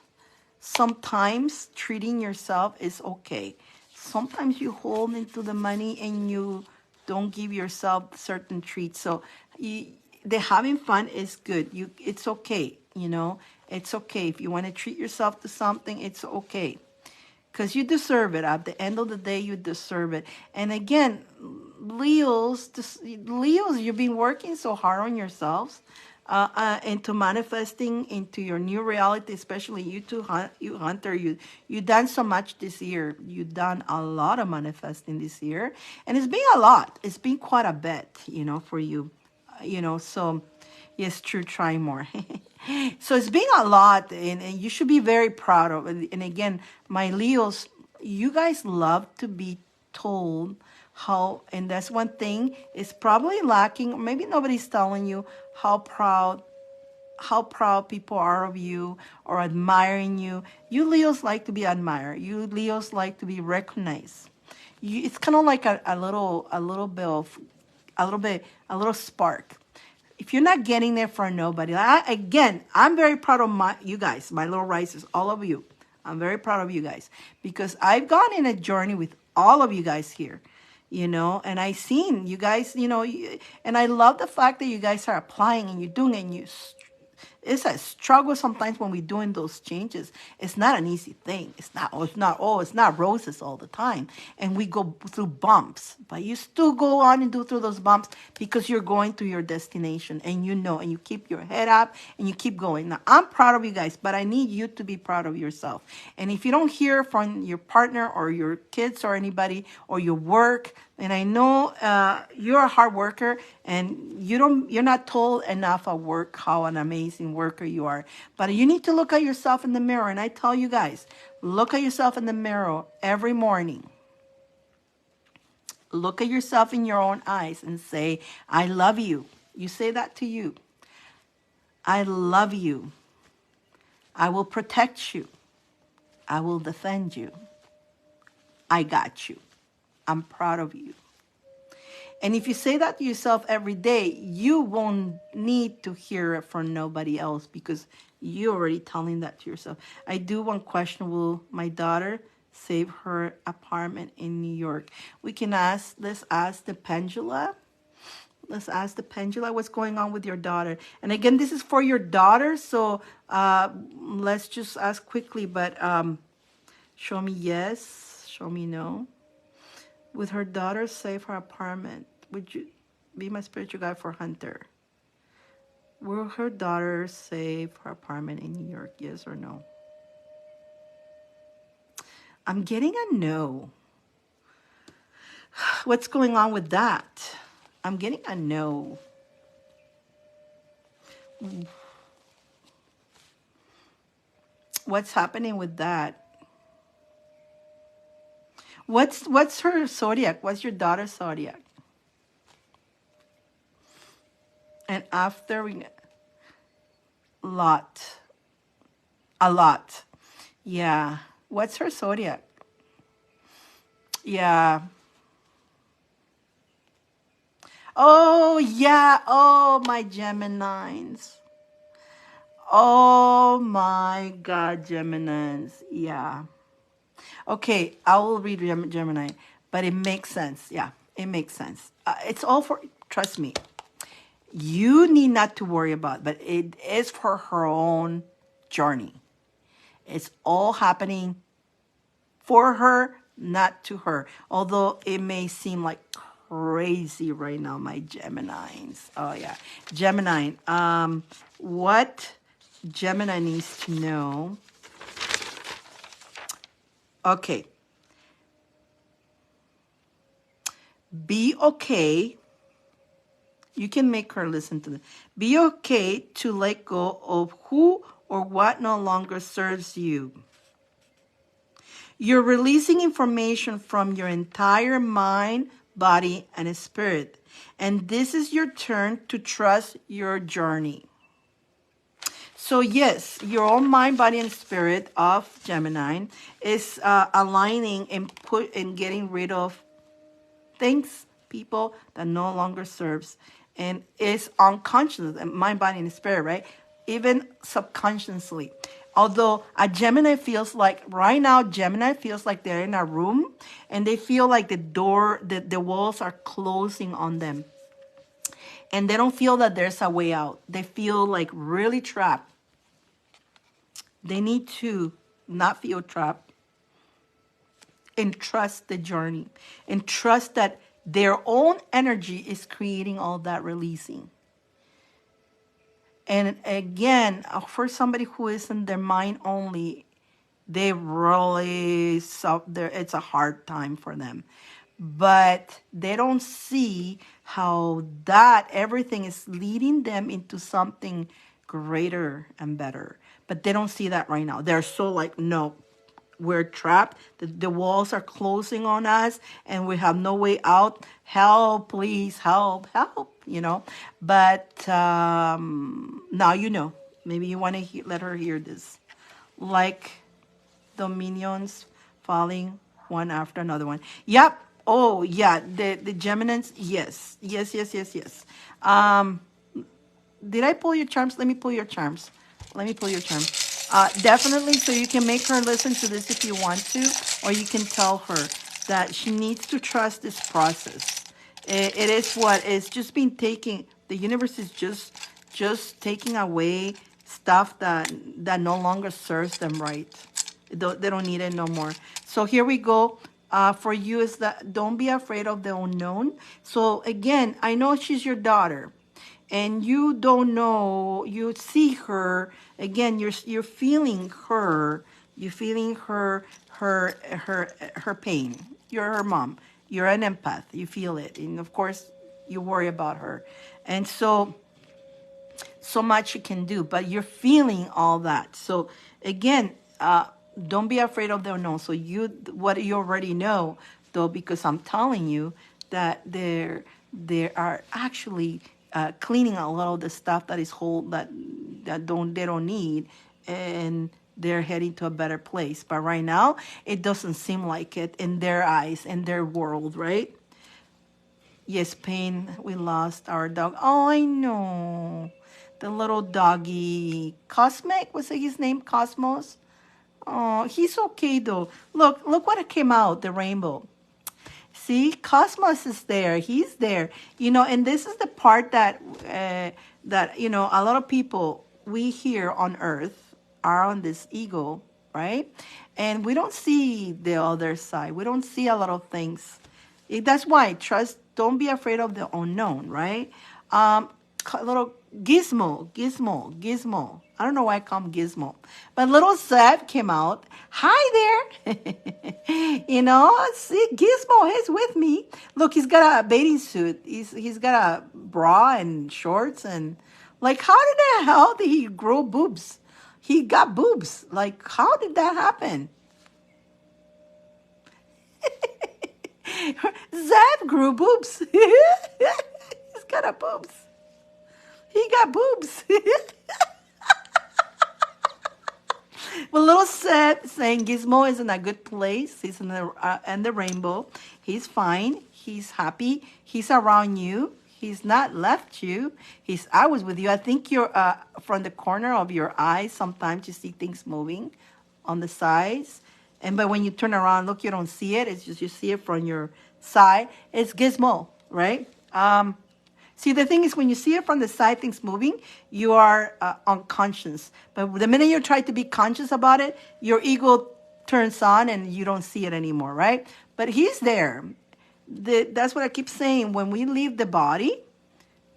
treating yourself is okay. Sometimes you hold into the money and you don't give yourself certain treats. So the having fun is good. It's okay. It's okay. If you want to treat yourself to something, it's okay. Because you deserve it. At the end of the day, you deserve it. And again, Leos, you've been working so hard on yourselves, into manifesting into your new reality, especially you two, you Hunter, you done so much this year. You done a lot of manifesting this year. And it's been a lot. It's been quite a bit, for you. So yes, true, try more. So it's been a lot, and you should be very proud of it. And again, my Leos, you guys love to be told how, and that's one thing is probably lacking. Maybe nobody's telling you how proud people are of you or admiring you. You Leos like to be admired. You Leos like to be recognized. It's kind of like a little spark. If you're not getting there for nobody, I'm very proud of you guys, my little risers, all of you. I'm very proud of you guys because I've gone in a journey with all of you guys here, and I seen you guys, and I love the fact that you guys are applying and you're doing it, and it's a struggle sometimes when we're doing those changes. It's not an easy thing. It's not roses all the time. And we go through bumps, but you still go on and do through those bumps because you're going to your destination, and and you keep your head up and you keep going. Now, I'm proud of you guys, but I need you to be proud of yourself. And if you don't hear from your partner or your kids or anybody or your work, and I know you're a hard worker, and you're not told enough at work how an amazing worker you are. But you need to look at yourself in the mirror. And I tell you guys, look at yourself in the mirror every morning. Look at yourself in your own eyes and say, I love you. You say that to you. I love you. I will protect you. I will defend you. I got you. I'm proud of you. And if you say that to yourself every day, you won't need to hear it from nobody else because you're already telling that to yourself. I do one question. Will my daughter save her apartment in New York? Let's ask the pendula. Let's ask the pendula what's going on with your daughter. And again, this is for your daughter. So let's just ask quickly, but show me yes, show me no. With her daughter save her apartment, would you be my spiritual guide for Hunter? Will her daughter save her apartment in New York, yes or no? I'm getting a no. What's going on with that? I'm getting a no. What's happening with that? What's her zodiac? What's your daughter's zodiac? And after a lot. Yeah. What's her zodiac? Yeah. Oh, yeah. Oh, my Geminines. Oh, my God, Geminines. Yeah. Okay, I will read Gemini, but it makes sense. Yeah, it makes sense. It's all for, trust me, you need not to worry about, but it is for her own journey. It's all happening for her, not to her. Although it may seem like crazy right now, my Geminines. Oh yeah, Gemini. What Gemini needs to know? Okay, be okay. You can make her listen to this. Be okay to let go of who or what no longer serves you. You're releasing information from your entire mind, body, and spirit. And this is your turn to trust your journey. So yes, your own mind, body, and spirit of Gemini is aligning and getting rid of things, people that no longer serves, and is unconscious, mind, body, and spirit, right? Even subconsciously. Although a Gemini feels like right now, Gemini feels like they're in a room and they feel like the walls are closing on them. And they don't feel that there's a way out. They feel like really trapped. They need to not feel trapped and trust the journey and trust that their own energy is creating all that releasing. And again, for somebody who is in their mind only, they really it's a hard time for them. But they don't see how that everything is leading them into something greater and better. But they don't see that right now. They're so like, no, we're trapped. The walls are closing on us and we have no way out. Help, please, help, help, But now you know. Maybe you want to let her hear this. Like the minions falling one after another one. Yep. Oh, yeah. The Geminins. Yes. Yes, yes, yes, yes. Did I pull your charms? Let me pull your charms. Let me pull your charms. Definitely, so you can make her listen to this if you want to, or you can tell her that she needs to trust this process. It is what it's just been taking. The universe is just taking away stuff that no longer serves them right. They don't need it no more. So here we go. For you is that don't be afraid of the unknown. So again, I know she's your daughter and you don't know, you see her again, you're feeling her, her pain. You're her mom, you're an empath, you feel it, and of course you worry about her. And so much you can do, but you're feeling all that. So again, don't be afraid of the unknown. So what you already know, though, because I'm telling you that they are actually cleaning a lot of the stuff that is they don't need, and they're heading to a better place. But right now, it doesn't seem like it in their eyes, in their world, right? Yes, pain. We lost our dog. Oh, I know. The little doggy. Cosmic? Was it his name? Cosmos? Oh, he's okay though. Look what came out, the rainbow. See, Cosmos is there. He's there. And this is the part that a lot of people we here on Earth are on this ego, right? And we don't see the other side. We don't see a lot of things. That's why trust. Don't be afraid of the unknown, right? Little Gizmo. I don't know why I call him Gizmo, but little Zed came out. Hi there, See, Gizmo is with me. Look, he's got a bathing suit. He's got a bra and shorts and like, how did the hell did he grow boobs? He got boobs. Like, how did that happen? Zed grew boobs. He's got a boobs. He got boobs. Well, little Seth saying Gizmo is in a good place. He's in the rainbow. He's fine. He's happy. He's around you. He's not left you. He's always with you. I think you're from the corner of your eye. Sometimes you see things moving on the sides, and but when you turn around, look, you don't see it. It's just you see it from your side. It's Gizmo, right? See, the thing is, when you see it from the side, things moving, you are unconscious. But the minute you try to be conscious about it, your ego turns on and you don't see it anymore, right? But he's there. That's what I keep saying. When we leave the body,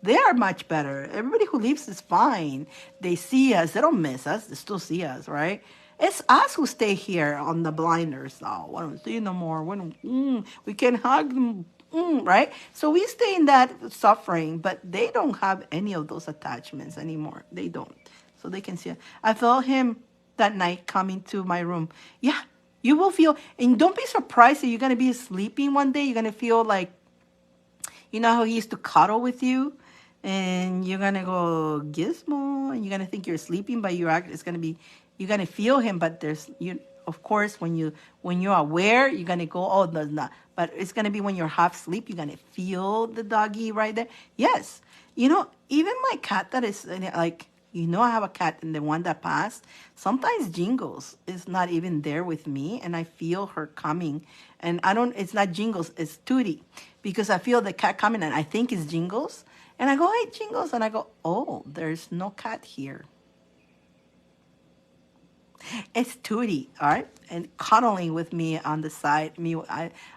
they are much better. Everybody who leaves is fine. They see us. They don't miss us. They still see us, right? It's us who stay here on the blinders. Oh, I don't see no more. We can't hug them, right? So we stay in that suffering, but they don't have any of those attachments anymore. They don't. So they can see it. I felt him that night coming to my room. Yeah, you will feel, and don't be surprised that you're going to be sleeping one day. You're going to feel like, you know how he used to cuddle with you? And you're going to go, Gizmo, and you're going to think you're sleeping, but it's going to be, you're going to feel him, but of course, when you're aware, you're going to go, oh, no, not. But it's going to be when you're half asleep, you're going to feel the doggy right there. Yes. Even my cat that is like, I have a cat, and the one that passed, sometimes Jingles is not even there with me, and I feel her coming. And it's not Jingles, it's Tootie, because I feel the cat coming, and I think it's Jingles. And I go, hey, Jingles. And I go, oh, there's no cat here. It's Tootie, all right? And cuddling with me on the side.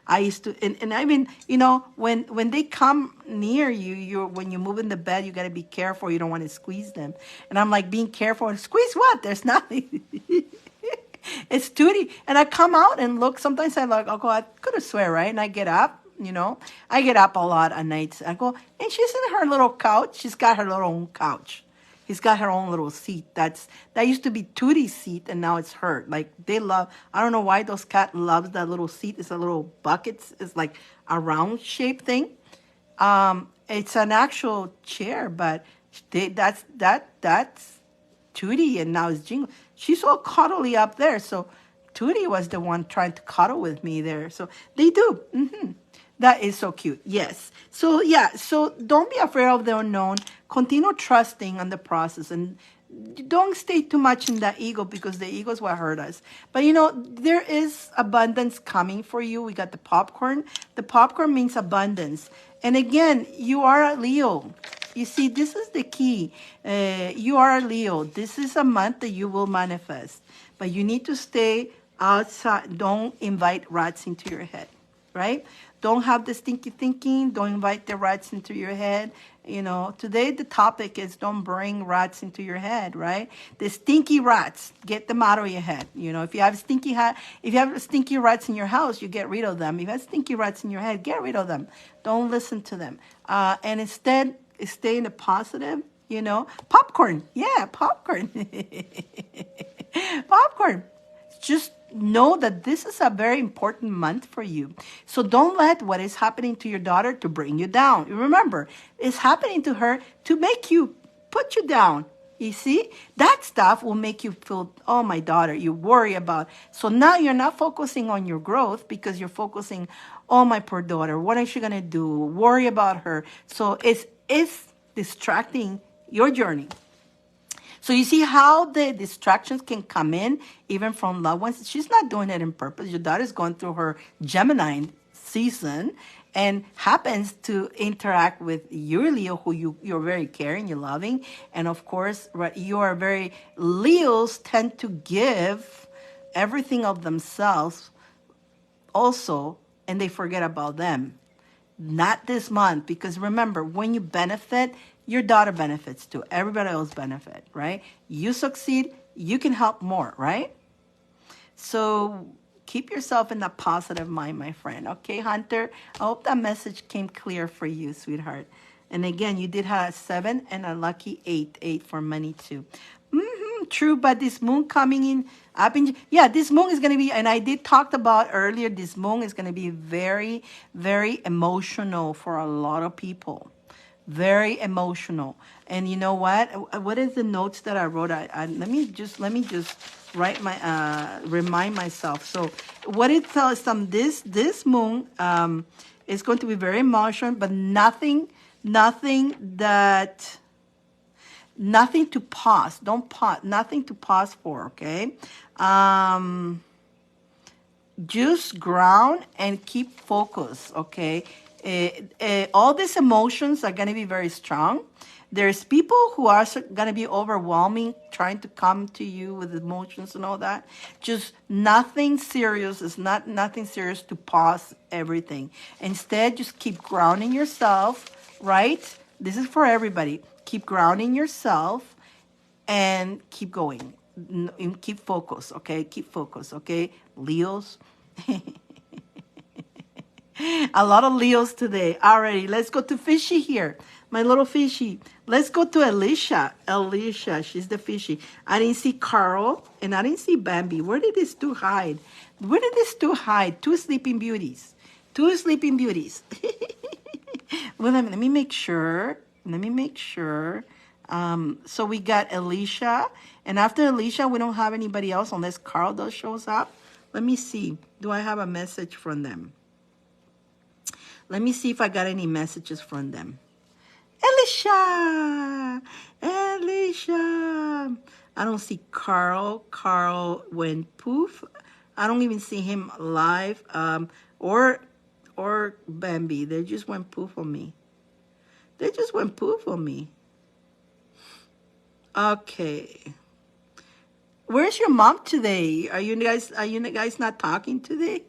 I used to, and I mean, when they come near you, when you move in the bed, you got to be careful. You don't want to squeeze them. And I'm like, being careful. Squeeze what? There's nothing. It's Tootie. And I come out and look. Sometimes I'll go, I could have swear, right? And I get up. I get up a lot at night. I go, and she's in her little couch. She's got her little own couch. He's got her own little seat. That used to be Tootie's seat, and now it's her. Like, they love, I don't know why those cats loves that little seat. It's a little bucket. It's like a round shaped thing. It's an actual chair, but that's Tootie, and now it's Jingle. She's all cuddly up there. So Tootie was the one trying to cuddle with me there. So they do. That is so cute. Yes. So, yeah. So don't be afraid of the unknown. Continue trusting on the process. And don't stay too much in the ego, because the ego is what hurt us. But, there is abundance coming for you. We got the popcorn. The popcorn means abundance. And again, you are a Leo. You see, this is the key. You are a Leo. This is a month that you will manifest. But you need to stay outside. Don't invite rats into your head, right? Don't have the stinky thinking. Don't invite the rats into your head. Today the topic is don't bring rats into your head, right? The stinky rats, get them out of your head. If you have stinky rats in your house, you get rid of them. If you have stinky rats in your head, get rid of them. Don't listen to them. And instead, stay in the positive, Popcorn. Yeah, popcorn. Popcorn. Just know that this is a very important month for you. So don't let what is happening to your daughter to bring you down. Remember, it's happening to her to put you down. You see, that stuff will make you feel, oh, my daughter, you worry about. So now you're not focusing on your growth, because you're focusing, oh, my poor daughter, what is she going to do? Worry about her. So it's distracting your journey. So you see how the distractions can come in, even from loved ones. She's not doing it on purpose. Your daughter's going through her Gemini season and happens to interact with your Leo, who you're very caring, you're loving. And of course, you are very, Leos tend to give everything of themselves also, and they forget about them. Not this month, because remember, when you benefit, your daughter benefits too. Everybody else benefit, right? You succeed, you can help more, right? So keep yourself in that positive mind, my friend. Okay, Hunter? I hope that message came clear for you, sweetheart. And again, you did have a 7 and a lucky 8 for money too. True, but this moon coming in, this moon is going to be, and I did talk about earlier, this moon is going to be very, very emotional for a lot of people. Very emotional. And you know what is the notes that I wrote? Let me just write remind myself. So what it tells them, this moon is going to be very emotional, but nothing nothing that, nothing to pause. Don't pause, nothing to pause for, okay? Just ground and keep focus, okay? All these emotions are going to be very strong. There's people who are going to be overwhelming, trying to come to you with emotions and all that. Just nothing serious. It's not nothing serious to pause everything. Instead, just keep grounding yourself, right? This is for everybody. Keep grounding yourself and keep going. Keep focus, okay? Keep focus, okay? Leos. A lot of Leos today. Alrighty, let's go to Fishy here. My little Fishy. Let's go to Alicia. Alicia, she's the Fishy. I didn't see Carl and I didn't see Bambi. Where did these two hide? Where did these two hide? Two sleeping beauties. Two sleeping beauties. Well, let me make sure. Let me make sure. So we got Alicia. And after Alicia, we don't have anybody else unless Carl does shows up. Let me see. Do I have a message from them? Let me see if I got any messages from them. Alicia! Alicia! I don't see Carl. Carl went poof. I don't even see him live. Or Bambi. They just went poof on me. They just went poof on me. Okay. Where's your mom today? Are you guys not talking today?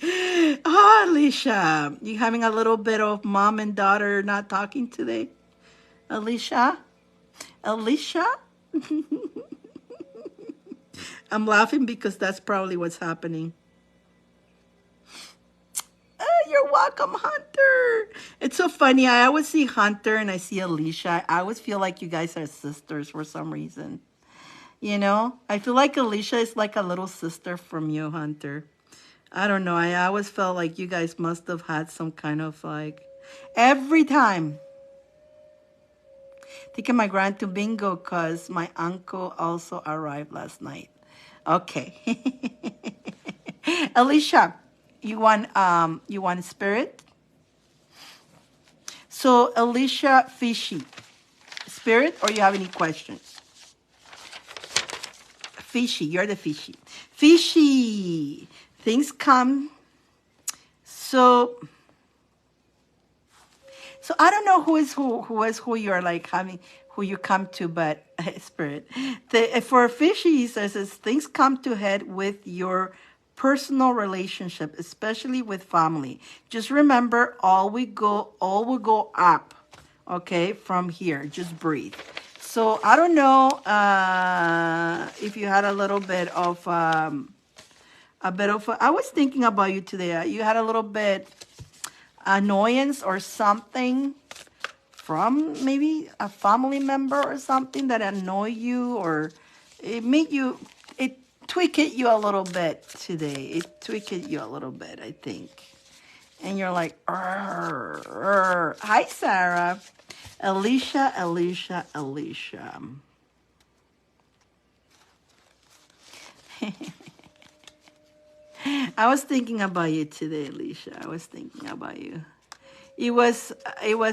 Oh, Alicia, you having a little bit of mom and daughter not talking today? Alicia? Alicia? I'm laughing because that's probably what's happening. You're welcome, Hunter. It's so funny. I always see Hunter and I see Alicia. I always feel like you guys are sisters for some reason. You know? I feel like Alicia is like a little sister from you, Hunter. I don't know. I always felt like you guys must have had some kind of like... Every time. Taking my grand to bingo because my uncle also arrived last night. Okay. Alicia, you want spirit? So Alicia, Fishy. Spirit, or you have any questions? Fishy, you're the Fishy. Fishy. Things come. So I don't know who is who you're like having, who you come to, but spirit. For Fishy, says things come to head with your personal relationship, especially with family. Just remember, all will go up. Okay, from here. Just breathe. So I don't know if you had a little bit of I was thinking about you today. You had a little bit annoyance or something from maybe a family member or something that annoyed you, or it tweaked you a little bit today. It tweaked you a little bit, I think. And you're like, arr, arr. Hi, Sarah. Alicia. I was thinking about you today, Alicia. I was thinking about you. It was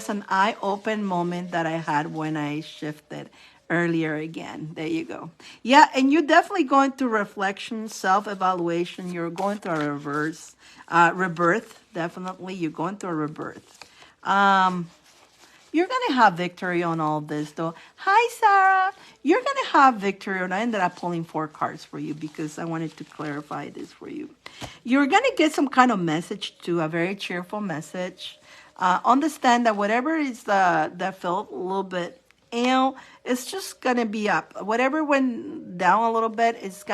an eye-open moment that I had when I shifted earlier again. There you go. Yeah, and you're definitely going through reflection, self-evaluation. You're going through a rebirth. Definitely, you're going through a rebirth. You're going to have victory on all this, though. Hi, Sarah. You're going to have victory. And I ended up pulling 4 cards for you because I wanted to clarify this for you. You're going to get some kind of message too, a very cheerful message. Understand that whatever is that felt a little bit ill, it's just going to be up. Whatever went down a little bit, it's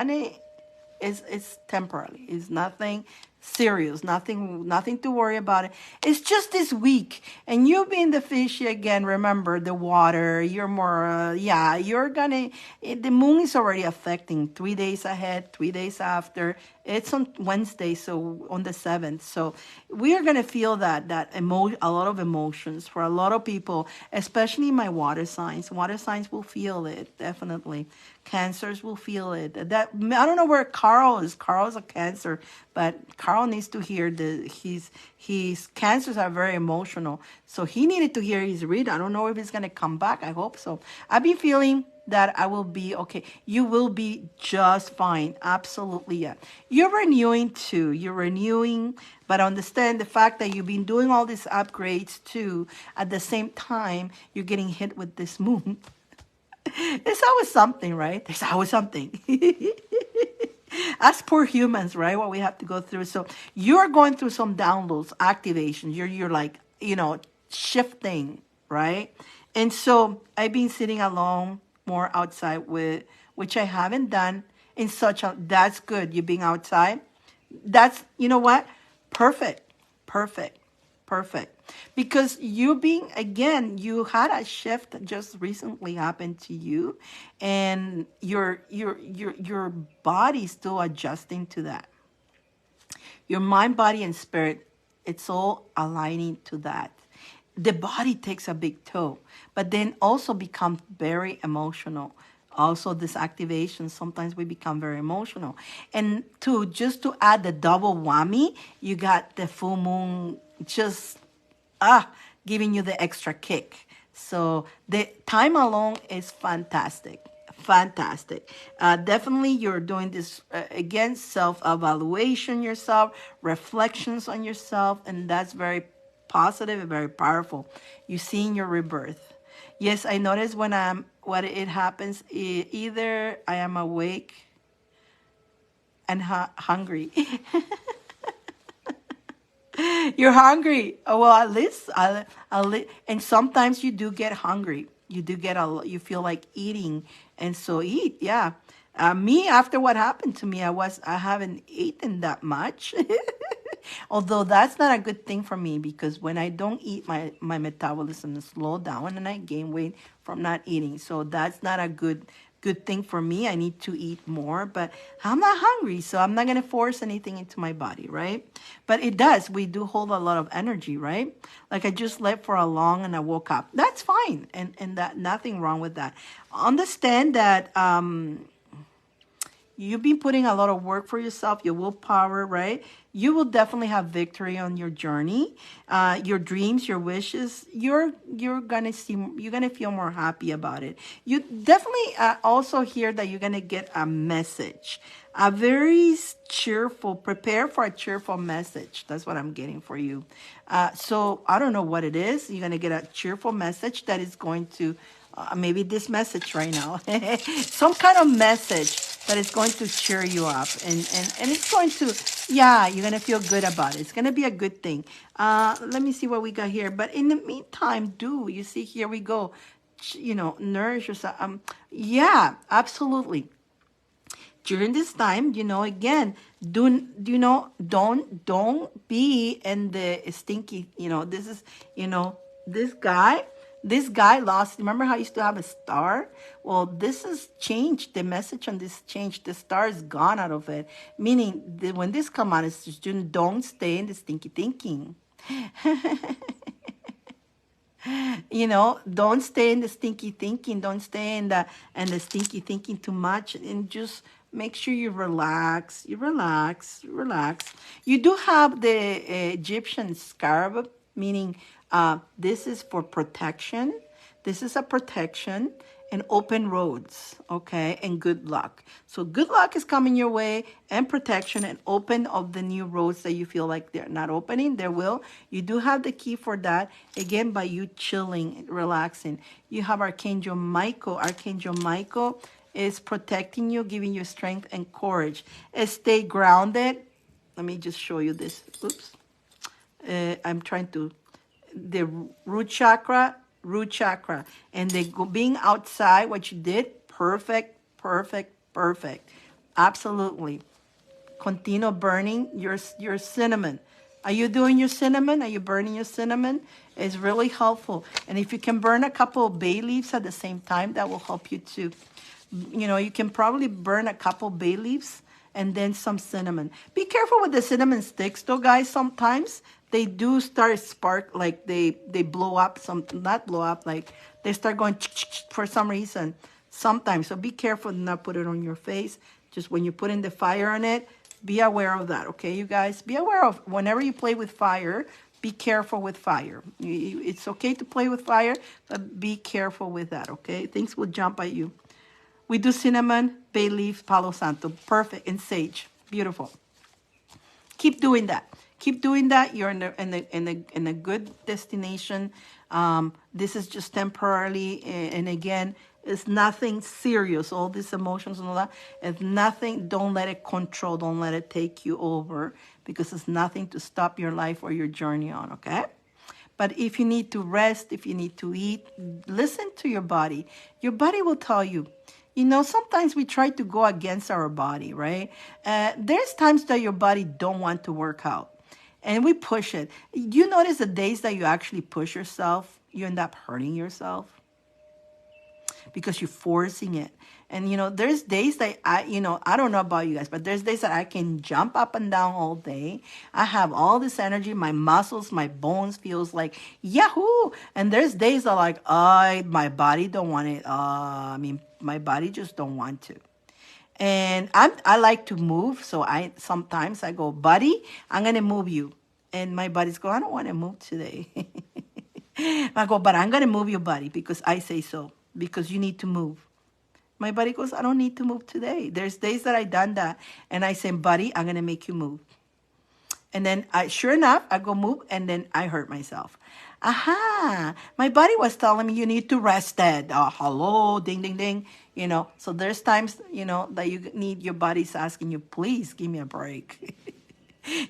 temporary. It's nothing serious, nothing to worry about it. It's just this week, and you being the Fishy again, remember the water, you're more you're gonna, the moon is already affecting 3 days ahead, 3 days after. It's on Wednesday, so on the 7th. So we are gonna feel a lot of emotions for a lot of people, especially my water signs. Water signs will feel it, definitely. Cancers will feel it. That, I don't know where Carl is. Carl's a Cancer, but Carl Carl needs to hear his cancers are very emotional. So he needed to hear his read. I don't know if he's gonna come back. I hope so. I've been feeling that I will be okay. You will be just fine. Absolutely, yeah. You're renewing too. You're renewing, but understand the fact that you've been doing all these upgrades too. At the same time, you're getting hit with this moon. There's always something, right? There's always something. As poor humans, right? What we have to go through. So you're going through some downloads, activations. You're like, shifting, right? And so I've been sitting alone more outside with which I haven't done in such a that's good. You being outside. That's you know what? Perfect. Perfect. Perfect. Because you being again, you had a shift just recently happened to you and your body's still adjusting to that. Your mind, body, and spirit, it's all aligning to that. The body takes a big toll, but then also becomes very emotional. Also, this activation, sometimes we become very emotional. And just to add the double whammy, you got the full moon just giving you the extra kick. So the time alone is fantastic. Fantastic. Definitely, you're doing this again, self evaluation yourself, reflections on yourself, and that's very positive and very powerful. You're seeing your rebirth. Yes, I notice when it happens, either I am awake and hungry. You're hungry. Oh, well, at least and sometimes you do get hungry. You do get you feel like eating, and so eat. Yeah. Me, after what happened to me, I haven't eaten that much. Although that's not a good thing for me because when I don't eat, my metabolism is slow down and I gain weight from not eating. So that's not a good thing for me. I need to eat more, but I'm not hungry, so I'm not going to force anything into my body, right? But it does. We do hold a lot of energy, right? Like I just slept for a long and I woke up. That's fine, and that nothing wrong with that. Understand that you've been putting a lot of work for yourself, your willpower, right? You will definitely have victory on your journey, your dreams, your wishes. You're gonna see, you're gonna feel more happy about it. You definitely also hear that you're gonna get a message, a very cheerful. Prepare for a cheerful message. That's what I'm getting for you. So I don't know what it is. You're gonna get a cheerful message that is going to. Maybe this message right now, some kind of message that is going to cheer you up and it's going to, yeah, you're going to feel good about it. It's going to be a good thing. Let me see what we got here. But in the meantime, you see, here we go, nourish yourself. Yeah, absolutely. During this time, again, don't be in the stinky, this is, this guy. This guy lost. Remember how he used to have a star? Well, this has changed. The message on this changed. The star is gone out of it. Meaning, when this come out, it's just don't stay in the stinky thinking. Don't stay in the stinky thinking. Don't stay in the stinky thinking too much, and just make sure you relax. You relax. Relax. You do have the Egyptian scarab, meaning this is for protection. This is a protection and open roads, okay, and good luck. So good luck is coming your way, and protection and open of the new roads that you feel like they're not opening. There will. You do have the key for that, again, by you chilling, relaxing. You have Archangel Michael. Archangel Michael is protecting you, giving you strength and courage. Stay grounded. Let me just show you this. Oops. I'm trying to, the root chakra, and being outside, what you did, perfect. Absolutely. Continue burning your cinnamon. Are you doing your cinnamon? Are you burning your cinnamon? It's really helpful. And if you can burn a couple of bay leaves at the same time, that will help you too. You can probably burn a couple bay leaves and then some cinnamon. Be careful with the cinnamon sticks though, guys. Sometimes they do start spark, like they blow up, not blow up, like they start going for some reason sometimes. So be careful to not put it on your face. Just when you put in the fire on it, Be aware of that, okay, you guys? Be aware of whenever you play with fire, be careful with fire. It's okay to play with fire, but be careful with that, okay? Things will jump at you. We do cinnamon, bay leaf, palo santo. Perfect. And sage. Beautiful. Keep doing that. Keep doing that. You're in a good destination. This is just temporarily, and again, it's nothing serious. All these emotions and all that, it's nothing. Don't let it control. Don't let it take you over, because it's nothing to stop your life or your journey on. Okay. But if you need to rest, if you need to eat, listen to your body. Your body will tell you. You know, sometimes we try to go against our body, right? There's times that your body don't want to work out, and we push it. You notice the days that you actually push yourself, you end up hurting yourself because you're forcing it. And, you know, there's days that I don't know about you guys, but there's days that I can jump up and down all day. I have all this energy. My muscles, my bones feels like, yahoo. And there's days that like, my body don't want it. My body just don't want to. And I like to move. So sometimes I go, buddy, I'm going to move you. And my body's go, I don't want to move today. I go, but I'm going to move your body because I say so, because you need to move. My body goes, I don't need to move today. There's days that I done that. And I say, buddy, I'm going to make you move. And then, sure enough, I go move, and then I hurt myself. Aha. My body was telling me, you need to rest it. Hello, ding, ding, ding. You know, so there's times, you know, that you need, your body's asking you, please give me a break.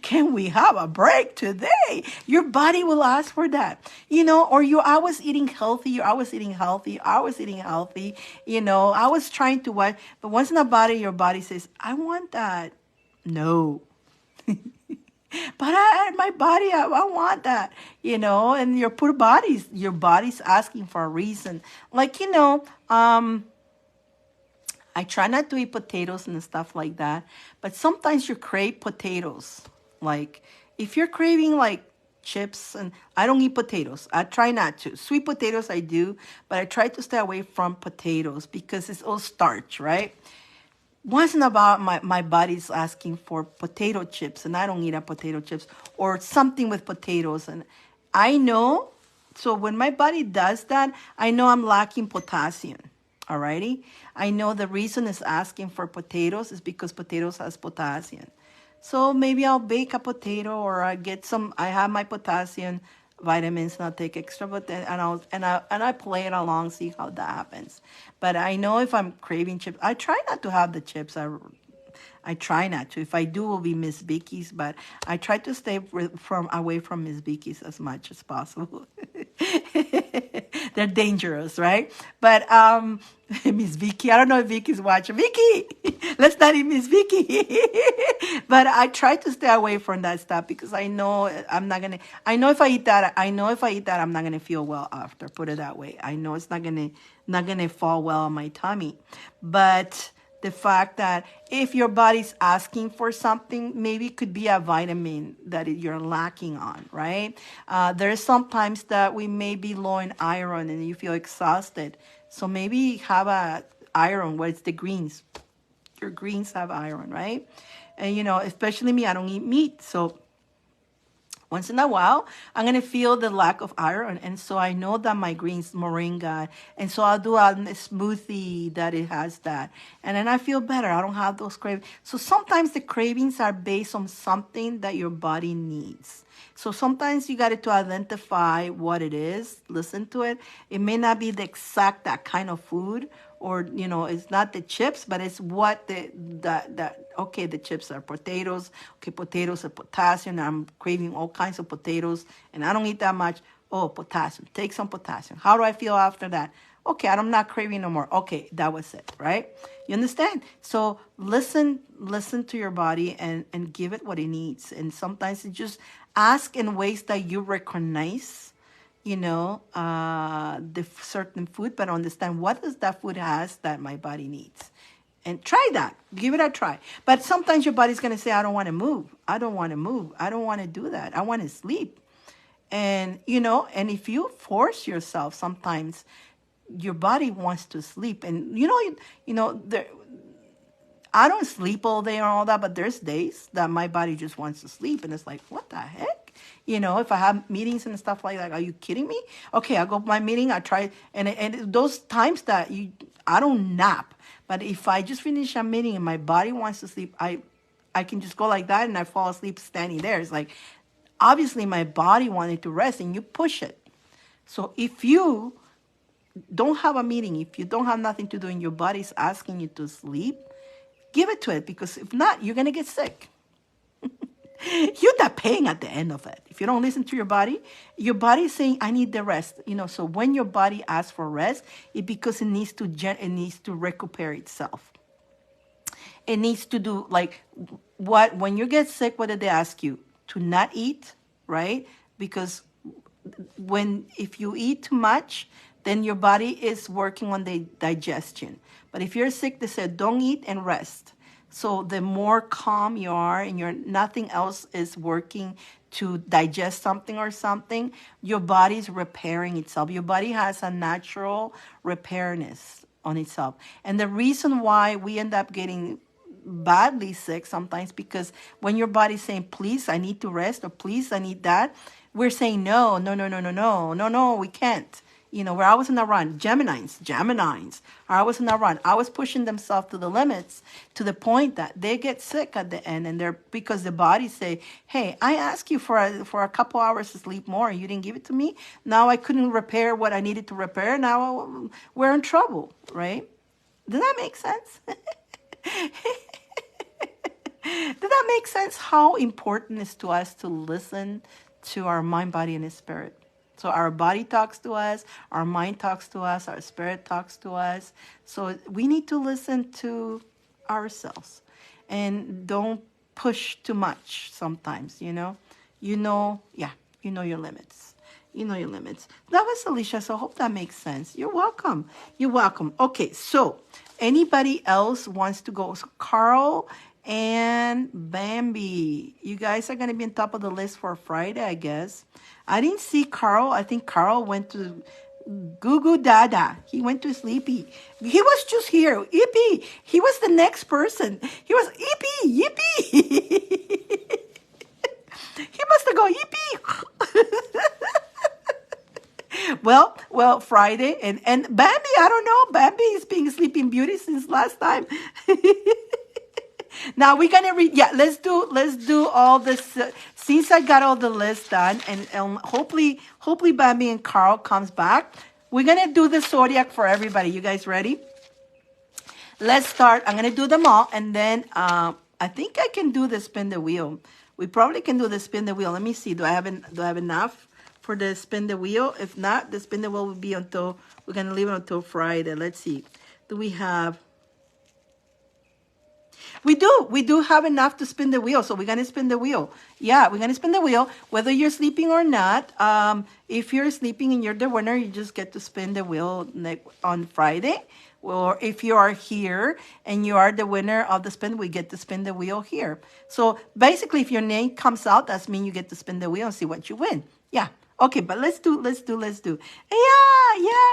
Can we have a break today? Your body will ask for that, you know, or I was eating healthy, I was eating healthy, you know, I was trying to watch, but once in a body, your body says, I want that. No. But my body, I want that, you know, and your body's asking for a reason. Like, you know, I try not to eat potatoes and stuff like that, but sometimes you crave potatoes. Like, if you're craving like chips, and I don't eat potatoes. I try not to. Sweet potatoes I do, but I try to stay away from potatoes because it's all starch, right? Once in a while, my body's asking for potato chips, and I don't eat a potato chips or something with potatoes. And I know, so when my body does that, I know I'm lacking potassium. Alrighty? I know the reason it's asking for potatoes is because potatoes has potassium. So maybe I'll bake a potato, or I have my potassium vitamins, and I'll take extra, and I play it along, see how that happens. But I know if I'm craving chips, I try not to have the chips. I try not to. If I do, it will be Miss Vicky's, but I try to stay away from Miss Vicky's as much as possible. They're dangerous, right? But Miss Vicky, I don't know if Vicky's watching. Vicky, let's not eat Miss Vicky. But I try to stay away from that stuff because I know I know if I eat that, I'm not gonna feel well after. Put it that way. I know it's not gonna fall well on my tummy, but the fact that if your body's asking for something, maybe it could be a vitamin that you're lacking on, right? There's sometimes that we may be low in iron and you feel exhausted. So maybe have a iron, where it's the greens. Your greens have iron, right? And, you know, especially me, I don't eat meat. So once in a while, I'm going to feel the lack of iron. And so I know that my greens, moringa, and so I'll do a smoothie that it has that. And then I feel better. I don't have those cravings. So sometimes the cravings are based on something that your body needs. So sometimes you got to identify what it is, listen to it. It may not be the exact that kind of food, or, you know, it's not the chips, but it's what okay, the chips are potatoes. Okay, potatoes are potassium. I'm craving all kinds of potatoes, and I don't eat that much. Oh, potassium. Take some potassium. How do I feel after that? Okay, I'm not craving no more. Okay, that was it, right? You understand? So listen to your body and give it what it needs. And sometimes it just ask in ways that you recognize, you know, the certain food, but understand what does that food has that my body needs. And try that. Give it a try. But sometimes your body's going to say, I don't want to move. I don't want to move. I don't want to do that. I want to sleep. And, you know, and if you force yourself, sometimes your body wants to sleep. And, you know, I don't sleep all day and all that, but there's days that my body just wants to sleep. And it's like, what the heck? If I have meetings and stuff like that, are you kidding me? Okay, I go to my meeting, I try, and those times that I don't nap. But if I just finish a meeting and my body wants to sleep, I can just go like that and I fall asleep standing there. It's like, obviously my body wanted to rest and you push it. So if you don't have a meeting, if you don't have nothing to do and your body's asking you to sleep, give it to it, because if not, you're going to get sick. You're not paying at the end of it. If you don't listen to your body is saying, I need the rest. So when your body asks for rest, it's because it needs to recuperate itself. It needs to do like when you get sick, what did they ask you? To not eat, right? Because if you eat too much, then your body is working on the digestion. But if you're sick, they said don't eat and rest. So the more calm you are and nothing else is working to digest something or something, your body's repairing itself. Your body has a natural repairness on itself. And the reason why we end up getting badly sick sometimes, because when your body's saying, please, I need to rest, or please, I need that, we're saying, no, we can't. Where I was in a run, Gemini's, I was in a run. I was pushing themselves to the limits, to the point that they get sick at the end, and because the body say, hey, I asked you for a couple hours to sleep more, and you didn't give it to me. Now I couldn't repair what I needed to repair. Now we're in trouble, right? Does that make sense? Does that make sense? How important it is to us to listen to our mind, body, and spirit. So our body talks to us, our mind talks to us, our spirit talks to us. So we need to listen to ourselves and don't push too much sometimes, You know your limits. You know your limits. That was Alicia, so I hope that makes sense. You're welcome. You're welcome. Okay, so anybody else wants to go? So Carl and Bambi, you guys are going to be on top of the list for Friday, I guess. I didn't see Carl. I think Carl went to Goo Goo Dada. He went to sleepy. He was just here. Yippee. He was the next person. He was yippee, yippee. He must have gone yippee. Well, Friday and Bambi, I don't know. Bambi is being Sleeping Beauty since last time. Now we're gonna read. Yeah, let's do all this. Since I got all the list done, and hopefully Bambi and Carl comes back, we're gonna do the zodiac for everybody. You guys ready? Let's start. I'm gonna do them all, and then I think I can do the spin the wheel. We probably can do the spin the wheel. Let me see. Do I have enough for the spin the wheel? If not, the spin the wheel will be we're gonna leave it until Friday. Let's see. Do we have? We do have enough to spin the wheel, so we're going to spin the wheel. Yeah, we're going to spin the wheel, whether you're sleeping or not. If you're sleeping and you're the winner, you just get to spin the wheel on Friday. Or if you are here and you are the winner of the spin, we get to spin the wheel here. So basically, if your name comes out, that means you get to spin the wheel and see what you win. Yeah. Okay, but let's do. Yeah,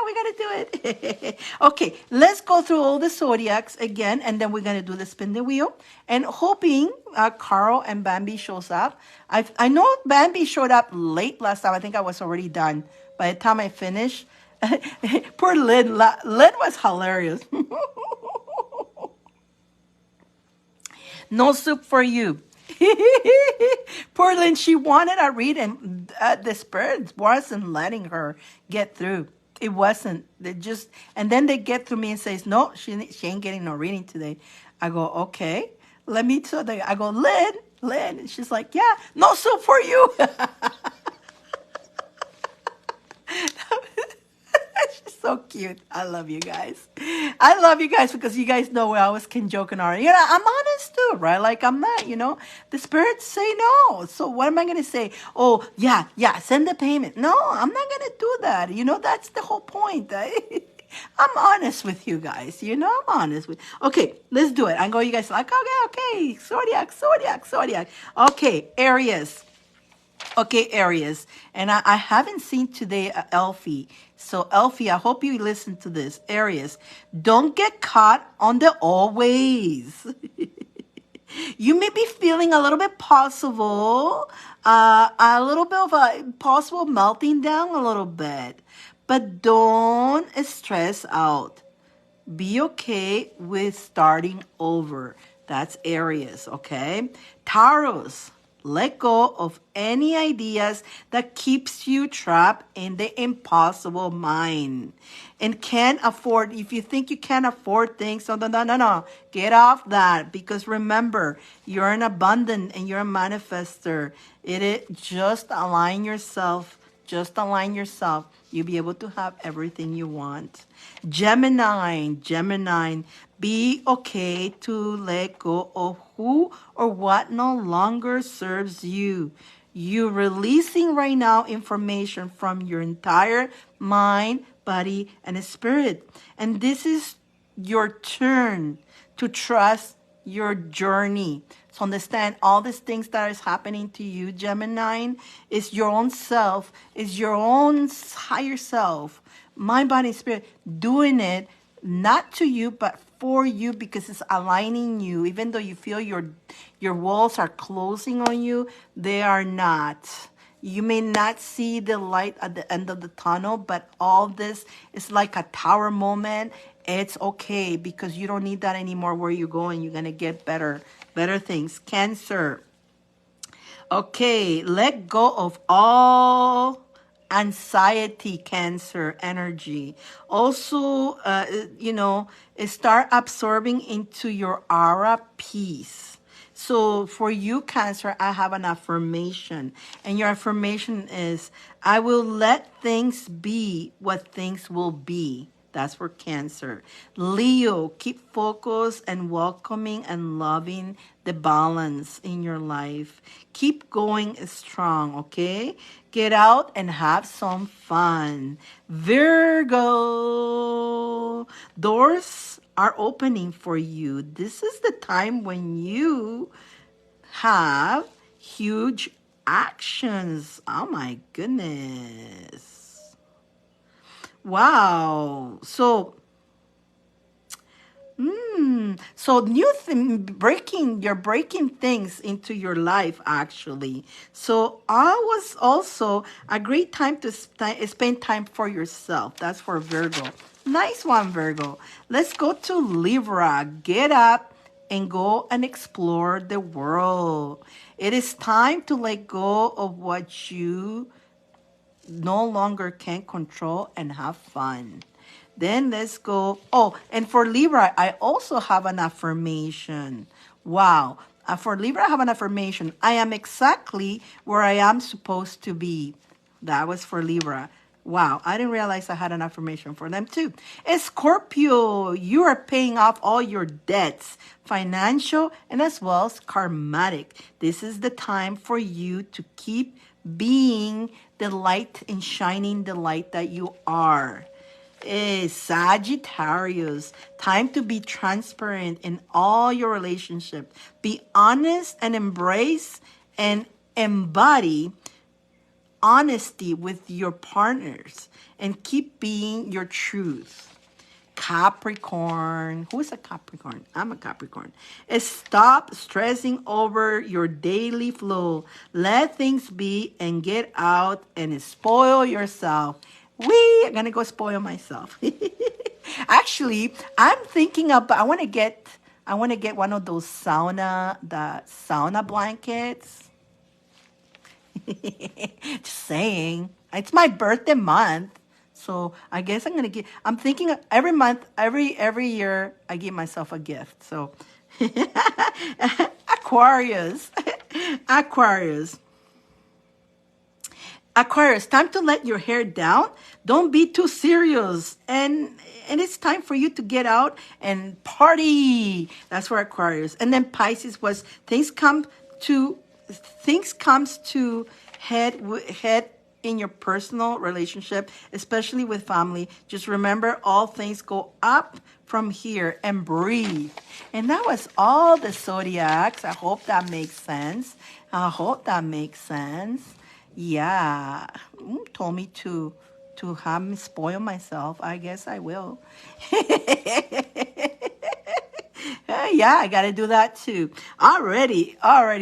we're going to do it. Okay, let's go through all the zodiacs again, and then we're going to do the spin the wheel. And hoping Carl and Bambi shows up. I know Bambi showed up late last time. I think I was already done by the time I finished. Poor Lynn. Lynn was hilarious. No soup for you. Poor Lynn, she wanted a read, and the spirit wasn't letting her get through. It wasn't. And then they get to me and says, no, she ain't getting no reading today. I go, okay, let me tell you. I go, Lynn. And she's like, yeah, no soup for you. She's so cute. I love you guys. I love you guys because you guys know we always can joke and argue. I'm honest too, right? Like I'm not, the spirits say no. So what am I going to say? Oh, yeah, send the payment. No, I'm not going to do that. That's the whole point. I'm honest with you guys. I'm honest with. Okay, let's do it. I go, you guys like, okay. Zodiac. Okay, Aries. Okay, Aries. And I haven't seen today Elfie. So, Elfie, I hope you listen to this. Aries, don't get caught on the always. You may be feeling a little bit possible, a little bit of a possible melting down a little bit, but don't stress out. Be okay with starting over. That's Aries, okay? Taurus, let go of any ideas that keeps you trapped in the impossible mind and can't afford. If you think you can't afford things, no, no, no, no, no. Get off that, because remember, you're an abundant and you're a manifester. It is just align yourself. Just align yourself. You'll be able to have everything you want. Gemini, be okay to let go of who or what no longer serves you. You're releasing right now information from your entire mind, body, and spirit. And this is your turn to trust your journey. So understand all these things that is happening to you, Gemini, is your own self, is your own higher self, mind, body, spirit, doing it not to you, but for you, because it's aligning you. Even though you feel your walls are closing on you, they are not. You may not see the light at the end of the tunnel, but all this is like a tower moment. It's okay, because you don't need that anymore. Where you're going, you're going to get better things. Cancer. Okay, let go of all anxiety, Cancer energy. Also, start absorbing into your aura peace. So for you, Cancer, I have an affirmation. And your affirmation is, I will let things be what things will be. That's for Cancer. Leo, keep focused and welcoming and loving the balance in your life. Keep going strong, okay? Get out and have some fun. Virgo, doors are opening for you. This is the time when you have huge actions. Oh my goodness. Wow. So new thing, you're breaking things into your life, actually. So I was also a great time to spend time for yourself. That's for Virgo. Nice one, Virgo. Let's go to Libra. Get up and go and explore the world. It is time to let go of what you no longer can control and have fun. Then let's go. Oh, and for Libra, I also have an affirmation. Wow. For Libra, I have an affirmation. I am exactly where I am supposed to be. That was for Libra. Wow, I didn't realize I had an affirmation for them too. Scorpio, you are paying off all your debts, financial and as well as karmatic. This is the time for you to keep being the light and shining the light that you are. Sagittarius, time to be transparent in all your relationships. Be honest and embrace and embody honesty with your partners and keep being your truth. Capricorn. Who is a Capricorn? I'm a Capricorn. Stop stressing over your daily flow. Let things be and get out and spoil yourself. We are going to go spoil myself. Actually, I'm thinking of, I want to get one of those the sauna blankets. Just saying. It's my birthday month. So I guess I'm thinking every month, every year, I give myself a gift. So Aquarius. Aquarius. Aquarius, time to let your hair down. Don't be too serious. And it's time for you to get out and party. That's for Aquarius. And then Pisces was things comes to head in your personal relationship, especially with family. Just remember, all things go up from here and breathe. And that was all the zodiacs. I hope that makes sense. Yeah, told me to have me spoil myself. I guess I will. Yeah, I gotta do that too. Already.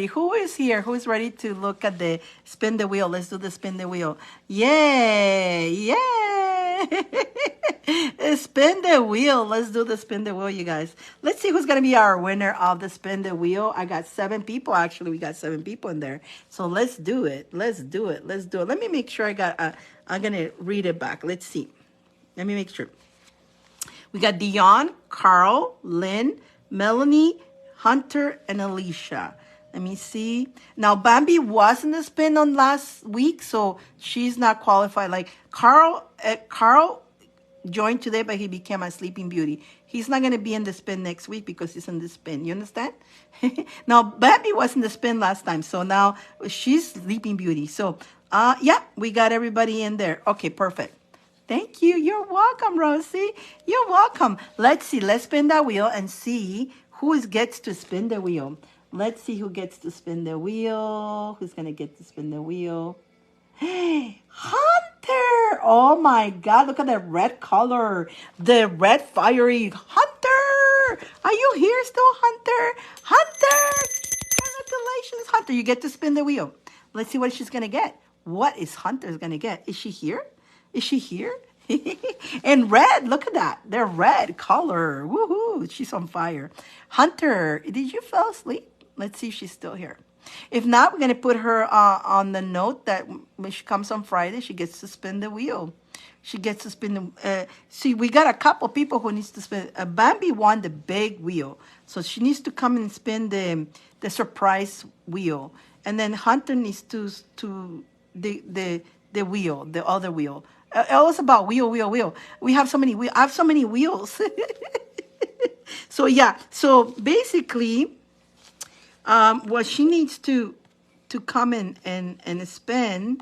Who is here? Who's ready to look at the spin the wheel? Let's do the spin the wheel. Yay! Yay! Spin the wheel. Let's do the spin the wheel, you guys. Let's see who's gonna be our winner of the spin the wheel. I got 7 people. Actually, we got 7 people in there. So let's do it. Let's do it. Let's do it. Let me make sure I got. I'm gonna read it back. Let's see. Let me make sure. We got Dion, Carl, Lynn, Melanie, Hunter, and Alicia. Let me see. Now, Bambi was in the spin on last week, so she's not qualified. Like Carl joined today, but he became a sleeping beauty. He's not going to be in the spin next week because he's in the spin. You understand? Now, Bambi was in the spin last time, so now she's sleeping beauty. So, yeah, we got everybody in there. Okay, perfect. Thank you. You're welcome, Rosie. You're welcome. Let's see. Let's spin that wheel and see who gets to spin the wheel. Let's see who gets to spin the wheel. Who's going to get to spin the wheel? Hey, Hunter! Oh my God, look at the red color. The red fiery Hunter! Are you here still, Hunter? Hunter! Congratulations, Hunter. You get to spin the wheel. Let's see what she's going to get. What is Hunter's going to get? Is she here? Is she here? And red, look at that. They're red color. Woohoo. She's on fire. Hunter, did you fall asleep? Let's see if she's still here. If not, we're going to put her on the note that when she comes on Friday, she gets to spin the wheel. She gets to spin the... see, we got a couple people who needs to spin. Bambi won the big wheel. So she needs to come and spin the surprise wheel. And then Hunter needs to the wheel, the other wheel. It was about wheel. We have so many I have so many wheels. So yeah. So basically, what she needs to come in and spin.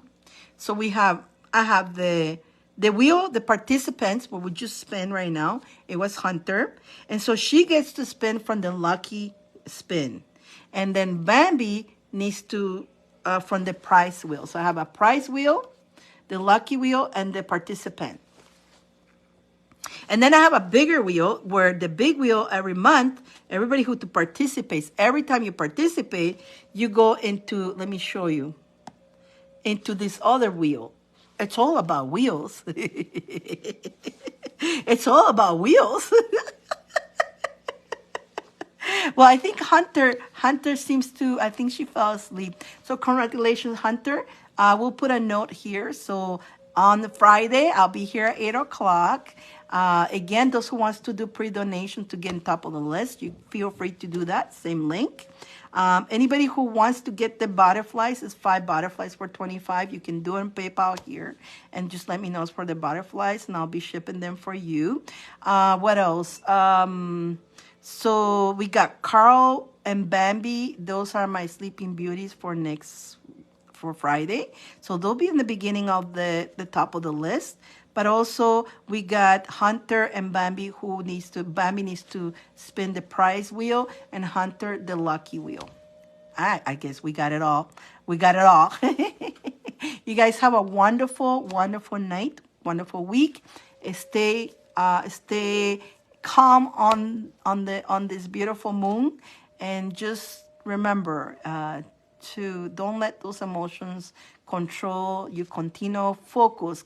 So I have the wheel, the participants, what we just spin right now. It was Hunter, and so she gets to spin from the lucky spin, and then Bambi needs to from the prize wheel. So I have a prize wheel, the lucky wheel, and the participant. And then I have a bigger wheel where the big wheel every month, everybody who participates, every time you participate, you go into, let me show you, into this other wheel. It's all about wheels. It's all about wheels. Well, I think Hunter seems to, I think she fell asleep. So congratulations, Hunter. We'll put a note here. So on Friday, I'll be here at 8 o'clock. Again, those who wants to do pre-donation to get on top of the list, you feel free to do that. Same link. Anybody who wants to get the butterflies, it's 5 butterflies for 25. You can do it on PayPal here. And just let me know it's for the butterflies, and I'll be shipping them for you. What else? So we got Carl and Bambi. Those are my sleeping beauties for Friday. So they'll be in the beginning of the top of the list. But also we got Hunter and Bambi Bambi needs to spin the prize wheel and Hunter the lucky wheel. I guess we got it all. We got it all. You guys have a wonderful, wonderful night, wonderful week. Stay calm on this beautiful moon, and just remember to don't let those emotions control you. Continue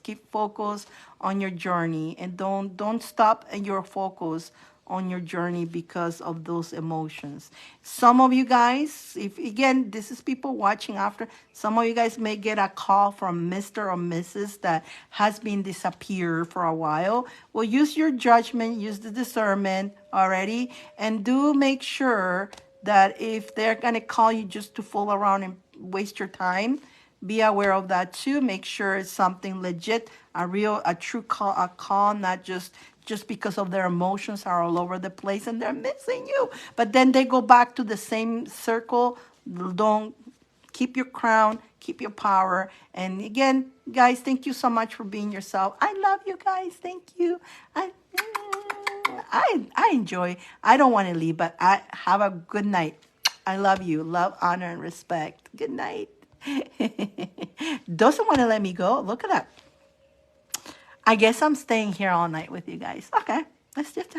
keep focus on your journey, and don't stop your focus on your journey because of those emotions. Some of you guys, if again, this is people watching after, some of you guys may get a call from Mr. or Mrs. that has been disappeared for a while. Well, use your judgment, use the discernment already, and do make sure that if they're going to call you just to fool around and waste your time, be aware of that too. Make sure it's something legit, a true call, not just because of their emotions are all over the place and they're missing you. But then they go back to the same circle. Don't keep your crown, keep your power. And again, guys, thank you so much for being yourself. I love you guys. Thank you. I enjoy. I don't want to leave, but I have a good night. I love you. Love, honor, and respect. Good night. Doesn't want to let me go. Look at that. I guess I'm staying here all night with you guys. Okay, let's just